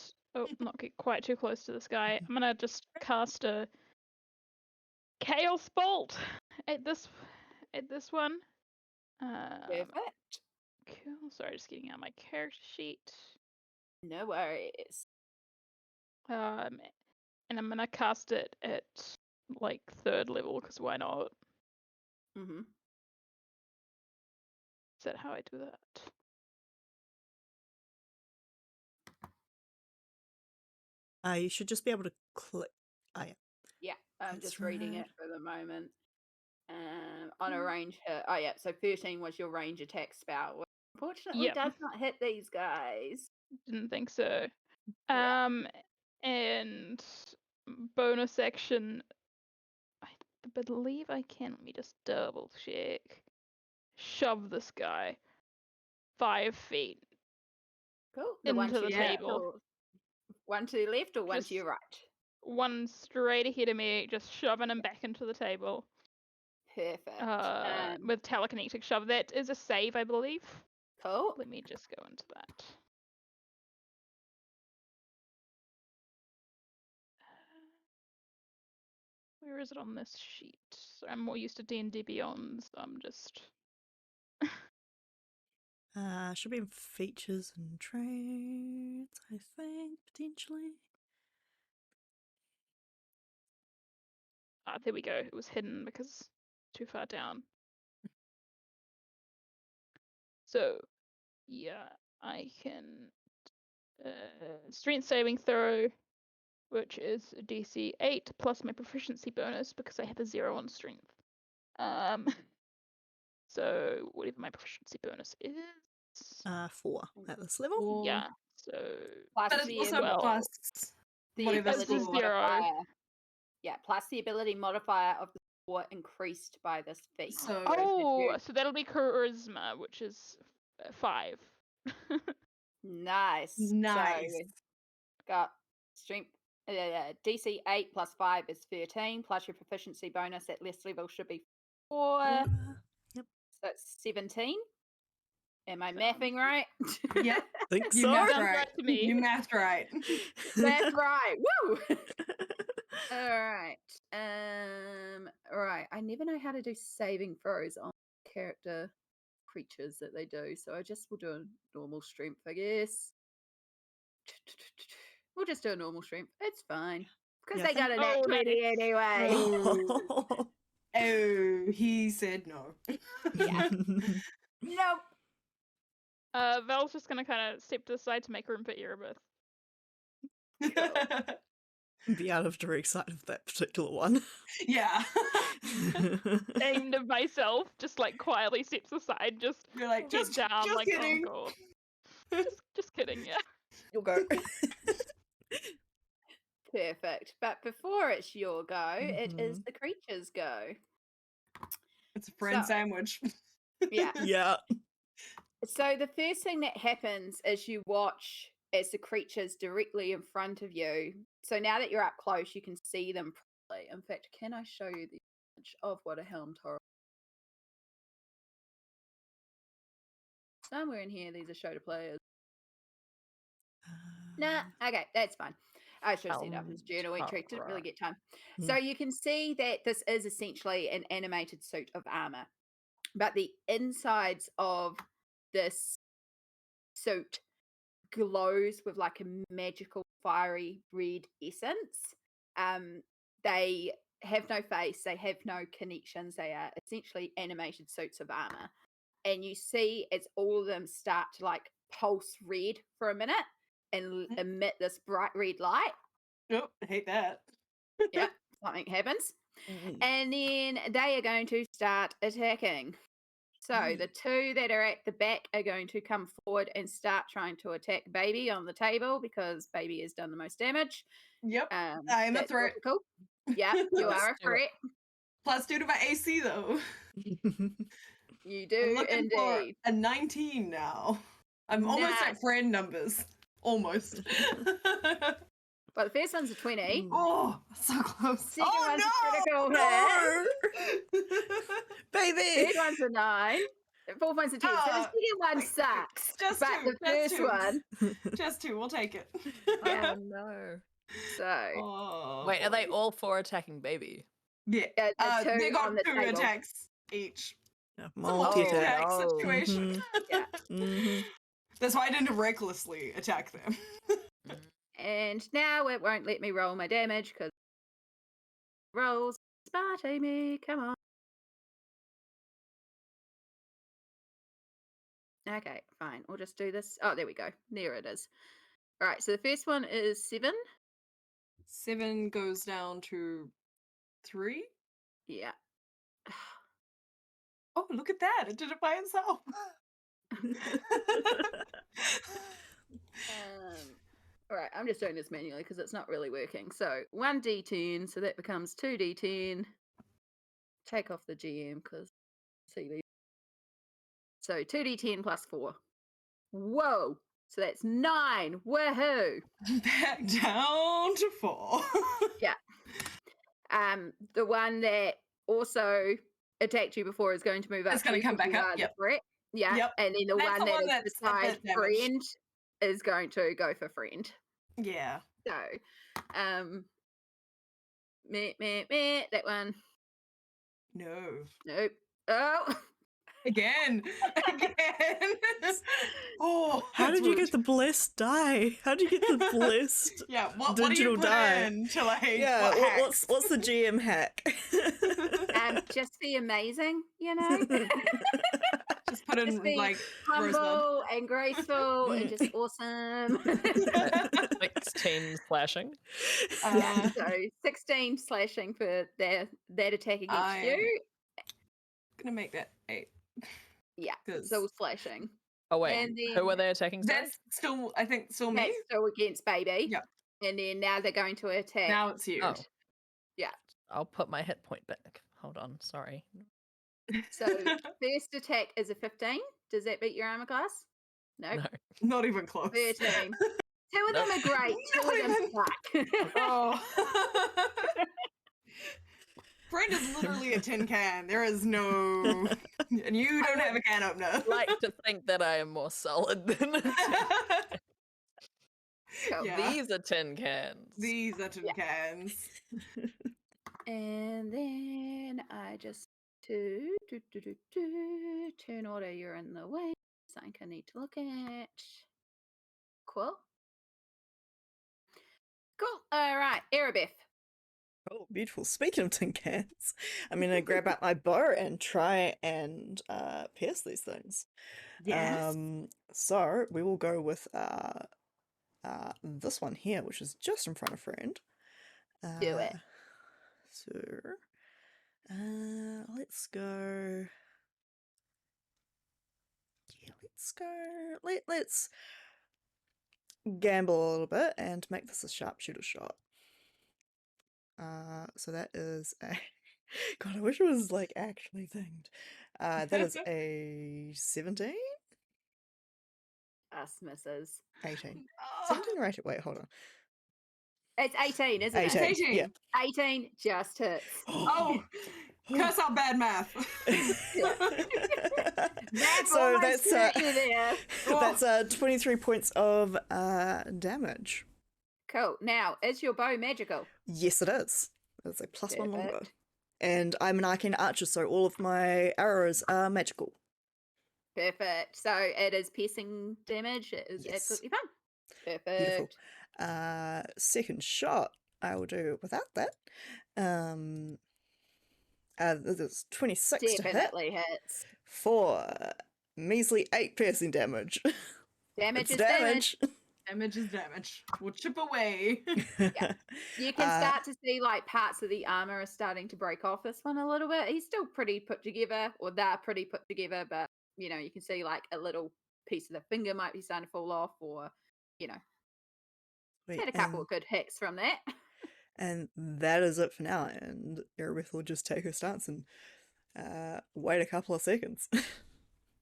not get quite too close to this guy. I'm gonna just cast a Chaos Bolt at this one. Perfect. Cool. Sorry, just getting out my character sheet. No worries. And I'm gonna cast it at like 3rd level because why not? Mm-hmm. Is that how I do that? You should just be able to click. Oh, yeah. Yeah, I'm That's just reading it right. for the moment. On a range hit. Oh, yeah. So 13 was your range attack spell. Unfortunately, Yep. does not hit these guys. Didn't think so. Yeah. And bonus action. I believe I can. Let me just double check. Shove this guy 5 feet Cool. The one into to the your left table. or one to your left or one Just to your right? one straight ahead of me, just shoving him back into the table. Perfect. With telekinetic shove. That is a save, I believe. Cool. Let me just go into that. Where is it on this sheet? So I'm more used to D&D Beyond, so I'm just... Should be in features and traits, I think, potentially. Ah, there we go. It was hidden because too far down. So, yeah, I can... strength saving throw, which is a DC 8 plus my proficiency bonus because I have a 0 on strength. So whatever my proficiency bonus is. 4 at this level. Yeah. So Plus But it's the also well, plus the whatever ability It's score. 0. modifier. Yeah, plus the ability modifier of the score increased by this feat. So Oh, so that'll be charisma, which is 5. Nice. nice. So got strength. DC 8 plus 5 is 13, plus your proficiency bonus at less level should be 4. Yep. So that's 17. Am I mathing right? Yep. Think You so. mathed Sounds right. right to me. You mathed right. That's right. Woo! All right. Right. I never know how to do saving throws on character creatures that they do, so I just will do a normal strength, I guess. We'll just do a normal strength. It's fine. Because Yeah, they got a nat Oh, 20 anyway. Oh. Oh, he said no. Yeah. Nope. Val's just gonna kind of step to the side to make room for Erebus. Be out of direct sight of that particular one. Yeah. Aimed at myself, just like quietly steps aside, just You're like, head just down, like kidding. oh god. Just kidding, yeah. You'll go. Perfect. But before it's your go, it is Mhm. the creature's go. It's a friend So- sandwich. Yeah. Yeah. So the first thing that happens is you watch as the creatures directly in front of you So now that you're up close, you can see them properly. In fact, can I show you the image of what a helm torrent? Somewhere in here, these are show to players. Nah, okay, that's fine. I should have set it up as journal entry. Didn't really get time. So you can see that this is essentially an animated suit of armor, but the insides of this suit glows with like a magical fiery red essence. They have no face, they have no connections, they are essentially animated suits of armor. And you see as all of them start to like pulse red for a minute and emit this bright red light. Nope, I hate that. Yeah, something happens. And then they are going to start attacking. So the two that are at the back are going to come forward and start trying to attack Baby on the table because Baby has done the most damage. Yep, I am a That's threat. Cool. Yeah, you are a threat. +2 to my AC though. You I'm do looking for indeed. a 19 now. I'm almost at Nice. friend numbers. Almost. Well, the first one's a 20. Oh, so close. Second Oh one's no! a critical hit. Baby! Third one's a 9. Fourth one's a 10. So the second one wait, sucks. just but two, the first one. Just 2, we'll take it. Yeah. Oh no. So Oh, Wait, are they boy. all 4 attacking Baby? Yeah. the two They got on the 2 table. attacks each. Yeah, It's a multi-attack no. situation. Yeah. That's why I didn't recklessly attack them. And now it won't let me roll my damage because rolls. Smart, Amie. Come on. Okay, fine. We'll just do this. Oh, there we go. There it is. All right. So the first one is 7. 7 goes down to 3. Yeah. Oh, look at that. It did it by itself. All right. I'm just doing this manually because it's not really working. So 1d10. So that becomes 2d10. Take off the GM because see these. So 2d10 plus 4. Whoa. So that's 9. Woohoo. Back down to 4. Yeah. The one that also attacked you before is going to move up. It's going to come back up. Yep. Yeah. Yep. And then the That's one the that one is that's a beside bit damaged. friend is going to go for friend. Yeah. So, that one. No. Nope. Oh. Again. Oh. How that's did you rude. get the blessed die? How did you get the blessed? Yeah. What do you digital put die? in to like? Yeah, what hacks? what's the GM hack? Just be amazing, you know. Just put in Just be like humble rosebud. and graceful and just awesome. 16 slashing. Yeah, so 16 slashing for that attack against you. Gonna make that 8. Yeah, 'Cause so slashing. Oh wait, And who are then they attacking? Sorry? That's still, I think, still me. That's still against Baby. Yeah. And then now they're going to attack. Now it's you. Oh. Yeah. I'll put my hit point back. Hold on, sorry. So first attack is a 15. Does that beat your armor class? Nope. No. Not even close. 13. 2 of them are great. 2 of them suck. Oh. Friend is literally a tin can. There is no, and you don't have a can opener. I like to think that I am more solid than a tin. Cool. Yeah. These are tin cans. These are tin cans. And then I just turn order, you're in the way. Something I need to look at. Cool. Cool. All right, Erebeth. Oh, beautiful. Speaking of tin cans, I'm going to grab out my bow and try and pierce these things. Yes. So we will go with this one here, which is just in front of friend. Do it. So let's go. Yeah, let's go. Let's gamble a little bit and make this a sharpshooter shot. So that is a God, I wish it was like actually themed. That is a 17? Us misses. 18. Oh. 17 or 18? Wait, hold on. It's 18, isn't 18. it? 18. Yeah. 18 just hits. Oh, curse out bad math. That's So almost that's hurt you there. that's 23 points of damage. Cool. Now, is your bow magical? Yes, it is. It's a +1 longbow. Perfect. And I'm an arcane archer, so all of my arrows are magical. Perfect. So it is piercing damage. It is Yes. absolutely fun. Beautiful. Perfect. Second shot, I will do without that. This is 26 to hit Definitely hits. for measly 8 piercing damage. Damage It's is damage. Damage is damage. We'll chip away. You can start to see like parts of the armor are starting to break off this one a little bit. He's still pretty put together, or they're pretty put together, but you know, you can see like a little piece of the finger might be starting to fall off, or you know, Wait, had a couple of good hits from that. and that is it for now. And Erebeth will just take her stance and wait a couple of seconds.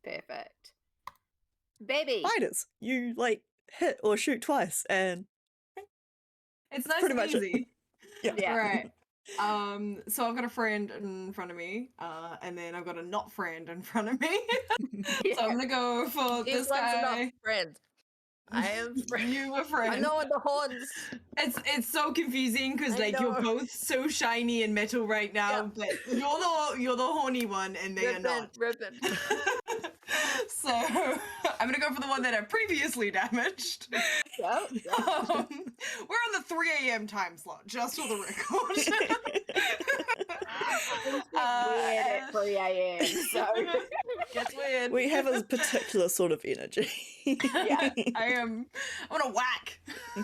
Perfect. Baby. Fighters, you like hit or shoot twice, and It's nice pretty and much it. easy. Yeah. Right. So I've got a friend in front of me, and then I've got a not friend in front of me. Yeah. So I'm gonna go for These this ones are guy. not friends. I am friend. You a friend. I know the horns. It's so confusing because I like you're know. both so shiny and metal right now, but you're the horny one and they are not. Ribbon. So I'm gonna go for the one that I previously damaged. Yep. We're on the 3 a.m. time slot, just for the record. Weird at 3 a.m. So Gets weird. we have a particular sort of energy. Yeah. I'm gonna whack. I'm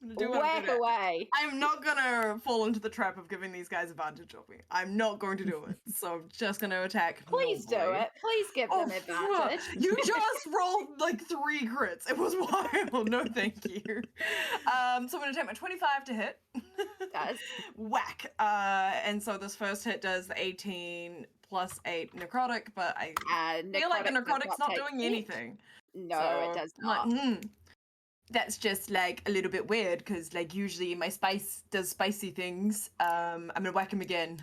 gonna do what I'm whack good at. away. I'm not gonna fall into the trap of giving these guys advantage of me. I'm not going to do it. So I'm just gonna attack. Please do normally. it. Please give Oh, them fuck. advantage. You just rolled like 3 crits. It was wild. No, thank you. So I'm gonna take my 25 to hit. Does. Whack. And so this first hit does the 18 plus 8 necrotic, but I feel like the necrotic's not doing anything. No, So it does I'm like, not. that's just like a little bit weird because like usually my spice does spicy things. I'm gonna whack him again,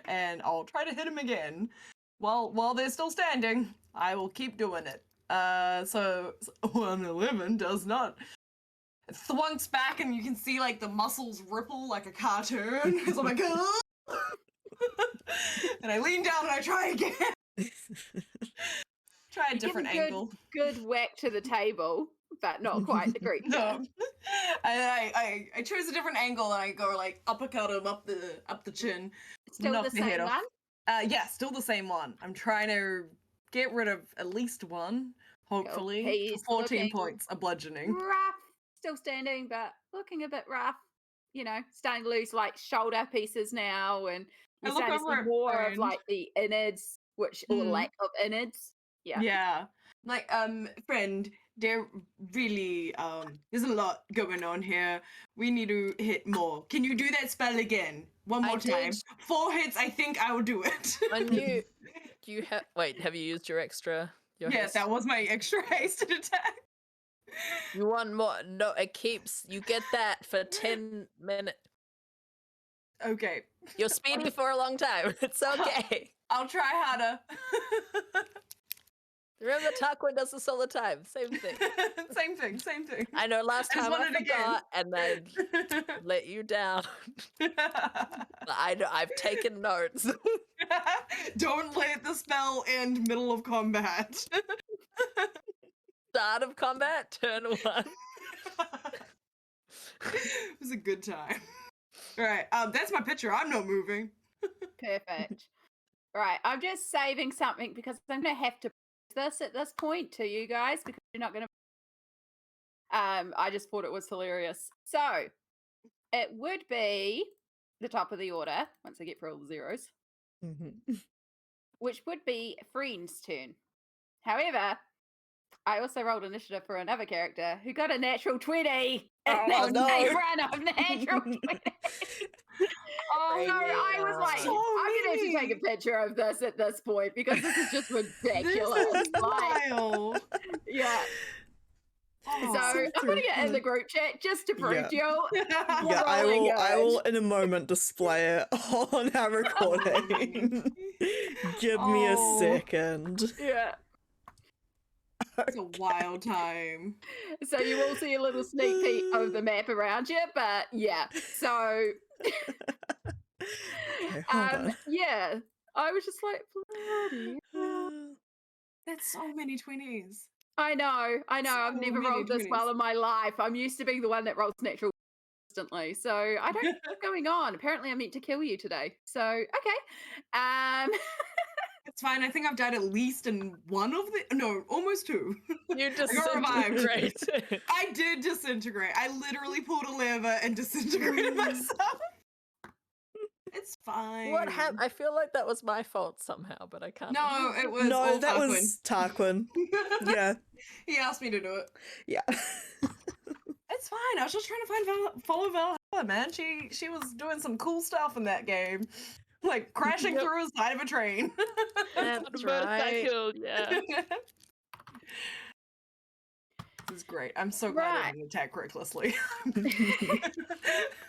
and I'll try to hit him again while they're still standing. I will keep doing it. So 111 does not. It thwunks back, and you can see like the muscles ripple like a cartoon. Because I'm like, and I lean down and I try again. Try a You give different a good- angle. Good whack to the table, but not quite the creature. No, I choose a different angle and I go like uppercut him up the chin. Still knock the the head same off. one? Yeah, still the same one. I'm trying to get rid of at least one, hopefully. He's For 14 looking points, a bludgeoning. Rough. Still standing, but looking a bit rough. You know, starting to lose like shoulder pieces now, and I you're look starting to over see at more of friend. like the innards, which or Mm. lack of innards. Yeah. Yeah. Like, friend, there really, there's a lot going on here. We need to hit more. Can you do that spell again? One more I time. did. 4 hits, I think I will do it. When you have have you used your extra? Your Yes, haste? that was my extra hasted attack. You want more? No, it keeps. You get that for 10 minutes. Okay. You're speedy for a long time. It's okay. I'll try harder. Remember, Tarquin does this all the time. Same thing. Same thing. I know. Last I just time I want it again. forgot, and I let you down. But I know. I've taken notes. Don't let the spell end middle of combat. Start of combat, turn 1. It was a good time. Alright, that's my picture. I'm not moving. Perfect. Right, I'm just saving something because I'm gonna have to this at this point to you guys because you're not gonna. I just thought it was hilarious. So it would be the top of the order once I get through all the zeros, which would be Friend's turn. However, I also rolled initiative for another character who got a natural 20. And Oh, that's no. a run of natural 20. Oh no, I was like, So I'm gonna have to take many. a picture of this at this point because this is just ridiculous. This is Like, wild. yeah. Oh, So I'm putting it in the group chat just to prove Yeah. to you. Yeah, I Really will. I good. will in a moment display it on our recording. Give me a Oh. second. Yeah. It's a wild time. So you will see a little sneak peek of the map around you, but yeah. So Okay, hold on. yeah. I was just like, bloody hell. That's so many 20s. I know. I've So never many rolled this 20s. well in my life. I'm used to being the one that rolls natural instantly. So I don't know what's going on. Apparently I meant to kill you today. So okay. It's fine. I think I've died at least in one of the. No, almost two. You I got revived. disintegrated. I did disintegrate. I literally pulled a lever and disintegrated myself. It's fine. What happened? I feel like that was my fault somehow, but I can't. No, remember. it was No, all that Tarquin. was Tarquin. Yeah, He asked me to do it. yeah. It's fine. I was just trying to follow Valhalla, man. She was doing some cool stuff in that game, like crashing Yep. through the side of a train. That's The right. motorcycle, yeah. This is great. I'm so glad I Right. didn't attack recklessly.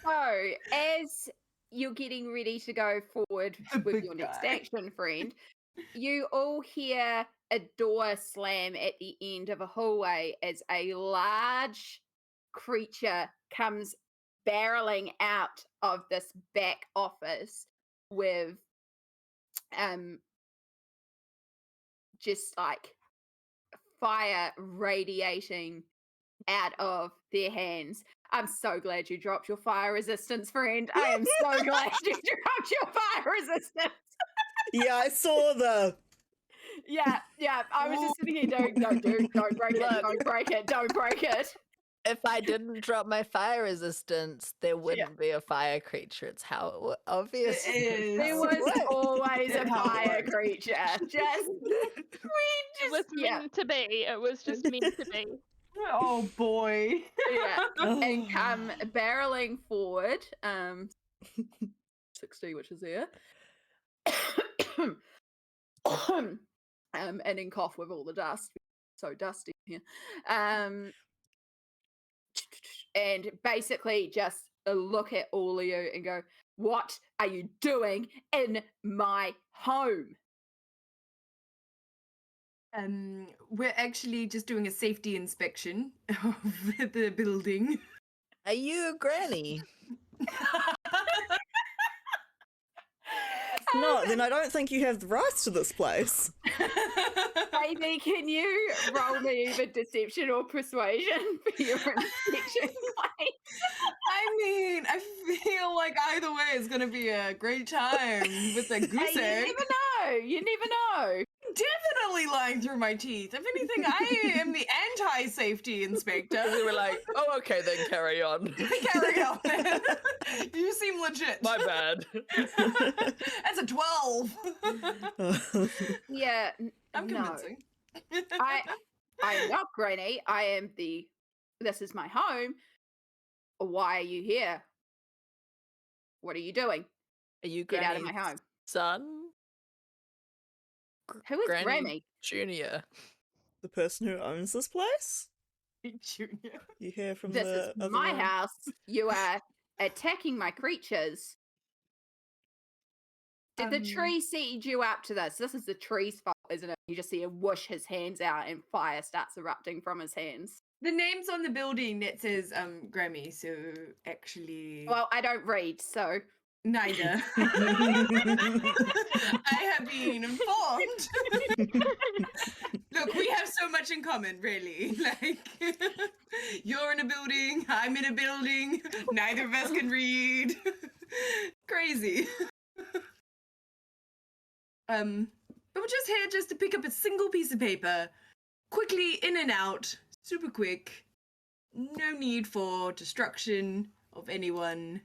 So as you're getting ready to go forward The with big your next guy. action, friend, you all hear a door slam at the end of a hallway as a large creature comes barreling out of this back office with just like fire radiating out of their hands. I'm so glad you dropped your fire resistance, friend. I am so glad you dropped your fire resistance. Yeah, I saw the. Yeah. I was just sitting here doing, no, dude, don't break it, Look. don't break it, don't break it. If I didn't drop my fire resistance, there wouldn't be a fire creature. It's how it obvious. It is. There How was it works. always a How it fire works. creature. It was meant to be. It was just meant to be. Oh boy. Yeah. And come barreling forward, 60, which is there. And then cough with all the dust. So dusty here. And basically just look at all of you and go, what are you doing in my home? We're actually just doing a safety inspection of the building. Are you a granny? No, then I don't think you have the rights to this place. Amy, can you roll me either deception or persuasion for your inspection claim? I mean, I feel like either way is going to be a great time with the goose You egg. never know. You never know. Definitely lying through my teeth. If anything, I am the anti-safety inspector. We were like, oh, okay, then carry on. Carry on. You seem legit. My bad. That's a 12. Yeah, I'm no. convincing. I am not Granny. I am the. This is my home. Why are you here? What are you doing? Are you Get out of my Granny's home. son? Who is Granny? Junior. The person who owns this place? Junior. You hear from This the is other my room? house. You are attacking my creatures. Did the tree seed you up to this? This is the tree's fault, isn't it? You just see him whoosh his hands out and fire starts erupting from his hands. The name's on the building that says Grammy, so actually Well, I don't read, so neither. I have been informed. Look, we have so much in common, really. Like, you're in a building, I'm in a building, neither of us can read. Crazy. But we're just here just to pick up a single piece of paper, quickly in and out, super quick. No need for destruction of anyone.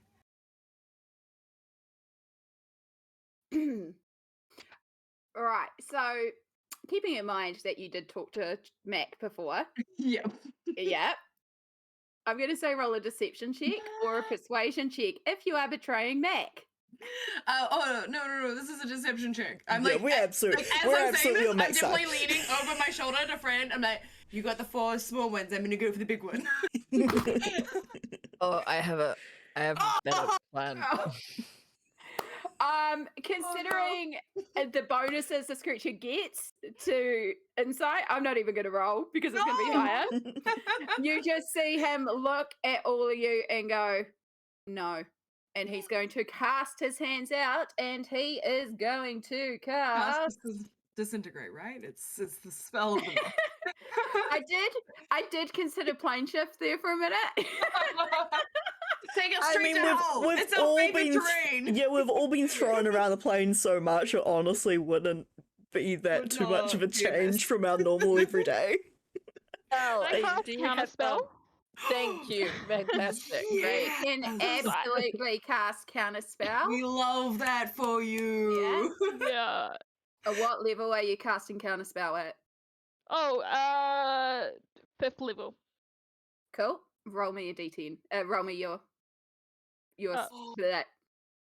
right. So keeping in mind that you did talk to Mac before, Yep. yeah. I'm going to say roll a deception check or a persuasion check if you are betraying Mac. No, this is a deception check. I'm Yeah, like, we're absolutely, like, as we're I'm saying absolutely this, on I'm Mac's side. definitely leaning over my shoulder to friend. I'm like, You got the 4 small ones. I'm gonna go for the big one. Oh, I have a better plan. Considering the bonuses this creature gets to insight, I'm not even going to roll because it's going to be No. higher. You just see him look at all of you and go, no. And he's going to cast his hands out, and he is going to cast. Disintegrate, right? It's the spell of the month. I did consider plane shift there for a minute. Take it straight to hell. It's our favorite terrain. Yeah, we've all been thrown around the plane so much, it honestly wouldn't be that Would too much of a not be a change miss. from our normal everyday. Oh, Can I cast do you counter have, spell? Thank you. Fantastic. Great. You can absolutely cast counter spell. We love that for you. Yeah. At what level are you casting counter spell at? Oh, 5th level. Cool. Roll me a d10. Roll me your Oh. that.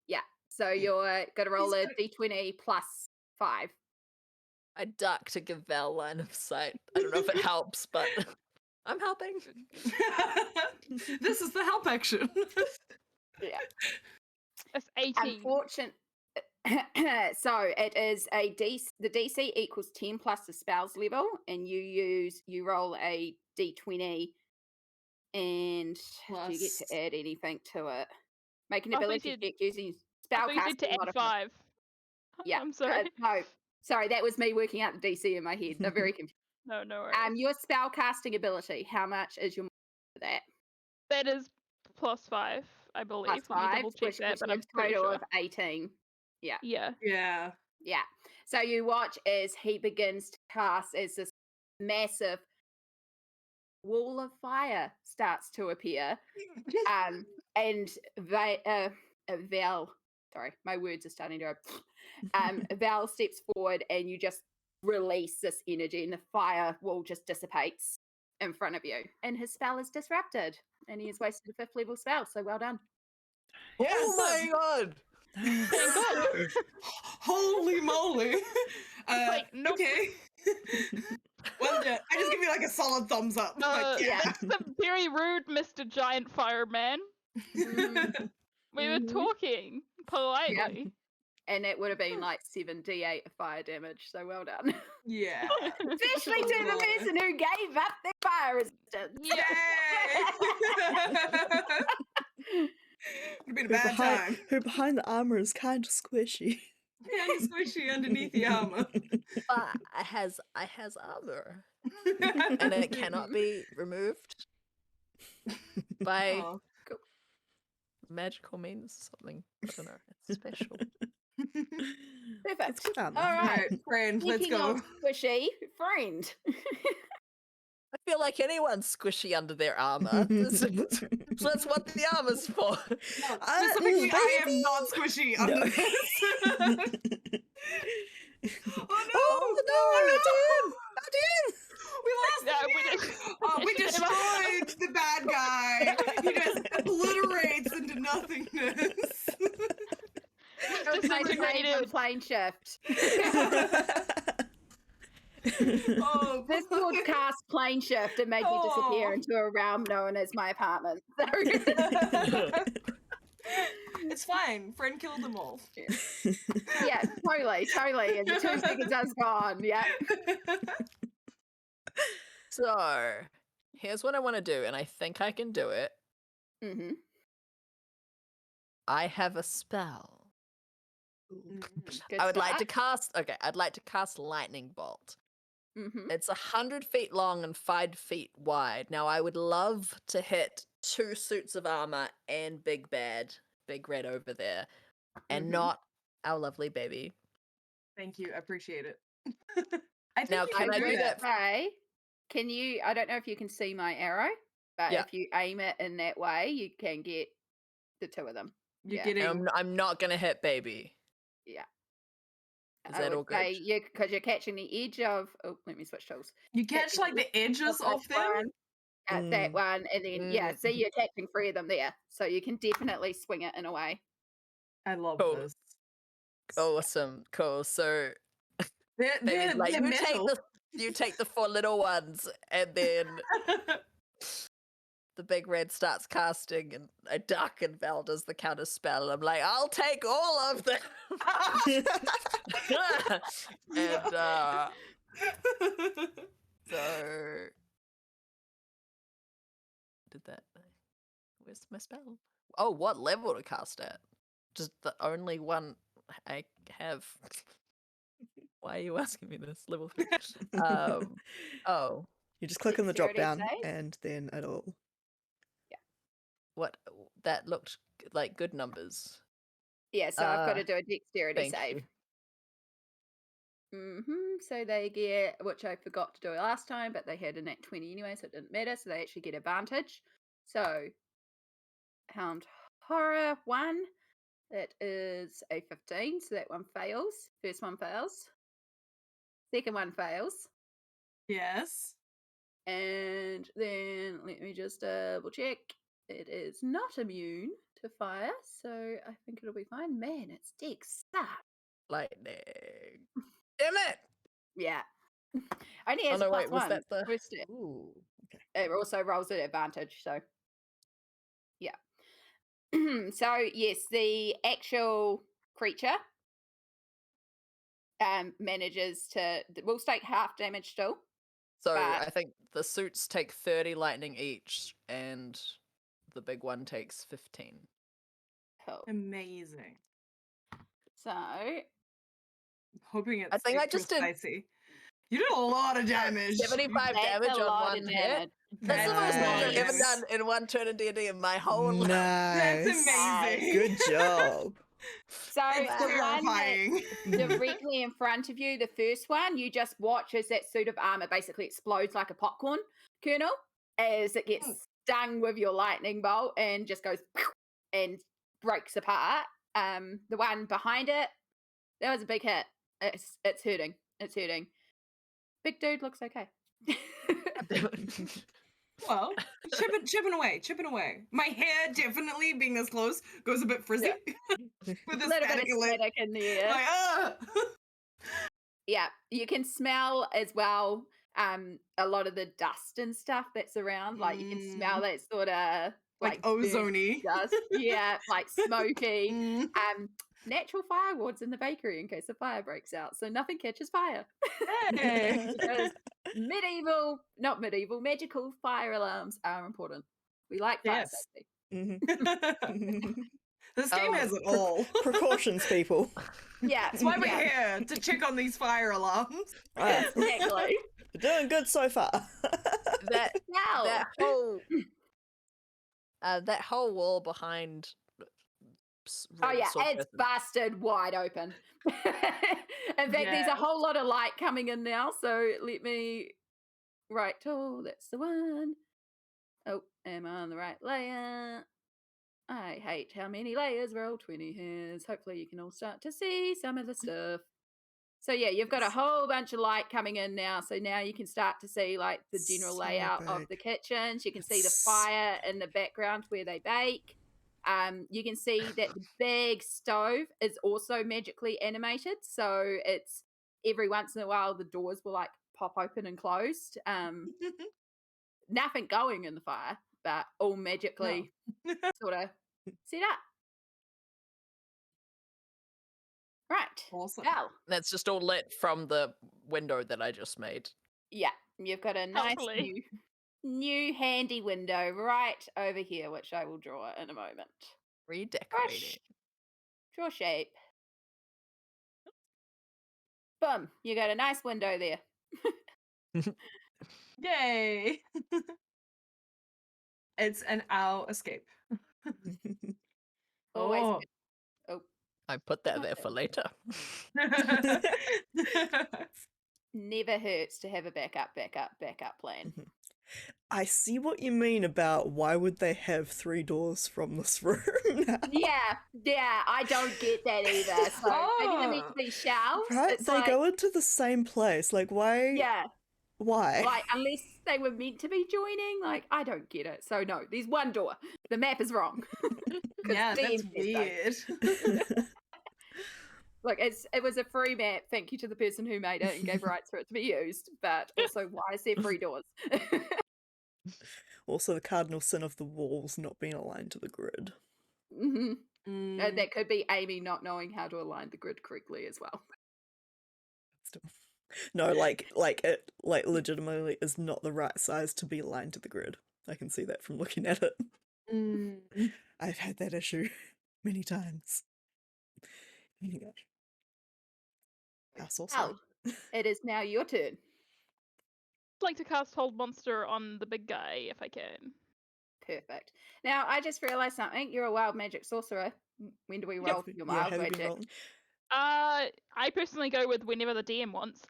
Yeah. So you're gonna roll a d20 plus 5. I duck to give Val line of sight. I don't know if it helps, but I'm helping. This is the help action. Yeah. That's 18. Unfortunate. So it is the DC equals 10 plus the spells level, and you roll a d20, and do you get Plus- to add anything to it? Make an I thought you ability said- check using I spell thought you said to casting add modifier. 5. Yeah. I'm sorry. No, sorry, that was me working out the DC in my head. They're very confused. No worries. Your spell casting ability, how much is your for that? That is plus 5, I believe. Plus Let me 5, double check which that, gives but you I'm a pretty total sure. of 18. Yeah. Yeah. Yeah. Yeah. So you watch as he begins to cast as this massive wall of fire starts to appear. And Val, sorry, my words are starting to go. Val steps forward, and you just release this energy, and the fire wall just dissipates in front of you. And his spell is disrupted, and he has wasted a 5th level spell. So well done. Oh my god! Holy moly. Like, nope. Okay. Well done. I just give you like a solid thumbs up. Like, yeah. That's very rude, Mr. Giant Fireman. Mhm. We were Mhm. talking politely. And it would have been like 7d8 of fire damage. So well done. Yeah. Especially to the person who gave up their fire resistance. Yay! It'd been a bad time. Who behind the armor is kind of squishy. Kind of squishy underneath the armor. But I has armor, and it cannot be removed by Oh. magical means. Something, I don't know. It's special. Perfect. It's good armor. All All right. right, friend, let's Speaking go. of squishy, friend. I feel like anyone's squishy under their armor. So that's what the armor's for. Specifically, I am not squishy under No. this. Oh no! We lost Yeah, the we man. did. Oh, we destroyed the bad guy. He just obliterates into nothingness. Just my Disintegrated. plane shift. Oh, This would cast plane shift and make me disappear Oh. into a realm known as my apartment. it's fine. Friend killed them all. Yeah, totally. And the 2 seconds I was gone. Yeah. So, here's what I want to do, and I think I can do it. Mm-hmm. I have a spell. Good I would like to start. cast. Okay, I'd like to cast lightning bolt. Mm-hmm. It's 100 feet long and 5 feet wide. Now, I would love to hit 2 suits of armor and Big Red over there, and Mhm. not our lovely baby. Thank you. I appreciate it. I think Now, you can I do do that? Say, can you? I don't know if you can see my arrow, but Yeah. if you aim it in that way, you can get the 2 of them. You're Yeah. getting. And I'm not gonna hit baby. Yeah. Is that all good? Because you're catching the edge of. Oh, let me switch tools. You catch like the edges That off them. one, that one, and then yeah. See, you're catching 3 of them there, so you can definitely swing it in a way. I love Cool. this. Awesome, cool. So, They're baby, like they're you take metal. the You take the 4 little ones, and then the big red starts casting, and I duck, and Val does the counter spell. I'm like, I'll take all of them. And so did that. Where's my spell? Oh, what level to cast at? Just the only one I have. Why are you asking me this? Level 3. Oh, You just click on the drop Dexterity down save? and then it'll. what? That looked like good numbers. Yeah, so I've got to do a dexterity Thank save. you. So they get, which I forgot to do last time, but they had a nat 20 anyway, so it didn't matter. So they actually get advantage. So Hound Horror 1, that is a 15, so that one fails. First one fails. Second one fails. Yes. And then let me just double check. It is not immune to fire, so I think it'll be fine. Man, its dex sucks. Lightning. Damn it! Yeah. Only Oh has no, a plus wait, was one. that the? First step. Ooh. It also rolls at advantage, so yeah. So yes, the actual creature manages to will take half damage still. So But- I think the suits take 30 lightning each, and the big one takes 15. Cool. Amazing. So Hoping it's I think I extra just did- spicy. You did a lot of damage. 75 that's damage a on lot one of hit. damage. That's the most damage I've ever Nice. done in one turn in D&D in my whole life. Nice. That's amazing. Good job. So It's the one that's terrifying. directly in front of you, the first one, you just watch as that suit of armor basically explodes like a popcorn kernel as it gets stung with your lightning bolt and just goes and breaks apart. The one behind it, that was a big hit. It's hurting. It's hurting. Big dude looks okay. Well, chipping away. My hair definitely being this close goes a bit frizzy with A the little bit of static lip. static in the air. Like, Yeah, you can smell as well a lot of the dust and stuff that's around. Like you can smell that sort of like burnt ozony. dust. Yeah, like smoky. Mm. Natural firewood's in the bakery in case a fire breaks out, so nothing catches fire. Hey. Because magical fire alarms are important. We like fire Yes. safety. Mhm. This game has it all. Precautions, people. Yeah, That's why we're yeah, here, to check on these fire alarms. Right. exactly. We're doing good so far. that Now, that whole wall behind. oh yeah, sword it's person. busted wide open. In fact, there's a Yes. whole lot of light coming in now, so let me that's the one. Oh, am I on the right layer? I hate how many layers Roll20 has. Hopefully you can all start to see some of the stuff. So yeah, you've got a whole bunch of light coming in now. So now you can start to see like the general So layout of big. the kitchens. You can see the It's- fire in the background where they bake. You can see that the big stove is also magically animated. So it's every once in a while the doors will like pop open and closed. Nothing going in the fire, but all magically sort of set up. Right. Awesome. Well, That's just all lit from the window that I just made. yeah, you've got a nice Hopefully. new handy window right over here, which I will draw in a moment. Redecorating. Draw shape. Boom, you got a nice window there. Yay. It's an owl escape. Always Oh. good. Oh, I put that there for later. never hurts to have a backup plan. I see what you mean about why would they have 3 doors from this room now? Yeah, I don't get that either. So maybe they're meant to be shelves. Right? It's They like, go into the same place. Like, why? yeah, Why? like unless they were meant to be joining, like I don't get it. So no, there's one door. The map is wrong. 'Cause Yeah, that's DM says so. weird. Look, it was a free map. Thank you to the person who made it and gave rights for it to be used. But also, why is there 3 doors? Also, the cardinal sin of the walls not being aligned to the grid. hmm Mm. that could be Amie not knowing how to align the grid correctly as well. Still. No, like it legitimately is not the right size to be aligned to the grid. I can see that from looking at it. Mm. I've had that issue many times. Anyway. Al, it is now your turn. I'd like to cast Hold Monster on the big guy if I can. Perfect. Now, I just realised something. You're a wild magic sorcerer. When do we roll for your wild have you been magic? rolling? I personally go with whenever the DM wants.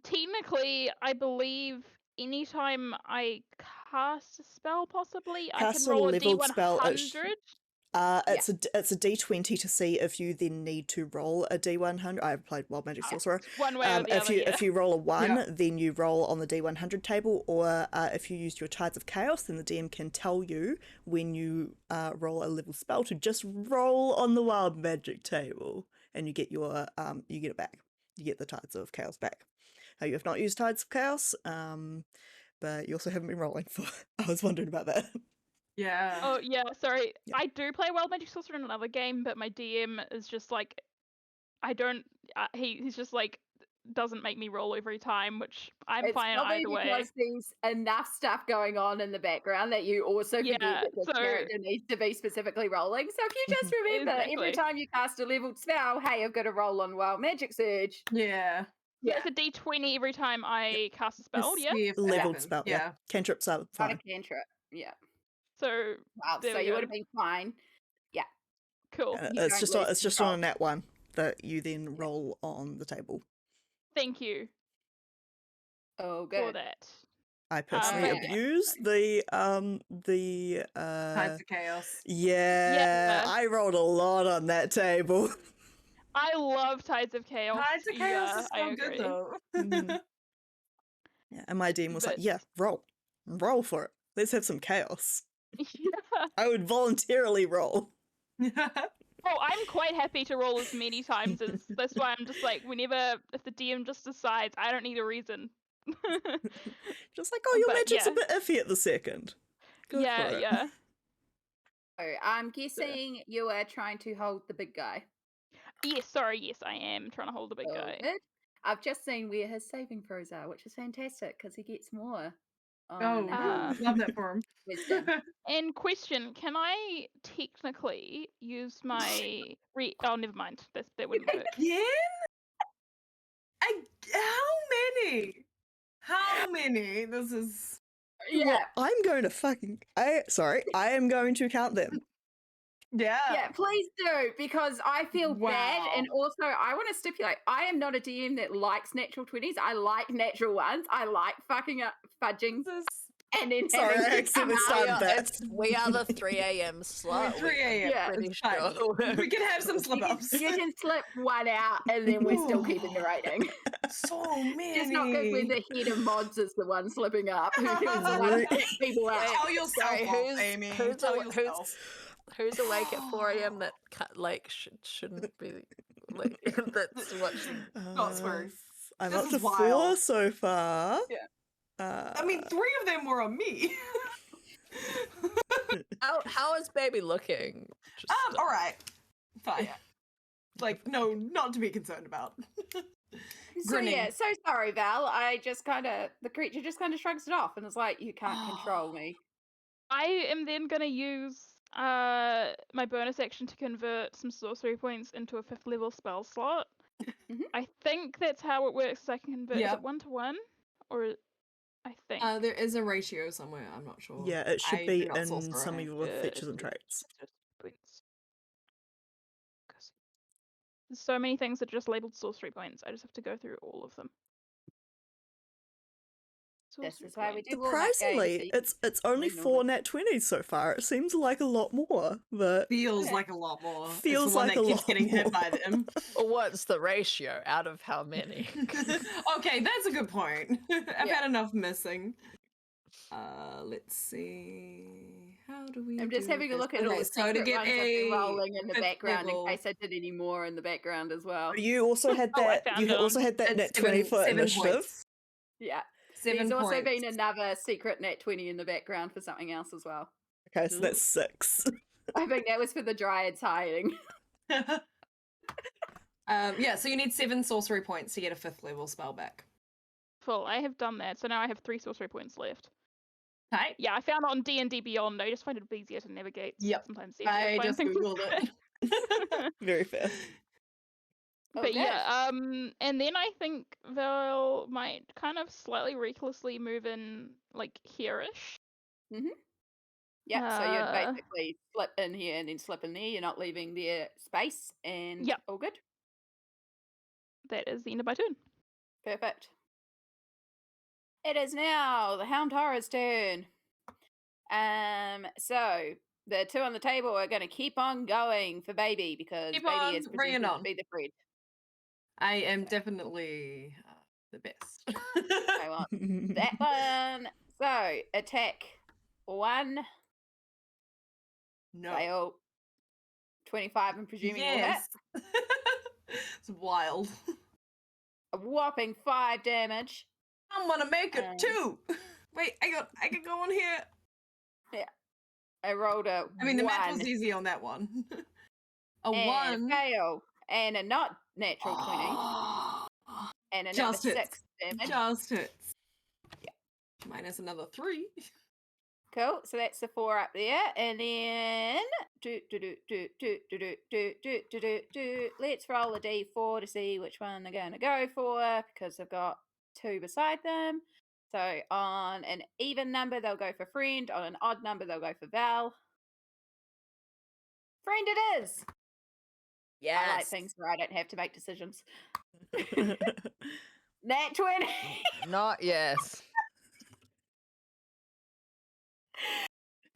Technically, I believe anytime I cast a spell, possibly I Cast can a roll a leveled D100. spell, it's a D20 to see if you then need to roll a D100. I've played Wild Magic Sorcerer. One way or the other. If you roll a 1, Yeah. then you roll on the D100 table, or if you used your Tides of Chaos, then the DM can tell you when you roll a level spell to just roll on the Wild Magic table, and you get your you get it back. You get the Tides of Chaos back. You have not used Tides of Chaos, but you also haven't been rolling for. I was wondering about that. Yeah. Oh yeah, sorry. Yeah. I do play Wild Magic Sorcerer in another game, but my DM is just like, I don't. He's just like doesn't make me roll every time, which I'm It's fine probably either way. because there's enough stuff going on in the background that you also forget Yeah, that the so- character needs to be specifically rolling. So if you just remember every Exactly. time you cast a leveled spell, hey, I've got to roll on Wild Magic Surge. Yeah. Yeah, it's a D20 every time I cast a spell. To Yeah. see if that Leveled happens. spell, yeah. Cantrips are Not fine. a cantrip. Yeah. So Wow. there So we you go. would have been fine. Cool. You It's don't just lose it's just on a control. nat 1 that you then roll on the table. Thank you Oh, for good. that. I personally Okay. abuse the Tides of Chaos. yeah, I rolled a lot on that table. I love Tides of Chaos. Tides of Chaos Yeah, is I so agree. good though. Mhm. Yeah, and my DM was like, But- yeah, roll for it. Let's have some chaos. Yeah. I would voluntarily roll. Oh, I'm quite happy to roll as many times as. That's why I'm just like, if the DM just decides, I don't need a reason. Just like, oh, your But magic's yeah. a bit iffy at the second. Go yeah, for it. yeah. So I'm guessing you are trying to hold the big guy. Yes, sorry, yes, I am trying to hold the big Oh, guy. good. I've just seen where his saving throws are, which is fantastic because he gets more Oh, on love that for him. wisdom. And question, can I technically use my oh, never mind. That wouldn't work. Again? How many? How many? This is. Yeah. Well, I'm going to I am going to count them. Yeah. Yeah, please do, because I feel bad. Wow. And also, I want to stipulate, I am not a DM that likes natural 20s. I like natural ones. I like fucking up, fudging, This is and then Sorry, having I to come accidentally out. started that. We are the 3 a.m. slot. 3 a.m. Yeah, Pretty it's fine. sure. We can have some slip ups. You can slip one out, and then we're still keeping the rating. So many. It's not good when the head of mods is the one slipping up. Who's the one Right. to keep people out? Tell yourself Sorry, off, Amie. Tell yourself. Who's awake at 4 a.m. that shouldn't be like that's watching? Not swearing. I'm This up to is 4 wild. so far. Yeah. I mean, 3 of them were on me. How is baby looking? Just, all right. Fine. Like, no, not to be concerned about. So Grinning. yeah, so sorry, Val. The creature just kind of shrugs it off and is like, "You can't control me." I am then going to use my bonus action to convert some sorcery points into a 5th level spell slot. Mhm. I think that's how it works. I can convert. Is Yeah. it 1-to-1? Or I think. There is a ratio somewhere. I'm not sure. Yeah, it should I be do not in sorcerer. some of your features and traits. Points. 'Cause there's so many things that are just labeled sorcery points. I just have to go through all of them. This Sorcery is why we points. do Warlock games, so Surprisingly, you it's only know 4 it. nat 20s so far. It seems like a lot more, but Feels Yeah. like a lot more. It's Feels the one like that a keeps lot getting hit by more. them. Well, what's the ratio out of how many? Okay, that's a good point. I've Yeah. had enough missing. Let's see. how do we I'm just do having a this? look at all Okay, the so to secret get ones I've been a rolling in the 5th background level, in case I did any more in the background as well. You also had Oh, I that. found You them. also had that it's net 20 for 7 initiative. points. Yeah. 7 There's also points. been another secret nat 20 in the background for something else as well. Okay, so that's 6. I think that was for the Dryads hiding. Yeah, so you need 7 sorcery points to get a 5th level spell back. Full. I have done that, so now I have 3 sorcery points left. Okay. Yeah, I found it on D&D Beyond. I just find it easier to navigate. Yep. Sometimes easier to I find just things. googled it. Very fair. Oh, But good. yeah, and then I think Val might kind of slightly recklessly move in, like, here-ish. Yep, so you'd Uh, basically slip in here and then slip in there. You're not leaving their space, and Yep. all good. That is the end of my turn. Perfect. It is now the Hound Horror's turn. So the 2 on the table are going to keep on going for Baby because Keep Baby on is bringing presented on. to be the friend. I am definitely the best. I want that one. So attack 1, No. fail 25. I'm presuming will hit. Yes. It's wild. A whopping 5 damage. I'm gonna make it 2. Wait, I can go on here. I rolled a I mean, the 1 math was easy on that one. A and 1. a fail and a not natural 20 Oh, and another just 6 hits. damage. Just hits. Yeah. Minus another 3. Cool. So that's the 4 up there, and then let's roll a d4 to see which one they're going to go for because they've got 2 beside them. So on an even number, they'll go for friend. On an odd number, they'll go for Val. Friend it is. I like things where I don't have to make decisions. Nat 20. Not yes.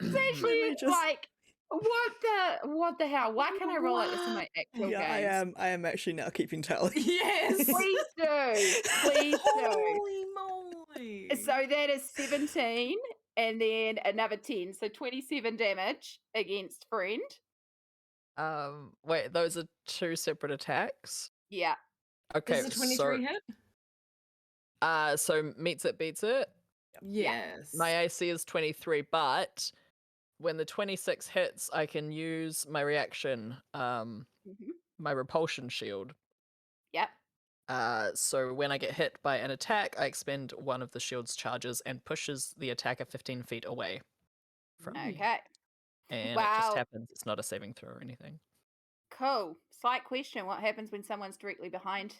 It's actually just- like, what the hell? Why can't I roll like this in my actual Yeah, games? I am actually now keeping tally. Yes. Please do. Please do. Holy moly. So that is 17 and then another 10. So 27 damage against friend. Wait, those are 2 separate attacks. Yeah. Okay, Is the 23 hit? so meets it, beats it. Yes. My AC is 23, but when the 26 hits, I can use my reaction, my repulsion shield. Yep. So when I get hit by an attack, I expend one of the shield's charges and pushes the attacker 15 feet away from me. Okay. And it just happens. It's not a saving throw or anything. Cool. Slight question. What happens when someone's directly behind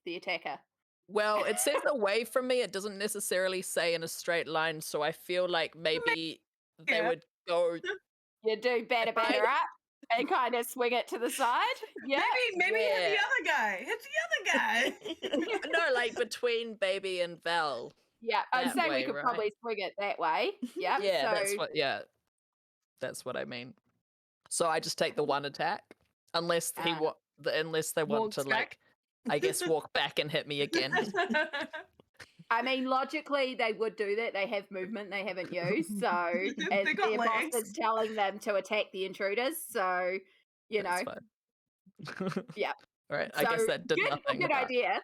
the attacker? Well, it says away from me. It doesn't necessarily say in a straight line. So I feel like maybe they Yeah. would go. You do batter up and kind of swing it to the side. Yeah. Maybe hit the Yeah. other guy. Hit the other guy. No, like between Baby and Val. Yeah. I'd That say way, we could right? probably swing it that way. Yeah. Yeah, So that's what I mean. So I just take the one attack, unless unless they want Walks to back. like, I guess walk back and hit me again. I mean, logically, they would do that. They have movement they haven't used. So, and They got their boss legs. is telling them to attack the intruders. So, you That's know, fine. yeah. All right. I guess So, that did nothing. Good idea.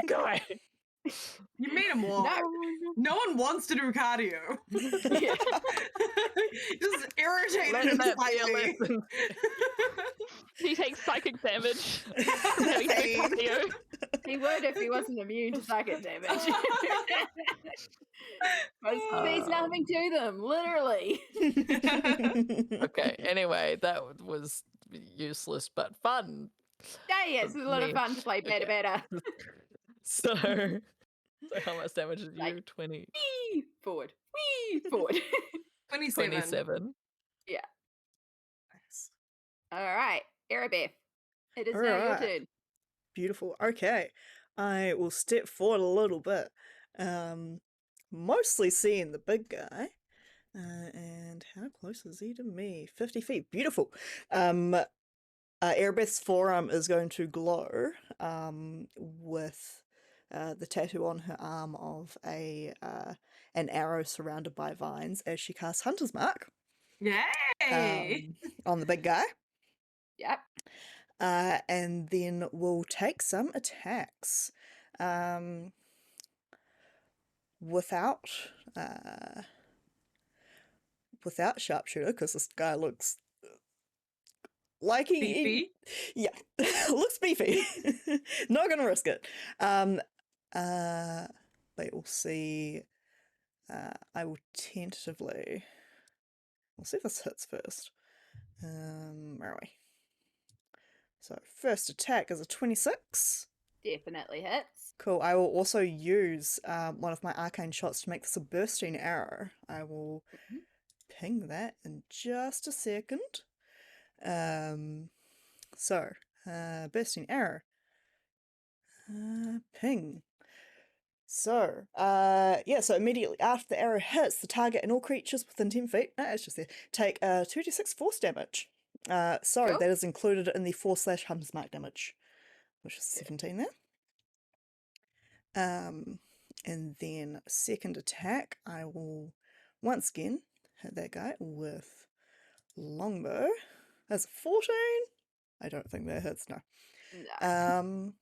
Go away. You made him walk. No one wants to do cardio. Yeah. Just irritated Let him that be a slightly. lesson. He takes psychic damage from having to do cardio. He would if he wasn't immune to psychic damage. There's nothing to them, literally. Okay. Anyway, that was useless but fun. Yeah, yes, it's a lot of Me. fun to play better, Okay. better. So how much damage is you? 20. Whee! Forward. Whee! Forward. 27. 27. Yeah. Nice. All right. Erebeth. It is All now your right. turn. Beautiful. Okay. I will step forward a little bit. Mostly seeing the big guy. And how close is he to me? 50 feet. Beautiful. Erebeth's forearm is going to glow with the tattoo on her arm of an arrow surrounded by vines as she casts Hunter's Mark. Yay! On the big guy. Yep. And then we'll take some attacks. Without sharpshooter, because this guy looks like Beefy. yeah, looks beefy. Not gonna risk it. But we'll see. I will tentatively. We'll see if this hits first. Where are we? So first attack is a 26. Definitely hits. Cool. I will also use one of my arcane shots to make this a bursting arrow. I will ping that in just a second. Bursting arrow. Ping. So immediately after the arrow hits the target and all creatures within 10 feet, it's just there, take 2d6 force damage. Cool. That is included in the 4/Hunter's Mark damage, which is 17 there. And then second attack, I will once again hit that guy with longbow. That's a 14. I don't think that hits, no. No.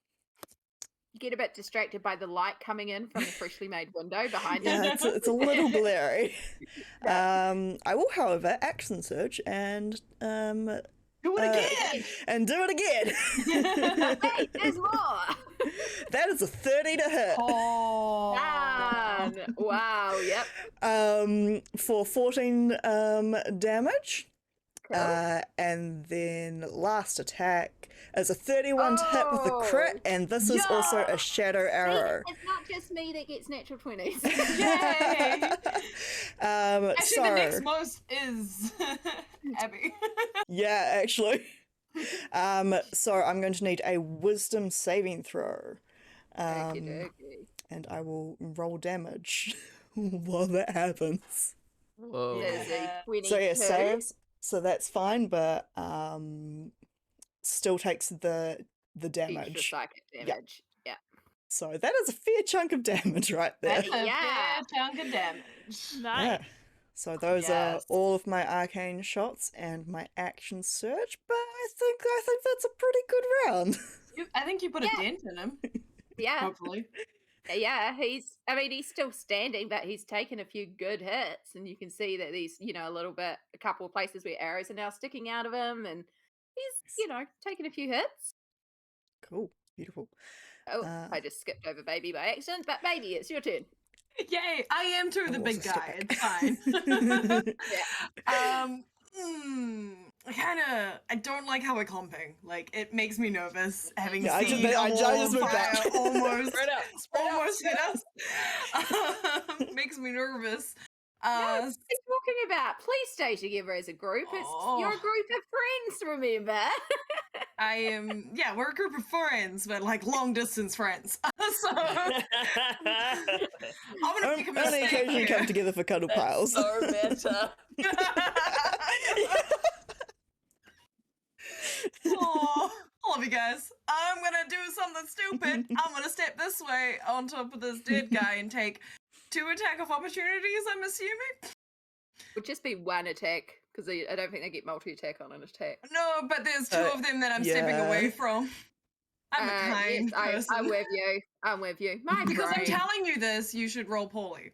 You get a bit distracted by the light coming in from the freshly made window behind him. Yeah, it's a little glary. I will, however, action surge and Do it again! and do it again. Hey, there's more! That is a 30 to hit. Oh. Done. Wow, yep. For 14 damage. Cool. And then last attack is a 31 to hit with a crit, and this is also a shadow arrow. See, it's not just me that gets natural 20s. Yay! Actually, the next so most is Abby. yeah, actually. So I'm going to need a wisdom saving throw. Okey-dokey. And I will roll damage while that happens. Whoa. Is he 22? So yeah, saves. So that's fine, but still takes the Extra damage. psychic damage. Yeah. So that is a fair chunk of damage right there. That's a Yeah. fair chunk of damage. Nice. Yeah. So those are Yes. all of my arcane shots and my action surge, but I think that's a pretty good round. I think you put Yeah. a dent in him, Yeah. hopefully. Yeah, he's still standing, but he's taken a few good hits, and you can see that he's, a couple of places where arrows are now sticking out of him, and he's, taken a few hits. Cool. Beautiful. Oh, Uh, I just skipped over Baby by accident, but Baby, it's your turn. Yay! I am too the I'll big also step guy. back. It's fine. I don't like how we're comping. Like, it makes me nervous having Yeah, I seen just- a I wall just of moved back. fire almost Spread out. almost hit us. Makes me nervous. What are you talking about? Please stay together as a group. You're a group of friends, remember? We're a group of friends, but like long distance friends. So I'm gonna make a Only mistake occasionally here. come together for cuddle piles. So meta. Aw, I love you guys. I'm gonna do something stupid. I'm gonna step this way on top of this dead guy and take 2 attack of opportunities, I'm assuming. Would just be one attack, because I don't think they get multi-attack on an attack. No, but there's 2 of them that I'm stepping yeah. away from. I'm a kind Yes, person. I'm with you. I'm with you. My Because I'm brain. telling you this, you should roll poorly.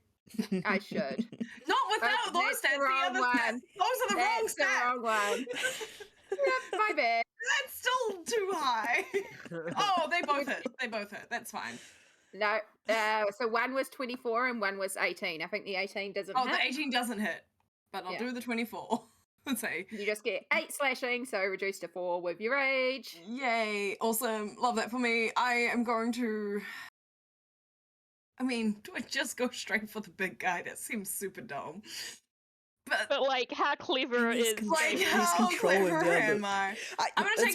I should. Not without those That's the stats, wrong the other one. stats. Those are the wrong That's the stats. wrong one. Yep, my bad. That's still too high. Oh, they both hit. They both hit. That's fine. No, so one was 24 and one was 18. I think the 18 doesn't Oh, hit. the 18 doesn't hit, but I'll Yeah. do the 24. Let's say. You just get 8 slashing, so reduced to 4 with your rage. Yay. Awesome. Love that for me. I am going to... do I just go straight for the big guy? That seems super dumb. But like, how clever He's is Like, He's how controlling clever the other- am I? I'm gonna take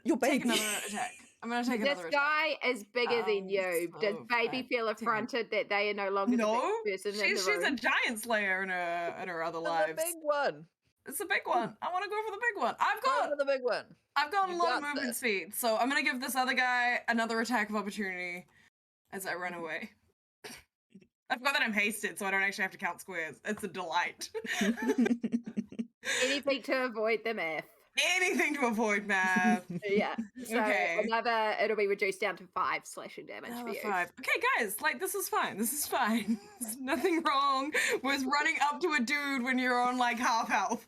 your take baby. another attack. I'm gonna take This another attack. guy is bigger than you. so Does Baby feel fat. affronted that they are no longer No, the big person in the she's a room? giant slayer in her other The lives. big one. It's the big one. I want to go for the big one. Go for the big one. I've got a You lot of got movement this. speed, so I'm gonna give this other guy another attack of opportunity as I run away. I forgot that I'm hasted, so I don't actually have to count squares. It's a delight. Anything to avoid the math. Anything to avoid math. Yeah. So Okay. it'll be reduced down to 5 slashing damage for Another you. 5. Okay, guys, like, this is fine. This is fine. There's nothing wrong with running up to a dude when you're on, like, half health.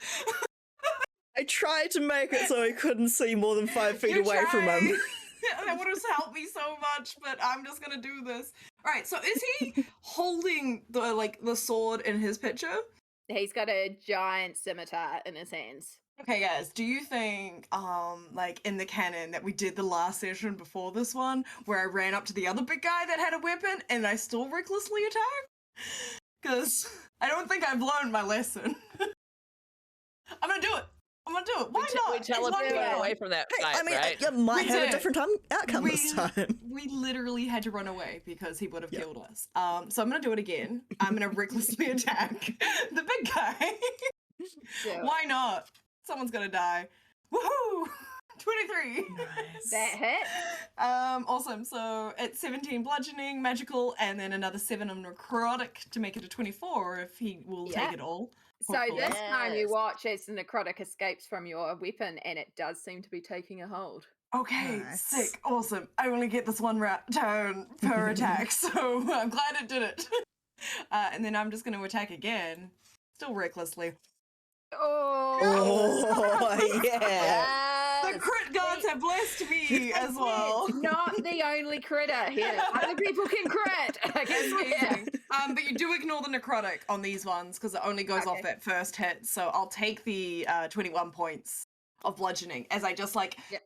I tried to make it so I couldn't see more than 5 feet You away from him. tried. That would have helped me so much, but I'm just gonna do this. All right, so is he holding the sword in his picture? He's got a giant scimitar in his hands. Okay, guys, do you think, like, in the canon that we did the last session before this one, where I ran up to the other big guy that had a weapon and I still recklessly attacked? Because I don't think I've learned my lesson. I'm gonna do it. I'm gonna do it. Why not? We It's one teleported guy. away from that Hey, fight, I mean, right? you might We have did. a different outcome this time. We literally had to run away because he would have Yep. killed us. So I'm gonna do it again. I'm gonna recklessly attack the big guy. Do it. Why not? Someone's gonna die. Woohoo! 23. Nice. That hit. Awesome. So it's 17 bludgeoning, magical, and then another 7 of necrotic to make it a 24 if he will Yeah. take it all. So Hopefully. this time you Yes. watch as the necrotic escapes from your weapon, and it does seem to be taking a hold. Okay, Nice. sick, awesome. I only get this one turn per attack, so I'm glad it did it. And then I'm just going to attack again, still recklessly. Oh, Oh, yeah. The crit gods have blessed me as well. Not the only critter here. Other people can crit. I can swear. Amazing. But you do ignore the necrotic on these ones because it only goes off Okay. at first hit. So I'll take the 21 points of bludgeoning as I just like, Yep.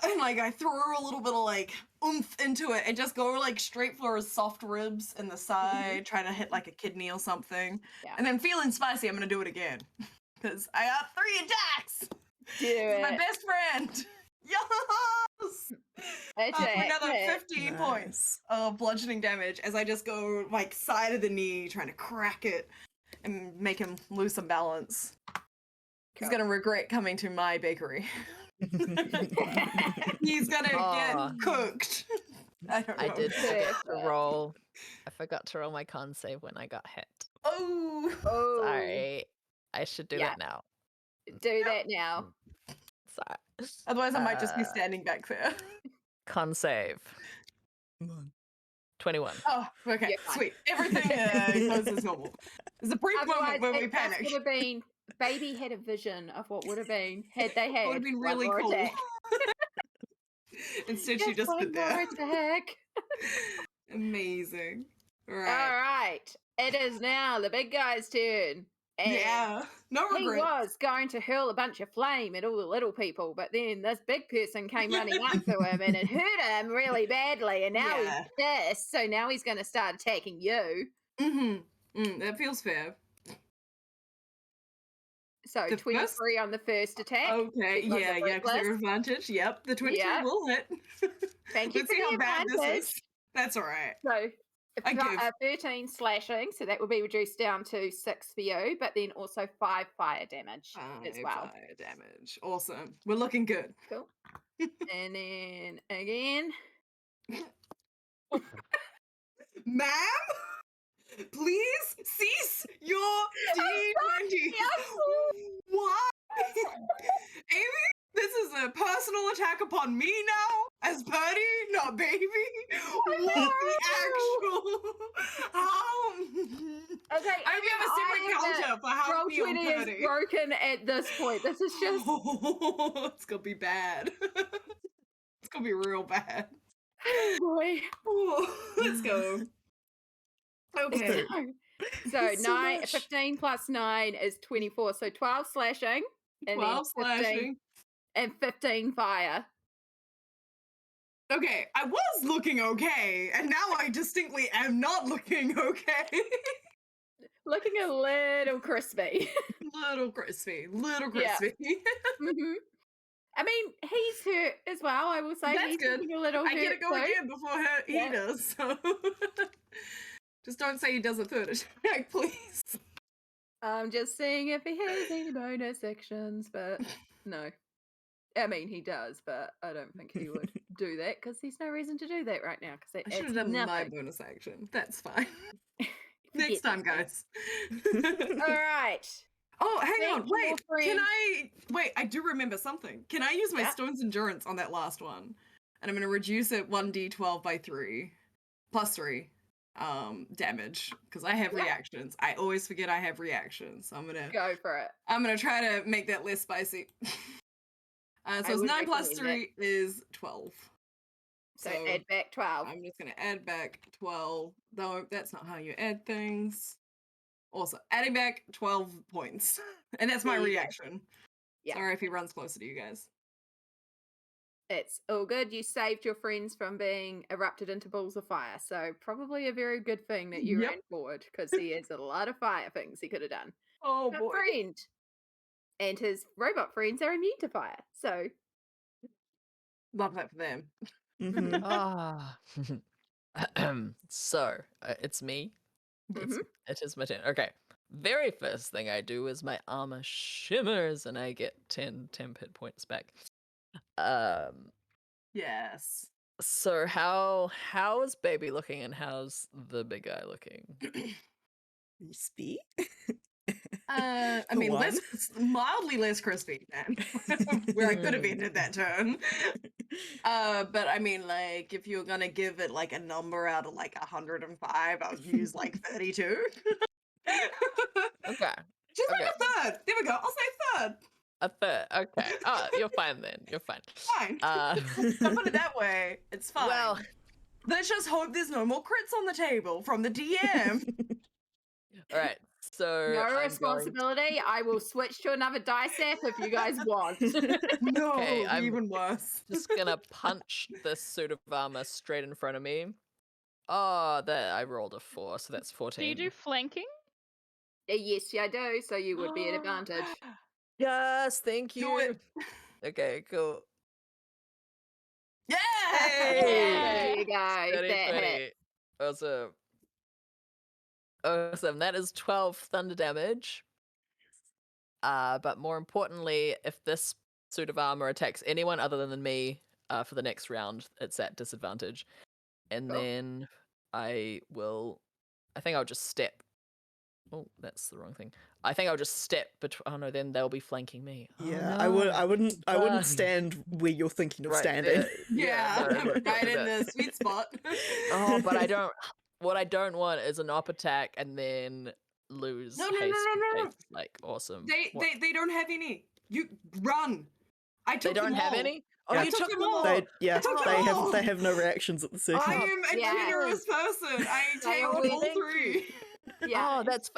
and like I throw a little bit of like oomph into it and just go like straight for his soft ribs in the side, trying to hit like a kidney or something. Yeah. And then feeling spicy, I'm gonna do it again because I got 3 attacks. Do It's my it. best friend. Yes. For another Attack. 15 Nice. points of bludgeoning damage as I just go like side of the knee, trying to crack it and make him lose some balance. He's Cool. gonna regret coming to my bakery. He's gonna Aw. get cooked. I don't know. I did forget to Perfect. roll. I forgot to roll my con save when I got hit. Oh. Oh, Sorry. I should do Yeah. it now. do that now. Sorry. Otherwise, I might just be Uh, standing back there. Con save. Come on. 21. Oh, okay, You're fine. sweet. Everything goes as normal. There's a brief Otherwise, moment where we it just panic. would have been. Baby had a vision of what would have been had they had Would have been one really more cool. attack. Instead, she just one stood more there. attack. Amazing. All All right. right, it is now the big guy's turn. And Yeah. No he regret. was going to hurl a bunch of flame at all the little people, but then this big person came running up to him and it hurt him really badly. And now Yeah. he's pissed, so now he's going to start attacking you. That feels fair. So The first- 23 on the first attack. Okay. because of Yeah. Yeah. Because reckless. advantage. Yep. The 23 Yeah. will hit. Thank you Let's for see the how bad this advantage. is. That's all right. So I give. 13 slashing, so that will be reduced down to 6 for you, but then also 5 fire damage as 5 well. fire damage. Awesome. We're looking good. Cool. And then again. Ma'am, please cease your D20. Why? Amy, this is a personal attack upon me now, as Purdie, not baby. What the actual? How? Okay, I hope you have a separate counter for how Roll we feel 20 is Purdie. broken at this point. This is just It's gonna be bad. It's gonna be real bad. boy. Oh, let's go. Okay. So So 9, 15 plus 9 is 24. So 12 slashing. And 12 then 15, slashing. and 15 fire. Okay, I was looking okay, and now I distinctly am not looking okay. Looking a little crispy. Little crispy, little Yeah. crispy. Mhm. I mean, he's hurt as well. I will say That's he's good. looking a little I hurt get to go too. again before he Yeah. does, so. Just don't say he does a third attack, please. I'm just seeing if he has any bonus actions, but no. I mean, he does, but I don't think he would do that because there's no reason to do that right now. Because I should have done my bonus action. That's fine. Next Forget time, these guys. All right. Oh, hang Thank on. you, Wait. friend. Wait, I do remember something. Can I use my Yeah. Stone's Endurance on that last one? And I'm going to reduce it 1d12 by 3. Plus 3. Damage. Because I have Yeah. reactions. I always forget I have reactions. So Go for it. I'm gonna try to make that less spicy. So I it's would 9 plus recommend 3 is 12. So add back 12. I'm just gonna add back 12. Though that's not how you add things. Also, adding back 12 points. And that's my There you go. reaction. Yeah. Sorry if he runs closer to you guys. It's all good. You saved your friends from being erupted into balls of fire. So probably a very good thing that you Yep. ran forward because he has a lot of fire things he could have done. Oh But friend. And his robot friends are immune to fire. So Love that for them. Mhm. Ah. So, it's me. It is my turn. Okay. Very first thing I do is my armor shimmers and I get 10 hit points back. Yes. So how is baby looking and how's the big guy looking? Crispy. I For mean, one. mildly less crispy than where I could have ended that turn. But I mean, like, if you're gonna give it like a number out of like 105, I would use like 32. Okay. Just Okay. like a third. There we go. I'll say third. A third. Okay. Oh, you're fine then. You're fine. Fine. Uh, Don't put it that way. It's fine. well, Let's just hope there's no more crits on the table from the DM. all right. So no I'm going responsibility. I will switch to another dice app if you guys want. No, Okay, I'm even worse. just gonna punch this suit of armor straight in front of me. Oh, that I rolled a 4, so that's 14. Do you do flanking? Yes, I do. So you would be at advantage. Yes, thank Do you. it. Okay, cool. Yay! There you go. 30, That 20. hit. Awesome. Awesome. That is 12 thunder damage. But more importantly, if this suit of armor attacks anyone other than me for the next round, it's at disadvantage. And Cool. then I think I'll just step. Oh, that's the wrong thing. I think I'll just step between. Oh no, then they'll be flanking me. Oh, Yeah, no. I wouldn't Fun. stand where you're thinking of Right standing. there. Yeah, no, don't right do in that. the sweet spot. Oh, but I don't. What I don't want is an op attack and then lose No. haste. Haste is, like awesome. What? They don't have any. You run. I They took don't them have all. any. Oh, Yeah. you took them all. They took them all. they have no reactions at the second. I am a Yeah. generous person. I They take always all thank you. 3. Yeah. That's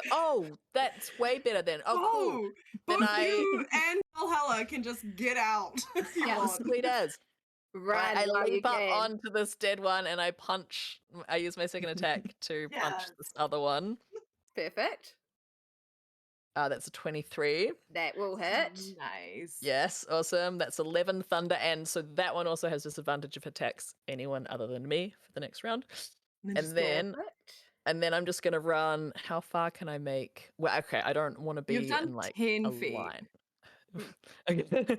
way better then. Oh, cool. Oh, Then both I- you and Valhalla can just get out. if you Yeah. want. Sweet as. Run I while you leap up can. onto this dead one and I punch. I use my second attack to punch Yes. this other one. Perfect. That's a 23. That will hit. Nice. Yes, awesome. That's 11 thunder, and so that one also has disadvantage if it attacks anyone other than me for the next round. And And then, Perfect. and then I'm just gonna run. How far can I make? Well, okay, I don't want to You've be done in like 10 a feet. line. Okay.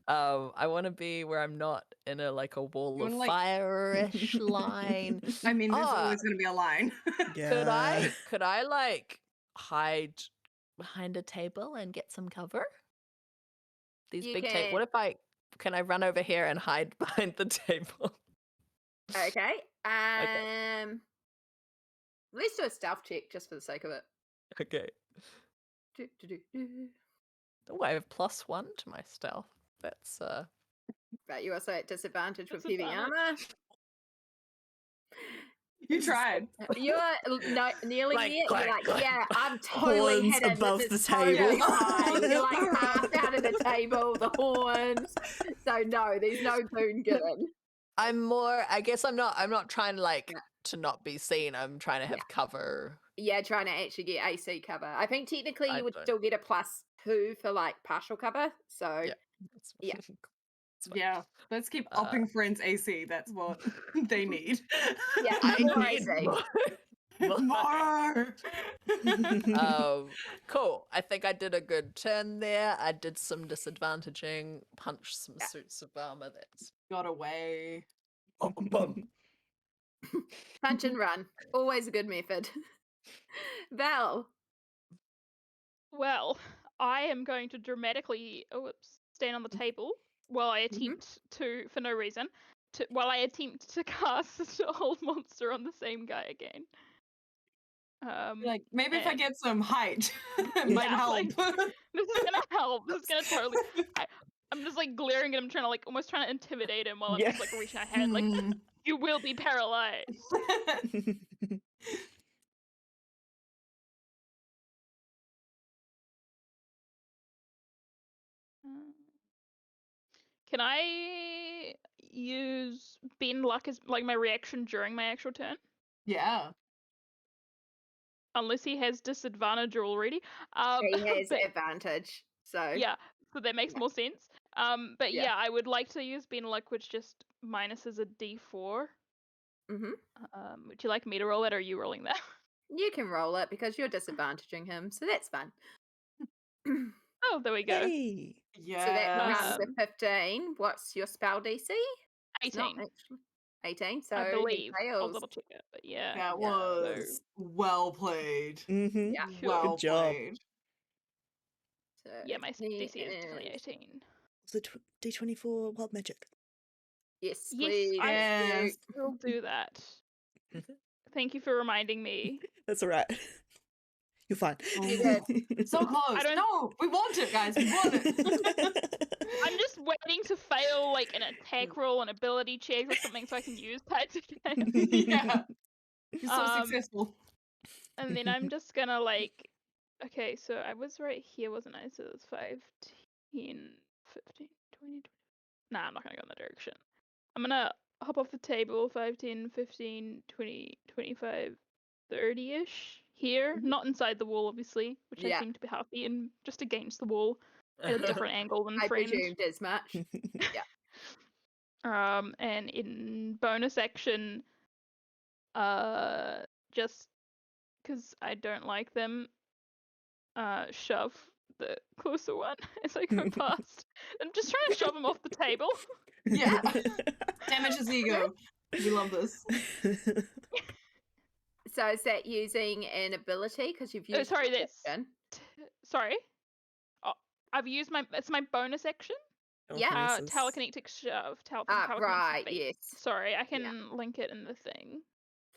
I want to be where I'm not in a like a wall You of wanna, like- fire-ish line. I mean, there's Ah. always going to be a line. Yeah. Could I like hide behind a table and get some cover? These You big can. What if can I run over here and hide behind the table? Okay. Let's do a stealth check just for the sake of it. Okay. Do, do, do, do. Oh, I have +1 to my stealth. That's But you also at disadvantage with heavy Disadvantage. armor. You tried. You're nearly Like, there. clack, You're like, clack. yeah, I'm totally Horns hidden. above This the is totally table. fine. You're like half out of the table, the horns. So no, there's no boon given. I guess I'm not trying to like Yeah. to not be seen. I'm trying to have cover. Yeah, trying to actually get AC cover. I think technically I you would don't- still get a +2 for like partial cover. So Yeah. That's- Yeah. it's fine. Yeah. Let's keep Uh, upping friends' AC. That's what they need. yeah, I more need AC. more. More. Cool. I think I did a good turn there. I did some disadvantaging, punched some Yeah. suits of armor. That's Got away. bum. Punch and run. Always a good method. Val. Well, I am going to dramatically stand on the table while I attempt to, for no reason, while I attempt to cast Hold Monster on the same guy again. Like, maybe if I and- get some height, it might Yeah, help. like, this is gonna help. This is gonna totally. I'm just like glaring at him, trying to like almost trying to intimidate him while I'm just like reaching my hand, like you will be paralyzed. Can I use Bend Luck as like my reaction during my actual turn? Yeah. Unless he has disadvantage already. He has but- advantage. So yeah, so that makes more sense. But Yeah. yeah, I would like to use Bend Luck, which just minuses a D4. Would you like me to roll it, or are you rolling that? you can roll it because you're disadvantaging him, so that's fun. Oh, there we go. Hey. Yeah. So that comes Um, to 15. What's your spell DC? It's not 18, actually 18. So I he believe. I'll fails. double check it, but yeah. That Yeah, was well played. Mm-hmm. Yeah. Cool. Well Good job. played. So Yeah, my he DC is definitely 18. Was it D24 wild magic? Yes, Yes, please. I Yes. will do that. Thank you for reminding me. That's all right. You're fine. You did. So close. don't- No, we want it, guys. We want it. I'm just waiting to fail like an attack roll, an ability check, or something so I can use Tides again. Yeah. You're so Um, successful. And then I'm just gonna like, okay, so I was right here, wasn't I? So it's 5, 10, 15, 20. Nah, I'm not gonna go in that direction. I'm gonna hop off the table 5, 10, 15, 20, 25, 30-ish here. Not inside the wall, obviously, which I Yeah. seem to be happy, and just against the wall at a different angle than I friend. presumed as much. And in bonus action, just because I don't like them, shove the closer one as I go past. I'm just trying to shove him off the table. Yeah. Damage his ego. We love this. So is that using an ability? Because you've used sorry, your that's action. sorry. Oh, I've used it's my bonus action. Yeah. Telekinetic shove. Right, Feat. yes. Sorry, I can link it in the thing.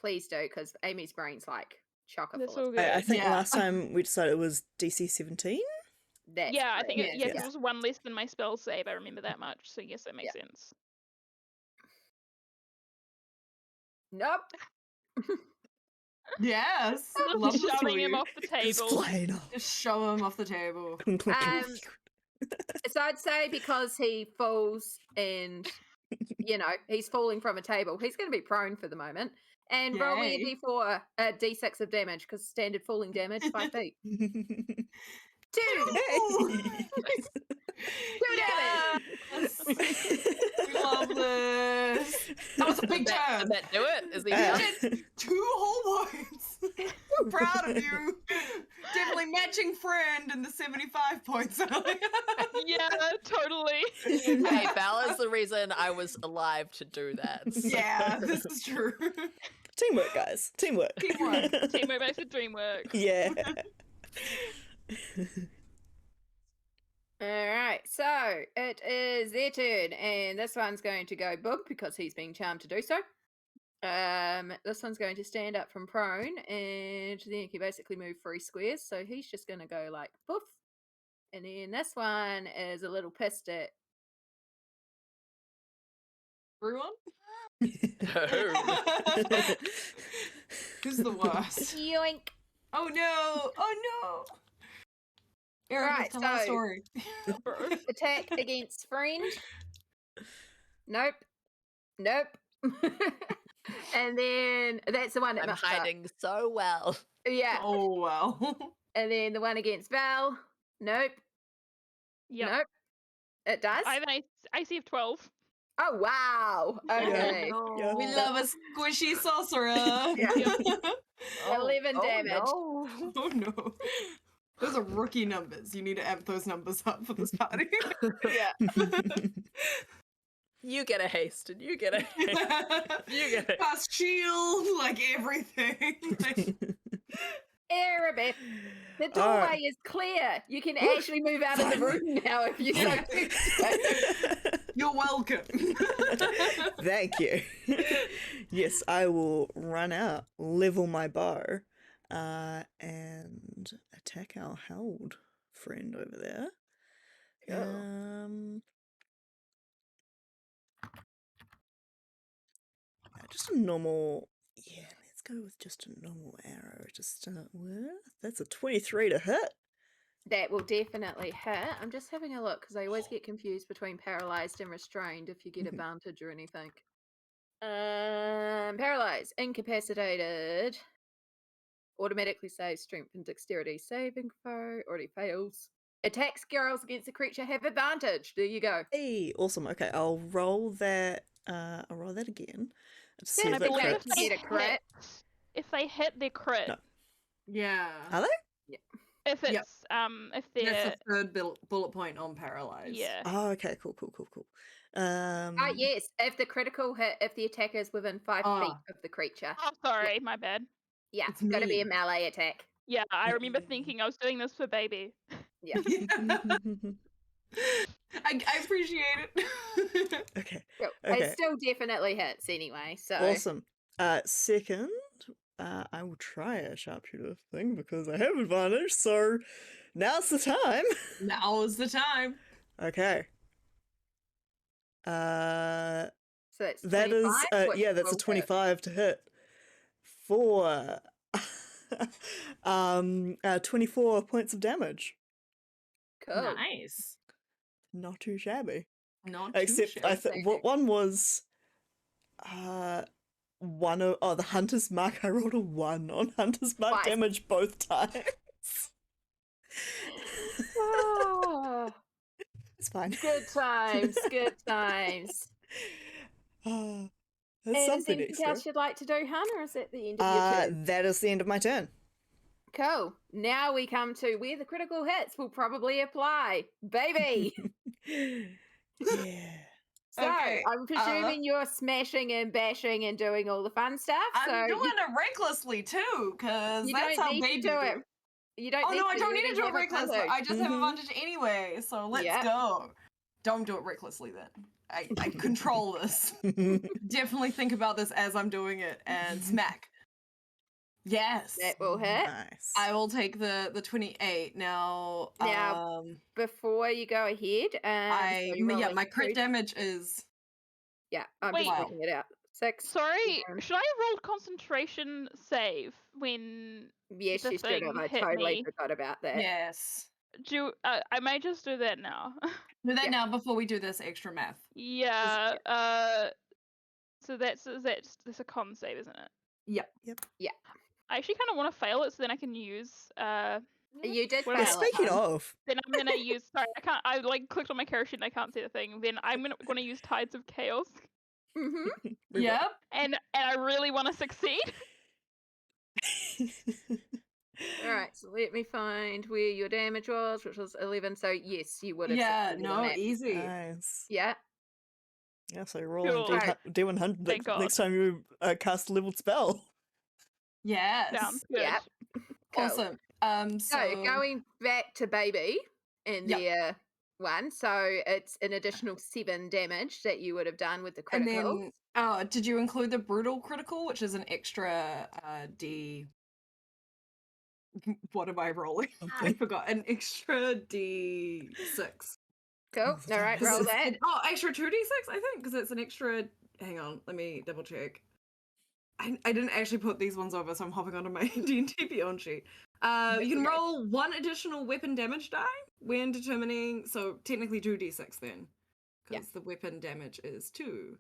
Please do, because Amy's brain's like chocker That's full all of good. I think Yeah. last time we decided it was DC 17. That's Yeah, I think correct. it was one less than my spell save. I remember that much. So yes, that makes sense. Nope. Yes. Just Love this for shoving him you. off the Just table. flying off. Just shove him off the table. So I'd say because he falls and, he's falling from a table, he's going to be prone for the moment. And roll me a Yay. d4, d6 of damage, because standard falling damage, 5 feet. 2! Nice. 2 damage! Yes. We love this. That was a big Did turn. that do it? Is he Uh, done? 2 whole points. We're proud of you. Definitely matching friend in the 75 points. Yeah, totally. Hey, Val is the reason I was alive to do that. so- Yeah, this is true. Teamwork, guys. Teamwork. Teamwork. Teamwork makes the dream work. Yeah. All right, so it is their turn, and this one's going to go boom because he's being charmed to do so. This one's going to stand up from prone, and then he can basically move 3 squares. So he's just going to go like poof, and then this one is a little pissed at. Everyone? No. Who's the worst? Yoink! Oh no! Oh no! Eric, Right, tell our so- story. Attack against friend. Nope. Nope. And then that's the one that I'm mucked up. hiding so well. Yeah. Oh well. And then the one against Val. Nope. Yep. Nope. It does. I have an IC of 12. Oh wow. Okay. Yeah. We love a squishy sorcerer. Yeah. Yep. 11 damage. No. Oh no. Those are rookie numbers. You need to amp those numbers up for this party. Yeah. You get a haste and you get a haste. You get it. Cast shield, like everything. Like, Erebeth, the All doorway right. is clear. You can actually move out of the room now if you so choose. You're welcome. Thank you. Yes, I will run out, level my bow, and attack our held friend over there. Cool. Just a normal. Yeah, let's go with just a normal arrow to start with. That's a 23 to hit. That will definitely hit. I'm just having a look because I always get confused between paralyzed and restrained if you get advantage or anything. Paralyzed, incapacitated. Automatically saves strength and dexterity saving throw. Already fails. Attack skills against the creature have advantage. There you go. Hey, awesome. Okay, I'll roll that. I'll roll that again. To see Then if I it believe crits. if you get a crit. If they hit, they're crit. No. Yeah. Are they? If it's Yep. if they're That's the third bullet point on paralyzed. yeah. Oh, okay, cool. Yes, if the critical hit, if the attacker is within 5 feet of the creature. Oh, sorry, my bad. Yeah, It's it's got to be me. a melee attack. Yeah, I remember thinking I was doing this for baby. Yeah. I appreciate it. Okay. Cool. Okay. It still definitely hits anyway, so. Awesome. Second, I will try a sharpshooter thing because I have advantage, so now's the time. Now is the time. Okay. So that's That is 25, which yeah, that's a will hit. 25 to hit. For 24 points of damage. Cool. Nice. Not too shabby. Not too Except shabby. I think what one was the Hunter's Mark. I rolled a 1 on Hunter's Mark Twice. damage both times. Oh, It's fine. good times, good times. That's And is there something anything extra. else you'd like to do, Hannah, or is that the end of your turn? That is the end of my turn. Cool. Now we come to where the critical hits will probably apply. Baby! Yeah. So, Okay, I'm presuming you're smashing and bashing and doing all the fun stuff. I'm so doing it recklessly too, because you that's don't how need baby to do it. You don't Oh need no, to. I don't need to do it have reckless. advantage. I just have Mhm. advantage anyway, so let's Yep. go. Don't do it recklessly then. I control this. Definitely think about this as I'm doing it and smack. Yes. That will hit. Nice. I will take the 28 now. Now, Before you go ahead, My crit damage is Yeah, I'm Wait. just working it out. 6. Sorry, Um, should I have rolled concentration save when Yes, the you should have. thing I hit totally me? forgot about that. yes. I may just do that now. Do that Yeah. now before we do this extra math. Yeah. So that's a con save, isn't it? Yep. I actually kind of want to fail it so then I can use You did Well, Yeah, fail it. speaking of, then I'm gonna use. Sorry, I can't. I like clicked on my character sheet and I can't see the thing. Then I'm gonna use Tides of Chaos, Mm-hmm. Yep. and I really want to succeed. All right, so let me find where your damage was, which was 11. So yes, you would have. Yeah, succeeded on no, that. easy. Nice. Yeah. Yeah, so roll Cool. on D100 Thank next time you cast a leveled spell. Yes. Sounds good. Yeah. Cool. Awesome. So going back to baby and Yep. their one, so it's an additional 7 damage that you would have done with the And critical. then, did you include the brutal critical, which is an extra D? What am I rolling? I forgot. An extra D6. Cool. All right, roll that. Extra 2d6, I think, because it's an extra. Hang on, let me double check. I didn't actually put these ones over, so I'm hopping onto my D&D Beyond sheet. You can okay. roll 1 additional weapon damage die when determining. So technically 2d6 then, Yeah. because the weapon damage is 2.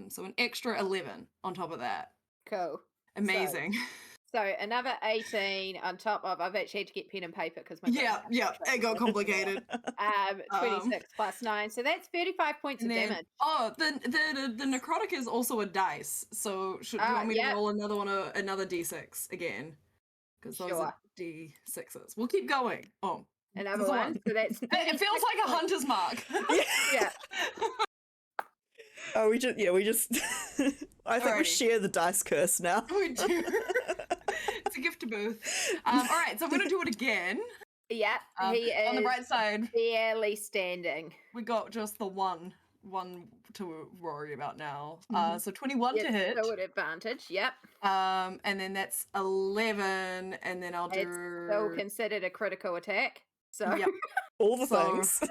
So an extra 11 on top of that. Cool. Amazing. So another 18 on top of. I've actually had to get pen and paper because my Yeah, it got complicated. 26 plus 9, so that's 35 points of And then, damage. the necrotic is also a dice. So do you want me to roll another one, another d6 again? Because those are d6s. We'll keep going. Oh, Another there's one. So that's. It feels like a hunter's mark. Yeah. Oh, we just I think we Alrighty. share the dice curse now. We do. It's a gift to both. All right, so I'm going to do it again. Yeah, Um, he is on the bright side, barely standing. we got just the one to worry about now. Mhm. So 21 to It's hit. still at advantage. Yep. And then that's 11, and then I'll It's still do. considered a critical attack. So Yep. All the So- things.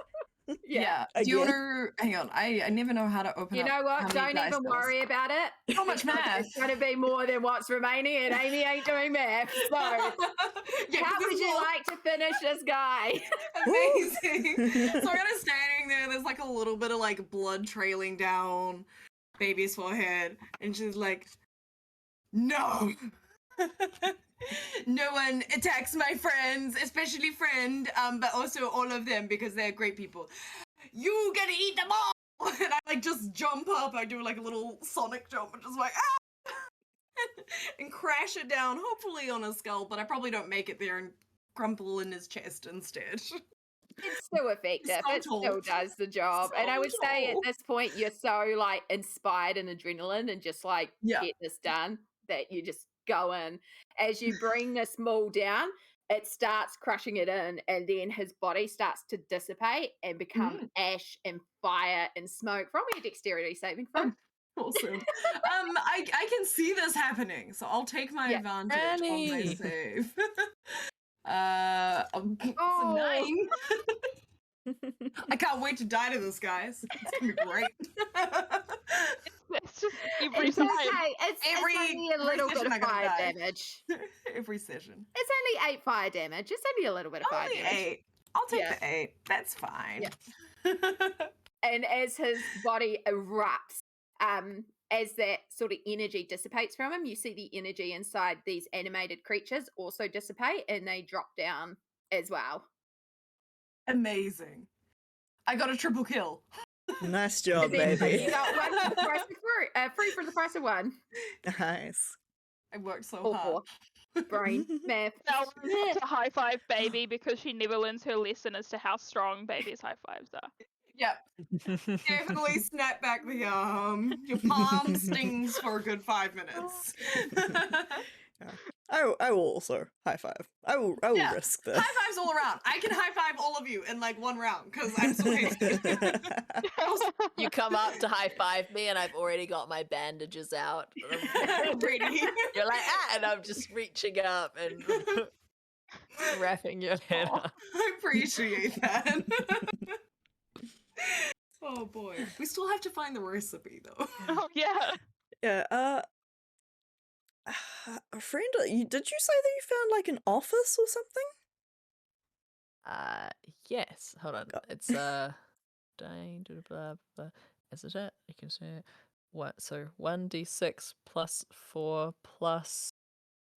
Yeah. Do you Again. want to hang on? I never know how to open you up. know how what? many Don't dice even does. worry about it. So much because math. It's going to be more than what's remaining, and Amie ain't doing math. So, Yeah, 'cause how this would is you all like to finish this guy? amazing? So I'm kind of standing there. There's like a little bit of like blood trailing down baby's forehead, and she's like, "No." No one attacks my friends, especially friend, but also all of them because they're great people. You gotta eat them all! And I like just jump up. I do like a little Sonic jump and just like ah, and crash it down, hopefully on his skull, but I probably don't make it there and crumple in his chest instead. It's still effective. It still Subtle. does the job. And I would say at Subtle. this point, you're so like inspired in adrenaline and just like Yeah. get this done that you just go in. As you bring this maul down, it starts crushing it in, and then his body starts to dissipate and become ash and fire and smoke. Roll me a dexterity saving throw. Awesome. I can see this happening, so I'll take my Yeah. advantage on my Granny. save. It's a Oh. 9. I can't wait to die to this, guys. It's gonna be great. It's just every It's time. okay. It's Every only a little bit session of I gotta fire die. damage. Every session. It's only 8 fire damage. It's only a little bit of fire Only damage. 8. I'll take Yeah. the 8. That's fine. And as his body erupts, as that sort of energy dissipates from him, you see the energy inside these animated creatures also dissipate, and they drop down as well. Amazing. I got a triple kill. Nice job, And then baby. you got one for the price of free for the price of one. Nice. I worked so Or hard. brain math. Now we're to high five baby because she never learns her lesson as to how strong baby's high fives are. Yep. Definitely snap back the arm. Your palm stings for a good 5 minutes. I will also high five. I will Yeah. risk this. High fives all around. I can high five all of you in like one round because I'm so hasty. You come up to high five me, and I've already got my bandages out. Ready. You're like, and I'm just reaching up and wrapping your head Aw, up. I appreciate that. Oh boy. We still have to find the recipe though. Oh yeah. Yeah, friend, did you say that you found like an office or something? Yes. Hold on. Go- It's dying to blah blah. Is it it? You can say it. What? So 1d6 plus 4 plus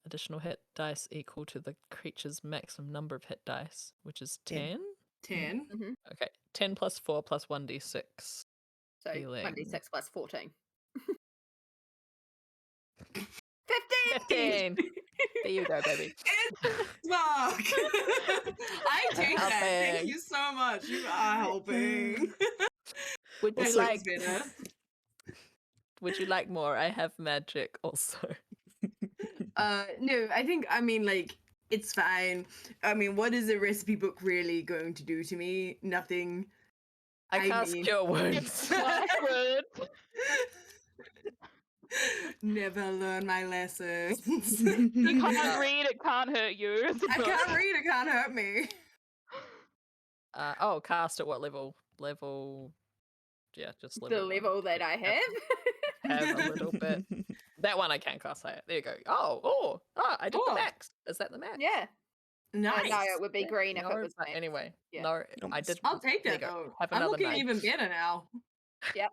additional hit dice equal to the creature's maximum number of hit dice, which is 10. 10. Okay. 10 plus 4 plus 1d6. So Healing. 1d6 plus 14. 15! 15. There you go, baby. Fuck. I take that. Thank Helping. you so much. You are helping. Would you That Also- looks like? better. Would you like more? I have magic also. No, I mean like it's fine. I mean, what is a recipe book really going to do to me? Nothing. I cast mean- cure wounds. Awkward. Never learn my lessons. You can't read, it can't hurt you. I can't read, it can't hurt me. Oh, cast at what level? Yeah, just The level. one. level that I have. Have a little bit. That one I can cast higher. There you go. I did Oh. the max. Is that the max? Yeah. Nice. No, it would be green if No, it was but max. anyway. Yeah. No, I Almost. did. I'll take there you that go. though. Have I'm another looking 9. even better now. Yep.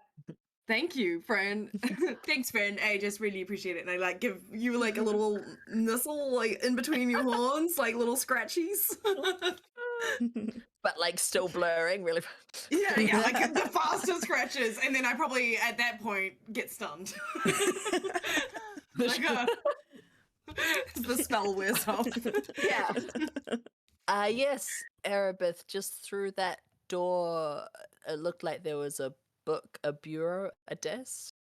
Thank you, friend. Thanks, friend. I just really appreciate it. And I like give you like a little nestle like in between your horns, like little scratchies. But like still blurring, really. yeah, like the faster scratches, and then I probably at that point get stunned. like, the spell wears off. Yeah. Yes, Erebeth, just through that door, it looked like there was a book, a bureau, a desk.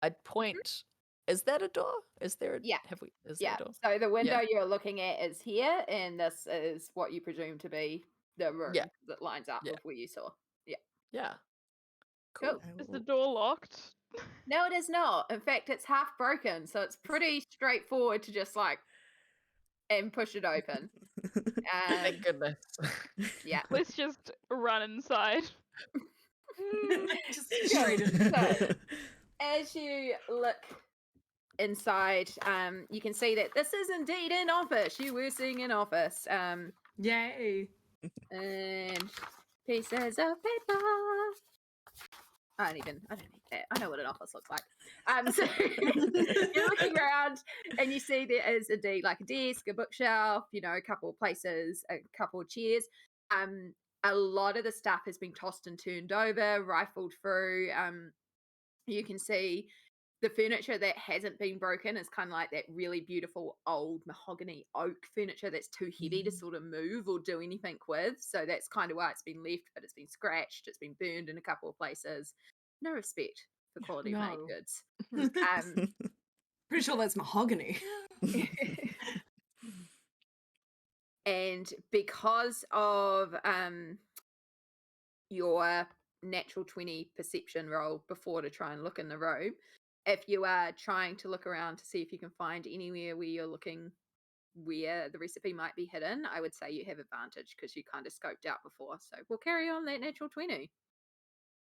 I'd point Is that a door? Is there a Yeah. is there Yeah. a door? So the window you're looking at is here, and this is what you presume to be the room Yeah. that lines up Yeah. with where you saw. Yeah. Cool. Cool. Is the door locked? No, it is not. In fact, it's half broken, so it's pretty straightforward to just like and push it open. Thank goodness. Yeah. Let's just run inside. Just straight in. So, as you look inside, you can see that this is indeed an office. You were seeing an office. Yay. And pieces of paper. I don't need that. I know what an office looks like. So you're looking around and you see there is indeed like a desk, a bookshelf, a couple of places, a couple of chairs. A lot of the stuff has been tossed and turned over, rifled through. You can see the furniture that hasn't been broken is kind of like that really beautiful old mahogany oak furniture that's too heavy to sort of move or do anything with. So that's kind of why it's been left, but it's been scratched, it's been burned in a couple of places. No respect for quality made No. goods. Pretty sure that's mahogany. And because of your natural 20 perception roll before to try and look in the room, if you are trying to look around to see if you can find anywhere where you're looking where the recipe might be hidden, I would say you have advantage because you kind of scoped out before. So we'll carry on that natural 20.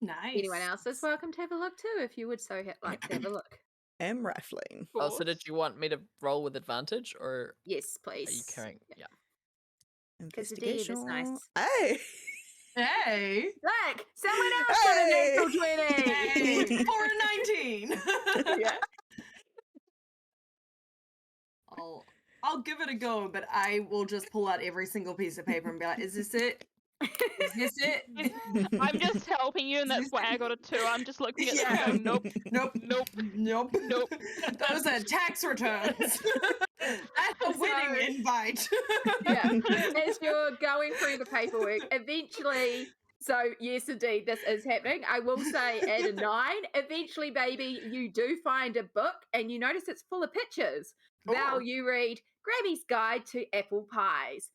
Nice. Anyone else is welcome to have a look too if you would so like to have a look. Am rifling. Oh, so did you want me to roll with advantage, or Yes, please. are you carrying? Yeah. Because the DM is nice. Hey! Hey. Look, someone else got a natural 20. Hey. For a 19. Yeah. I'll give it a go, but I will just pull out every single piece of paper and be like, is this it? Is this it? I'm just helping you, and that's why I got a 2. I'm just looking at them. Nope. Nope. Nope. Nope. Nope. Those are tax returns. That's a wedding invite. Yeah. As you're going through the paperwork, eventually, so yes, indeed, this is happening. I will say at a 9, eventually, baby, you do find a book and you notice it's full of pictures. Val, you read Grammy's Guide to Apple Pies.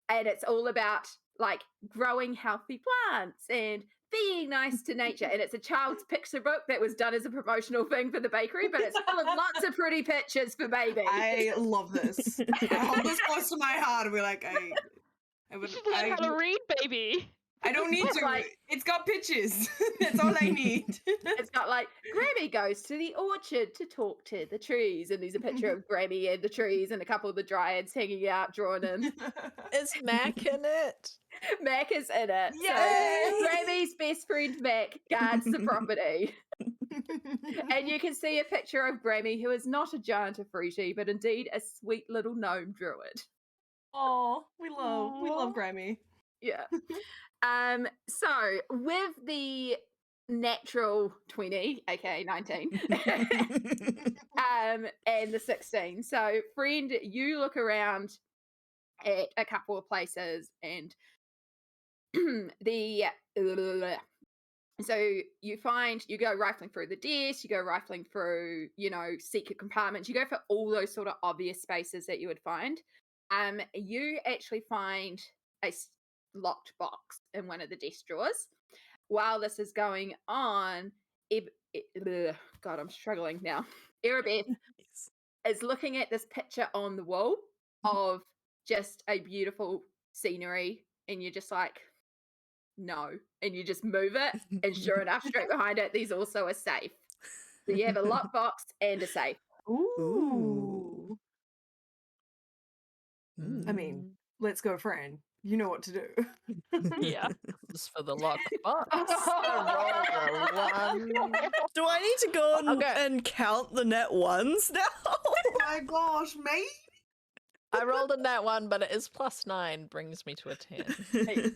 And it's all about like growing healthy plants and being nice to nature. And it's a child's picture book that was done as a promotional thing for the bakery, but it's full of lots of pretty pictures for baby. I love this. I hold this close to my heart and be like, You should learn how to read, baby. I don't need to. Like, it's got pictures. That's all I need. It's got like Grammy goes to the orchard to talk to the trees, and there's a picture of Grammy and the trees and a couple of the dryads hanging out, drawn in. Is Mac in it? Mac is in it. Yay! So Grammy's best friend Mac guards the property. And you can see a picture of Grammy, who is not a giant of Fruity, but indeed a sweet little gnome druid. Oh, we love Grammy. Yeah. So with the natural 20, aka 19, and the 16. So friend, you look around at a couple of places and so you go rifling through the desk, you go rifling through, secret compartments, you go for all those sort of obvious spaces that you would find. You actually find a locked box in one of the desk drawers. While this is going on, God, I'm struggling now. Erebeth is looking at this picture on the wall of just a beautiful scenery, and you're just like, no, and you just move it, and sure enough, straight behind it, there's also a safe. So you have a locked box and a safe. Ooh. I mean, let's go, friend. You know what to do. Yeah. This is for the lock box. I rolled a 1. Do I need to go and count the net ones now? Oh my gosh, mate. I rolled a nat 1, but it is +9, brings me to a 10.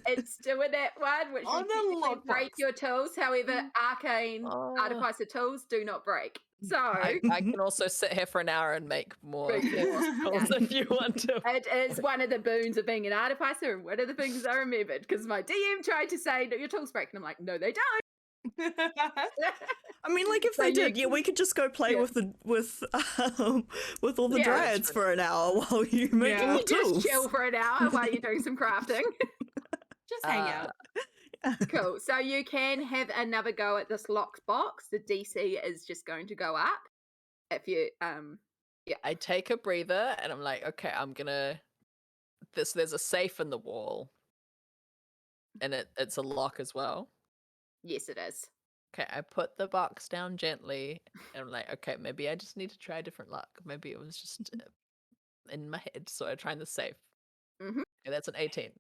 It's doing that one, which On the will lockbox. break your tools. However, arcane artificer tools do not break. So I can also sit here for an hour and make more Make more. spells if you want to. it is one of the boons of being an artificer, and one of the things I remembered because my DM tried to say, "No, your tools break," and I'm like, "No, they don't." I mean, like if So they you did, we could just go play with all the dryads for an hour while you make Yeah. more You just tools. chill for an hour while you're doing some crafting. Just hang out. Cool. So you can have another go at this locked box. The DC is just going to go up. If you I take a breather and I'm like, okay, I'm gonna. There's a safe in the wall, and it's a lock as well. yes, it is. Okay, I put the box down gently, and I'm like, okay, maybe I just need to try a different lock. Maybe it was just in my head, so I tried the safe. Mhm. Okay, that's an 18.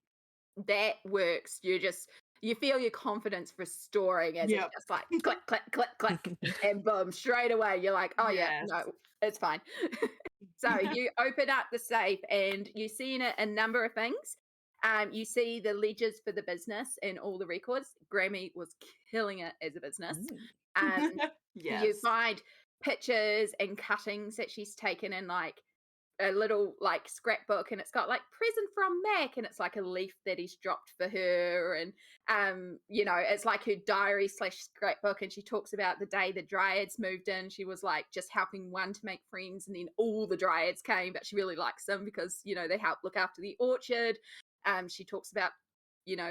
That works. You feel your confidence restoring as Yep. it's just like click, click, click, click, and boom, straight away you're like, oh yeah, Yes. no, it's fine. So you open up the safe and you see in it a number of things. You see the ledgers for the business and all the records. Grammy was killing it as a business. You Yes. find pictures and cuttings that she's taken in like a little like scrapbook, and it's got like present from Mac, and it's like a leaf that he's dropped for her, and it's like her diary / scrapbook, and she talks about the day the dryads moved in. She was like just helping one to make friends, and then all the dryads came, but she really likes them because they help look after the orchard. She talks about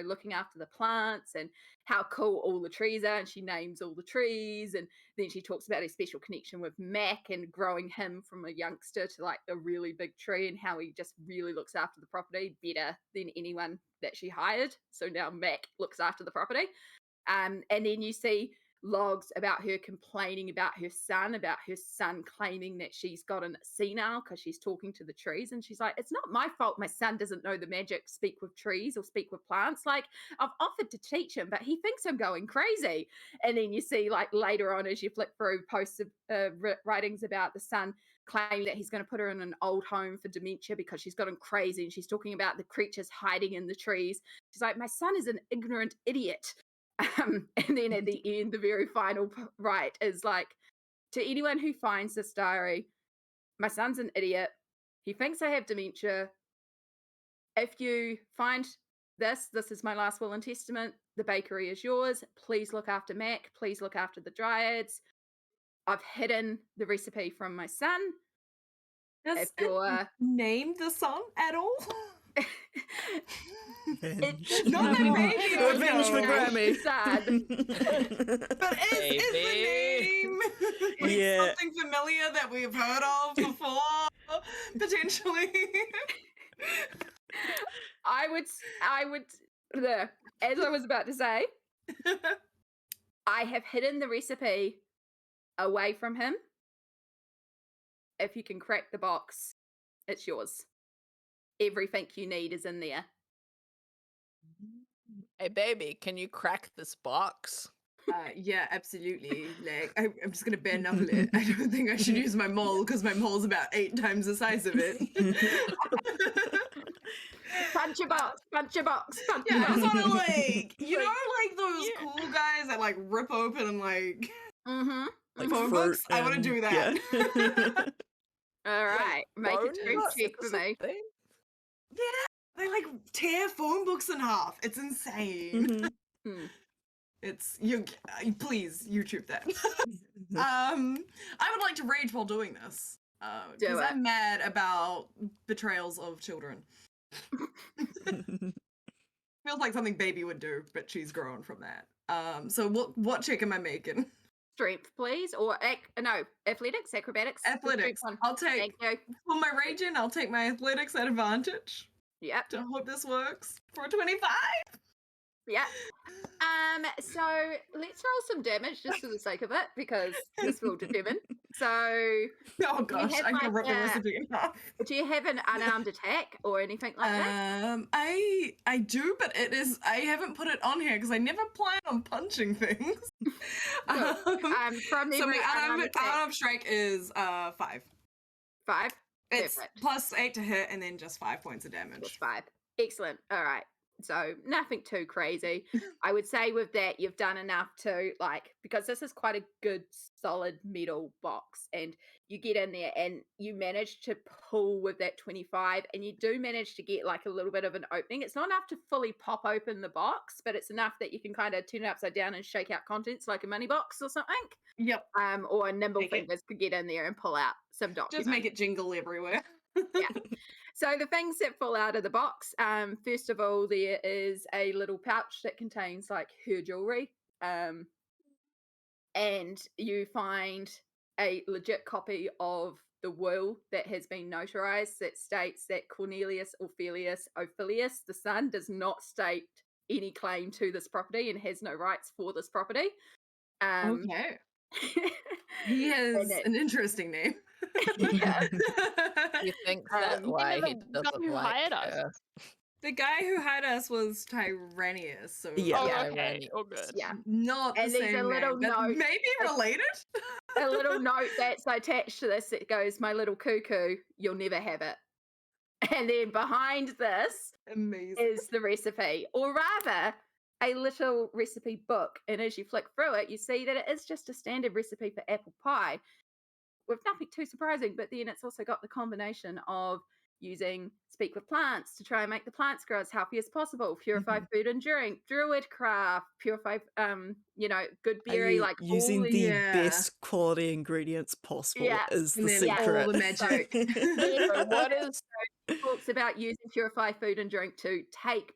looking after the plants and how cool all the trees are, and she names all the trees, and then she talks about her special connection with Mac and growing him from a youngster to like a really big tree, and how he just really looks after the property better than anyone that she hired. So now Mac looks after the property. And then you see logs about her complaining about her son claiming that she's gotten senile because she's talking to the trees, and she's like, it's not my fault my son doesn't know the magic speak with trees or speak with plants. Like, I've offered to teach him, but he thinks I'm going crazy. And then you see like later on as you flip through posts of writings about the son claiming that he's going to put her in an old home for dementia because she's gotten crazy, and she's talking about the creatures hiding in the trees. She's like, my son is an ignorant idiot. And then at the end, the very final right is like, to anyone who finds this diary, my son's an idiot. He thinks I have dementia. If you find this is my last will and testament. The bakery is yours. Please look after Mac. Please look after the dryads. I've hidden the recipe from my son. Does If it you're name the son at all? Revenge. Not No, the baby. Revenge for no. Grammy. Son. But is the name like Yeah. something familiar that we've heard of before? Potentially. I would, as I was about to say, I have hidden the recipe away from him. If you can crack the box, it's yours. Everything you need is in there. Hey, baby, can you crack this box? Yeah, absolutely. Like, I'm just gonna bare knuckle it. I don't think I should use my maul because my maul's about 8 times the size of it. Punch a box, punch a box, punch a Yeah, I box. just wanna like, like those Yeah. cool guys that like rip open and like Mm-hmm. Like phone fruit books. I want to and- do that. yeah. All right, make a Bone strength nuts? check Is for this a me. thing? They like tear phone books in half. It's insane. Mhm. Hmm. It's please YouTube that. I would like to rage while doing this Do because it. I'm mad about betrayals of children. Feels like something baby would do, but she's grown from that. So what check am I making? Strength, please, or athletics, acrobatics. The strength Athletics. one. I'll take Thank you. for my raging. I'll take my athletics at advantage. Yep. To hope this works for 25. Yeah. So let's roll some damage just for the sake of it, because this will determine. So Oh gosh, have I can like rip the a- recipe in half. do you have an unarmed attack or anything like that? I do, but I haven't put it on here because I never plan on punching things. Cool. From so every my unarmed attack, unarmed strike is 5. 5. It's Perfect. plus 8 to hit and then just 5 points of Plus damage. 5. Excellent. All right. So nothing too crazy. I would say with that, you've done enough to because this is quite a good solid metal box, and you get in there and you manage to pull with that 25, and you do manage to get a little bit of an opening. It's not enough to fully pop open the box, but it's enough that you can kind of turn it upside down and shake out contents like a money box or something. Yep. Or nimble Make it. fingers could get in there and pull out some documents. Just make it jingle everywhere. Yeah. So the things that fall out of the box, first of all, there is a little pouch that contains her jewelry, and you find a legit copy of the will that has been notarized that states that Cornelius Ophelius, the son, does not state any claim to this property and has no rights for this property. Okay. He has an interesting name. Yeah. You think that why he the guy doesn't who like hired us. her? The guy who hired us was Tyrannius, so Yeah. Oh, Yeah. okay. All good. Yeah. not the And there's a same little name, but note- maybe related. A little note that's attached to this that goes, "My little cuckoo, you'll never have it." And then behind this Amazing. is the recipe, or rather, a little recipe book. And as you flick through it, you see that it is just a standard recipe for apple pie, with nothing too surprising. But then it's also got the combination of using speak with plants to try and make the plants grow as healthy as possible, purify food and drink, druid craft, purify good berry, Are you using all the these- Yeah. best quality ingredients possible Yeah. is And the then secret. all the magic. So what is talks about using purify food and drink to take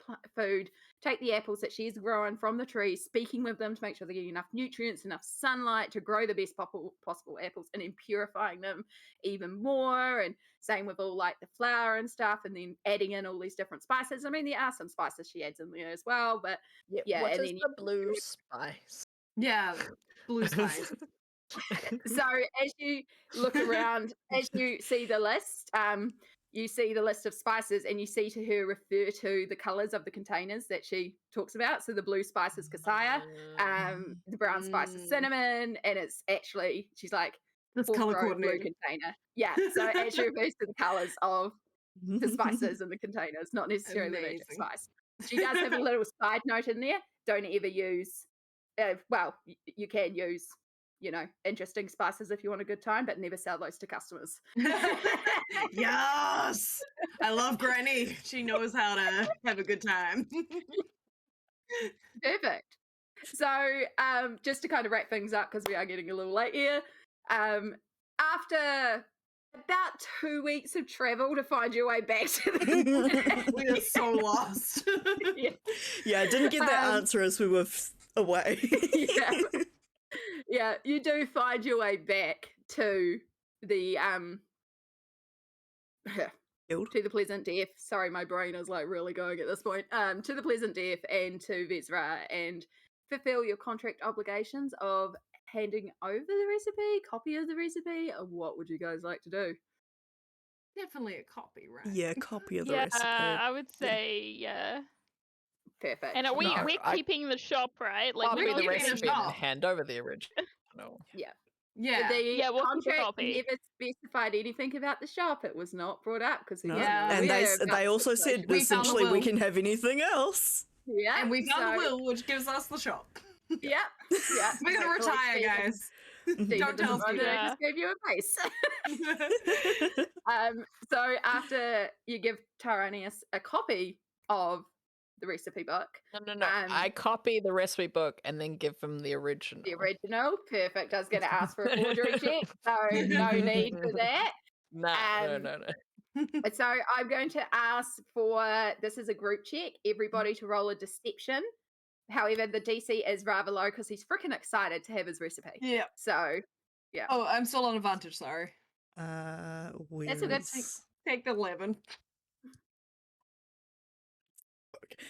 the apples that she's growing from the tree, speaking with them to make sure they get enough nutrients, enough sunlight to grow the best possible apples, and then purifying them even more. And same with all the flour and stuff, and then adding in all these different spices. I mean, there are some spices she adds in there as well, but yeah, what and is then the blue spice? Yeah, blue spice. so as you look around, as you see the list, you see the list of spices, and you see to her refer to the colors of the containers that she talks about. So the blue spice is cassia, the brown spice is cinnamon, and it's actually, she's like, That's fourth color row blue coordinated. container. Yeah, so it actually refers to the colors of the spices in the containers, not necessarily the magic Amazing. spice. She does have a little side note in there. Don't ever use, you can use, interesting spices if you want a good time, but never sell those to customers. Yes, I love Granny. She knows how to have a good time. Perfect. So, just to kind of wrap things up, because we are getting a little late here, after about 2 weeks of travel to find your way back to the We are so lost. Yeah, I didn't get that answer as we were away. Yeah, you do find your way back to the Guild. to the Pleasant Death. Sorry, my brain is really going at this point. To the Pleasant Death and to Vezra, and fulfill your contract obligations of handing over the recipe, copy of the recipe. Or what would you guys like to do? Definitely a copy, right? Yeah, copy of the Yeah, recipe. I would say yeah. Perfect. And No, we're I- keeping the shop, right? Copy we're the keeping the recipe and shop. hand over the original. Yeah. Yeah. The Yeah, we'll keep a contract copy. never specified anything about the shop. It was not brought up because No. Yeah. And they also said We found the essentially we will. can have anything else. Yeah, And we found the so- will, which gives us the shop. Yeah, yeah. We're gonna Hopefully retire, Stephen- guys. Stephen Don't tell doesn't mind that I Stephen. just gave you a base. So after you give Tyrannius a copy of the recipe book, No. I copy the recipe book and then give them the original. perfect. I was going to ask for a forgery check, so no need for that. No. So I'm going to ask for, this is a group check, everybody to roll a deception. However, the DC is rather low because he's freaking excited to have his recipe. Yeah. So Oh, I'm still on advantage, sorry. Where That's a good is- Take the 11. Okay.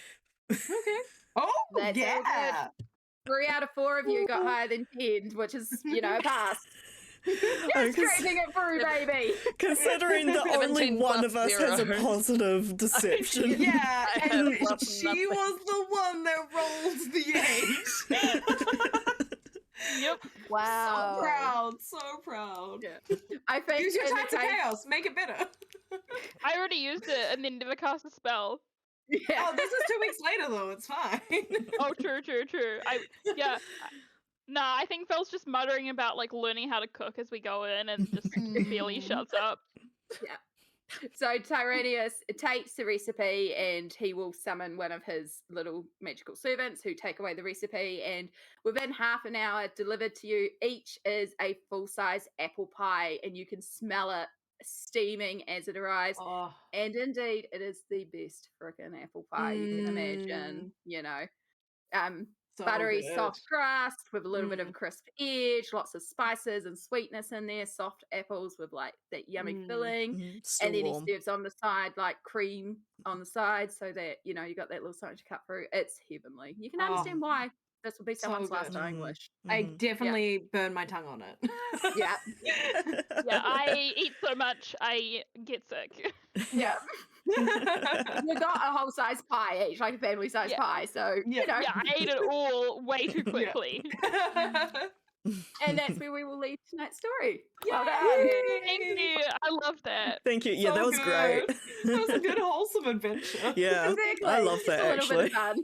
Oh, That's all yeah. 3 out of 4 of you got higher than 10, which is, a pass. You're scraping it through, baby. Considering that only 17 one plus of us has a 0. positive deception. Yeah, I and have plus she nothing. was the one that rolled the 8. Yep. So proud, so proud. Yeah. I think Use your in the time to case- chaos, make it better. I already used it and then never cast a spell. Yeah. Oh, this is 2 weeks later though. It's fine. Oh, true. I think Phil's just muttering about like learning how to cook as we go in, and just barely shuts up. Yeah. So Tyrannius takes the recipe and he will summon one of his little magical servants who take away the recipe, and within half an hour delivered to you, each is a full-size apple pie, and you can smell it steaming as it arrives. Oh. And indeed, it is the best frickin' apple pie you can imagine, you know. So Buttery, good. soft crust with a little bit of crisp edge, lots of spices and sweetness in there, soft apples with like that yummy filling. Still And then warm. he serves on the side like cream on the side, so that you know you got that little something to cut through. It's heavenly. You can understand why this will be So someone's last good. dying wish. I definitely burned my tongue on it. Yeah. Yeah, I eat so much I get sick. Yeah. We got a whole size pie each, like a family size Yeah. pie. So Yeah. you know. Yeah, I ate it all way too quickly. And that's where we will leave tonight's story. Well Yay! done. Thank you. I love that. Thank you. Yeah, So that was great. That was a good wholesome adventure. Yeah, Exactly. I love Just that a little bit actually. of fun.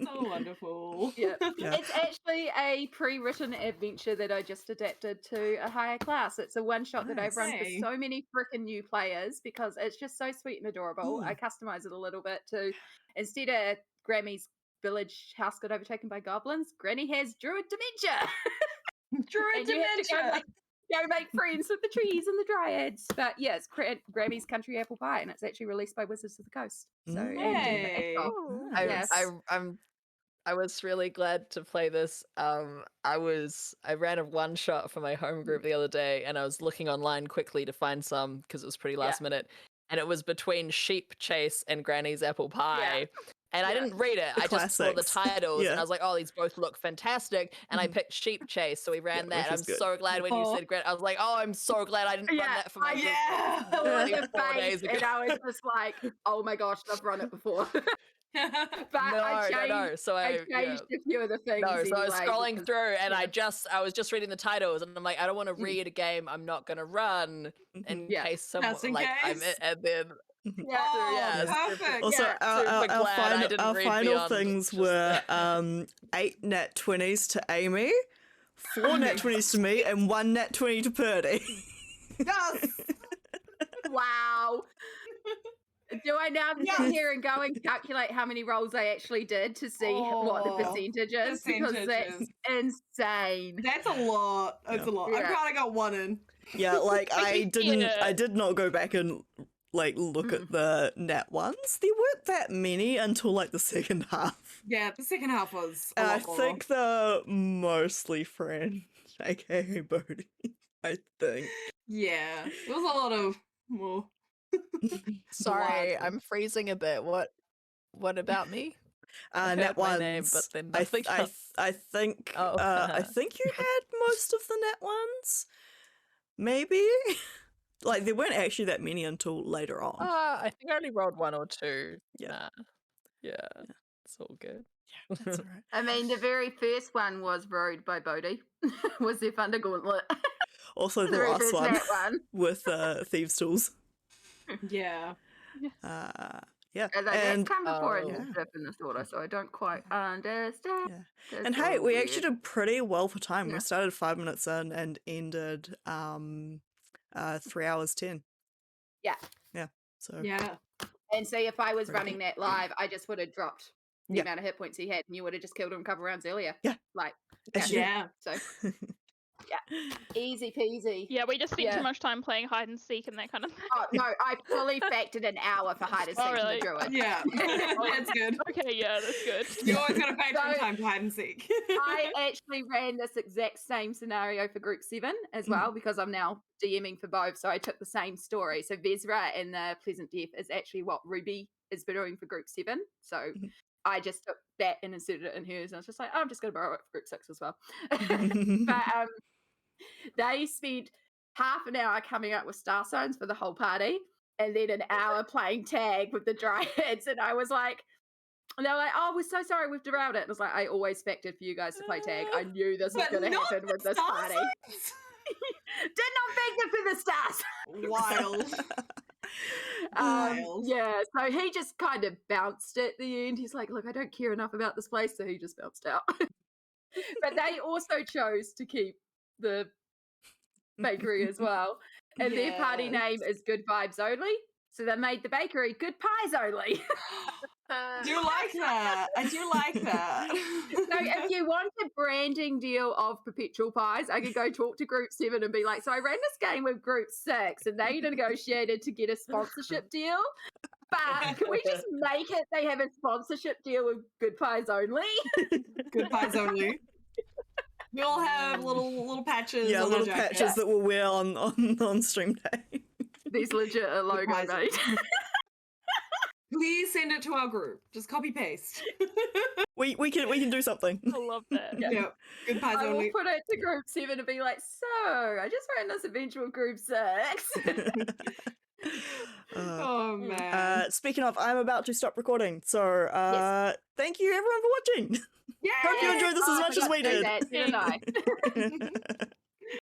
So wonderful. Yeah. Yeah. It's actually a pre-written adventure that I just adapted to a higher class. It's a one-shot that I've run for Nice. so many freaking new players because it's just so sweet and adorable. I customize it a little bit to, instead of Grammy's village house got overtaken by goblins, Granny has druid dementia. Druid And you have to dementia. go make friends with the trees and the dryads. But yeah, it's Grammy's Country Apple Pie, and it's actually released by Wizards of the Coast. So and Jennifer Yay. Ashcroft. Nice. I was really glad to play this. I ran a one shot for my home group the other day, and I was looking online quickly to find some because it was pretty last minute, and it was between Sheep Chase and Granny's Apple Pie. And I didn't read it. I just saw the titles, and I was like, "Oh, these both look fantastic." And I picked Sheep Chase, so we ran that. And I'm so glad when you said Granny. I was like, "Oh, I'm so glad I didn't run that for my group." Yeah. The 4 days face, ago. and I was just like, "Oh my gosh, I've run it before." But No. So I changed a few of the things. No, so I was anyway, scrolling because- through, and I was just reading the titles, and I'm like, I don't want to read a game I'm not gonna run in case someone Just in like case. and then Oh, perfect. Also, Yeah, our glad I didn't our read final beyond things just were that. 8 nat 20s to Amie, 4 nat 20s to me, and 1 nat 20 to Purdie. Yes. Wow. Do I now sit here and go and calculate how many rolls I actually did to see what the percentage is? Because that's insane. That's a lot. That's a lot. I'm Yeah. glad I got one in. Yeah, like I Yeah. did not go back and like look at the nat ones. There weren't that many until like the second half. Yeah, the second half was a And I lot more. think they're mostly Fran, aka Bode. I think. Yeah, it was a lot of well. Sorry, Blood. I'm freezing a bit. What about me? I Nat heard my ones. name, but then I nothing else. think Oh. I think you had most of the net ones. Maybe. Like there weren't actually that many until later on. I think I only rolled 1 or 2. Yeah. Yeah, it's all good. That's all right. I mean, the very first one was rowed by Bode. Was their Thunder Gauntlet. Also the very last first one nat one. with Thieves' Tools. Yeah. Yeah. As I And come before Oh. in step in this order, so I don't quite understand. yeah. That's And hey, so we weird. actually did pretty well for time. Yeah. We started 5 minutes in and ended 3 hours 10. Yeah. Yeah. So Yeah. And see, if I was Pretty running that live, I just would have dropped the Yeah. amount of hit points he had, and you would have just killed him a couple rounds earlier. Yeah. Like, As you do. Yeah. so easy peasy. Yeah, we just spent Yeah. too much time playing hide and seek and that kind of thing. Oh no, I fully factored an hour for hide and seek Oh, and the really? druid. Yeah. That's good. Okay, yeah, that's good. You always gotta pay for So- time to hide and seek. I actually ran this exact same scenario for Group 7 as well because I'm now DMing for both. So I took the same story. So Vezra and the Pleasant Death is actually what Ruby is doing for Group 7. So I just took that and inserted it in hers. And I was just like, oh, I'm just going to borrow it for Group 6 as well. But they spent half an hour coming up with star signs for the whole party and then an hour playing tag with the dryads. And I was like, and they were like, oh, we're so sorry we've derailed it. And I was like, I always factored for you guys to play tag. I knew this was But going to not happen the with this star party. signs? Did not factor for the stars. Wild. Miles. Yeah, so he just kind of bounced at the end. He's like, look, I don't care enough about this place, so he just bounced out. But they also chose to keep the bakery as well. And their party Yes. name is Good Vibes Only. So they made the bakery Good Pies Only. I do like that. I do like that. So if you want a branding deal of perpetual pies, I could go talk to Group 7 and be like, so I ran this game with Group 6 and they negotiated to get a sponsorship deal. But can we just make it they have a sponsorship deal with Good Pies Only? Good pies only. We all have little patches. Yeah, on little our jackets. patches that we'll wear on stream day. There's legit a logo pies made. Please send it to our group. Just copy paste. We can do something. I love that. Yeah. Good pies I will only. put it to Group 7 and be like, so I just ran this adventure with Group 6. Oh man. Speaking of, I'm about to stop recording, so thank you everyone for watching. Yay! Hope you enjoyed this as much as we did. That, didn't I?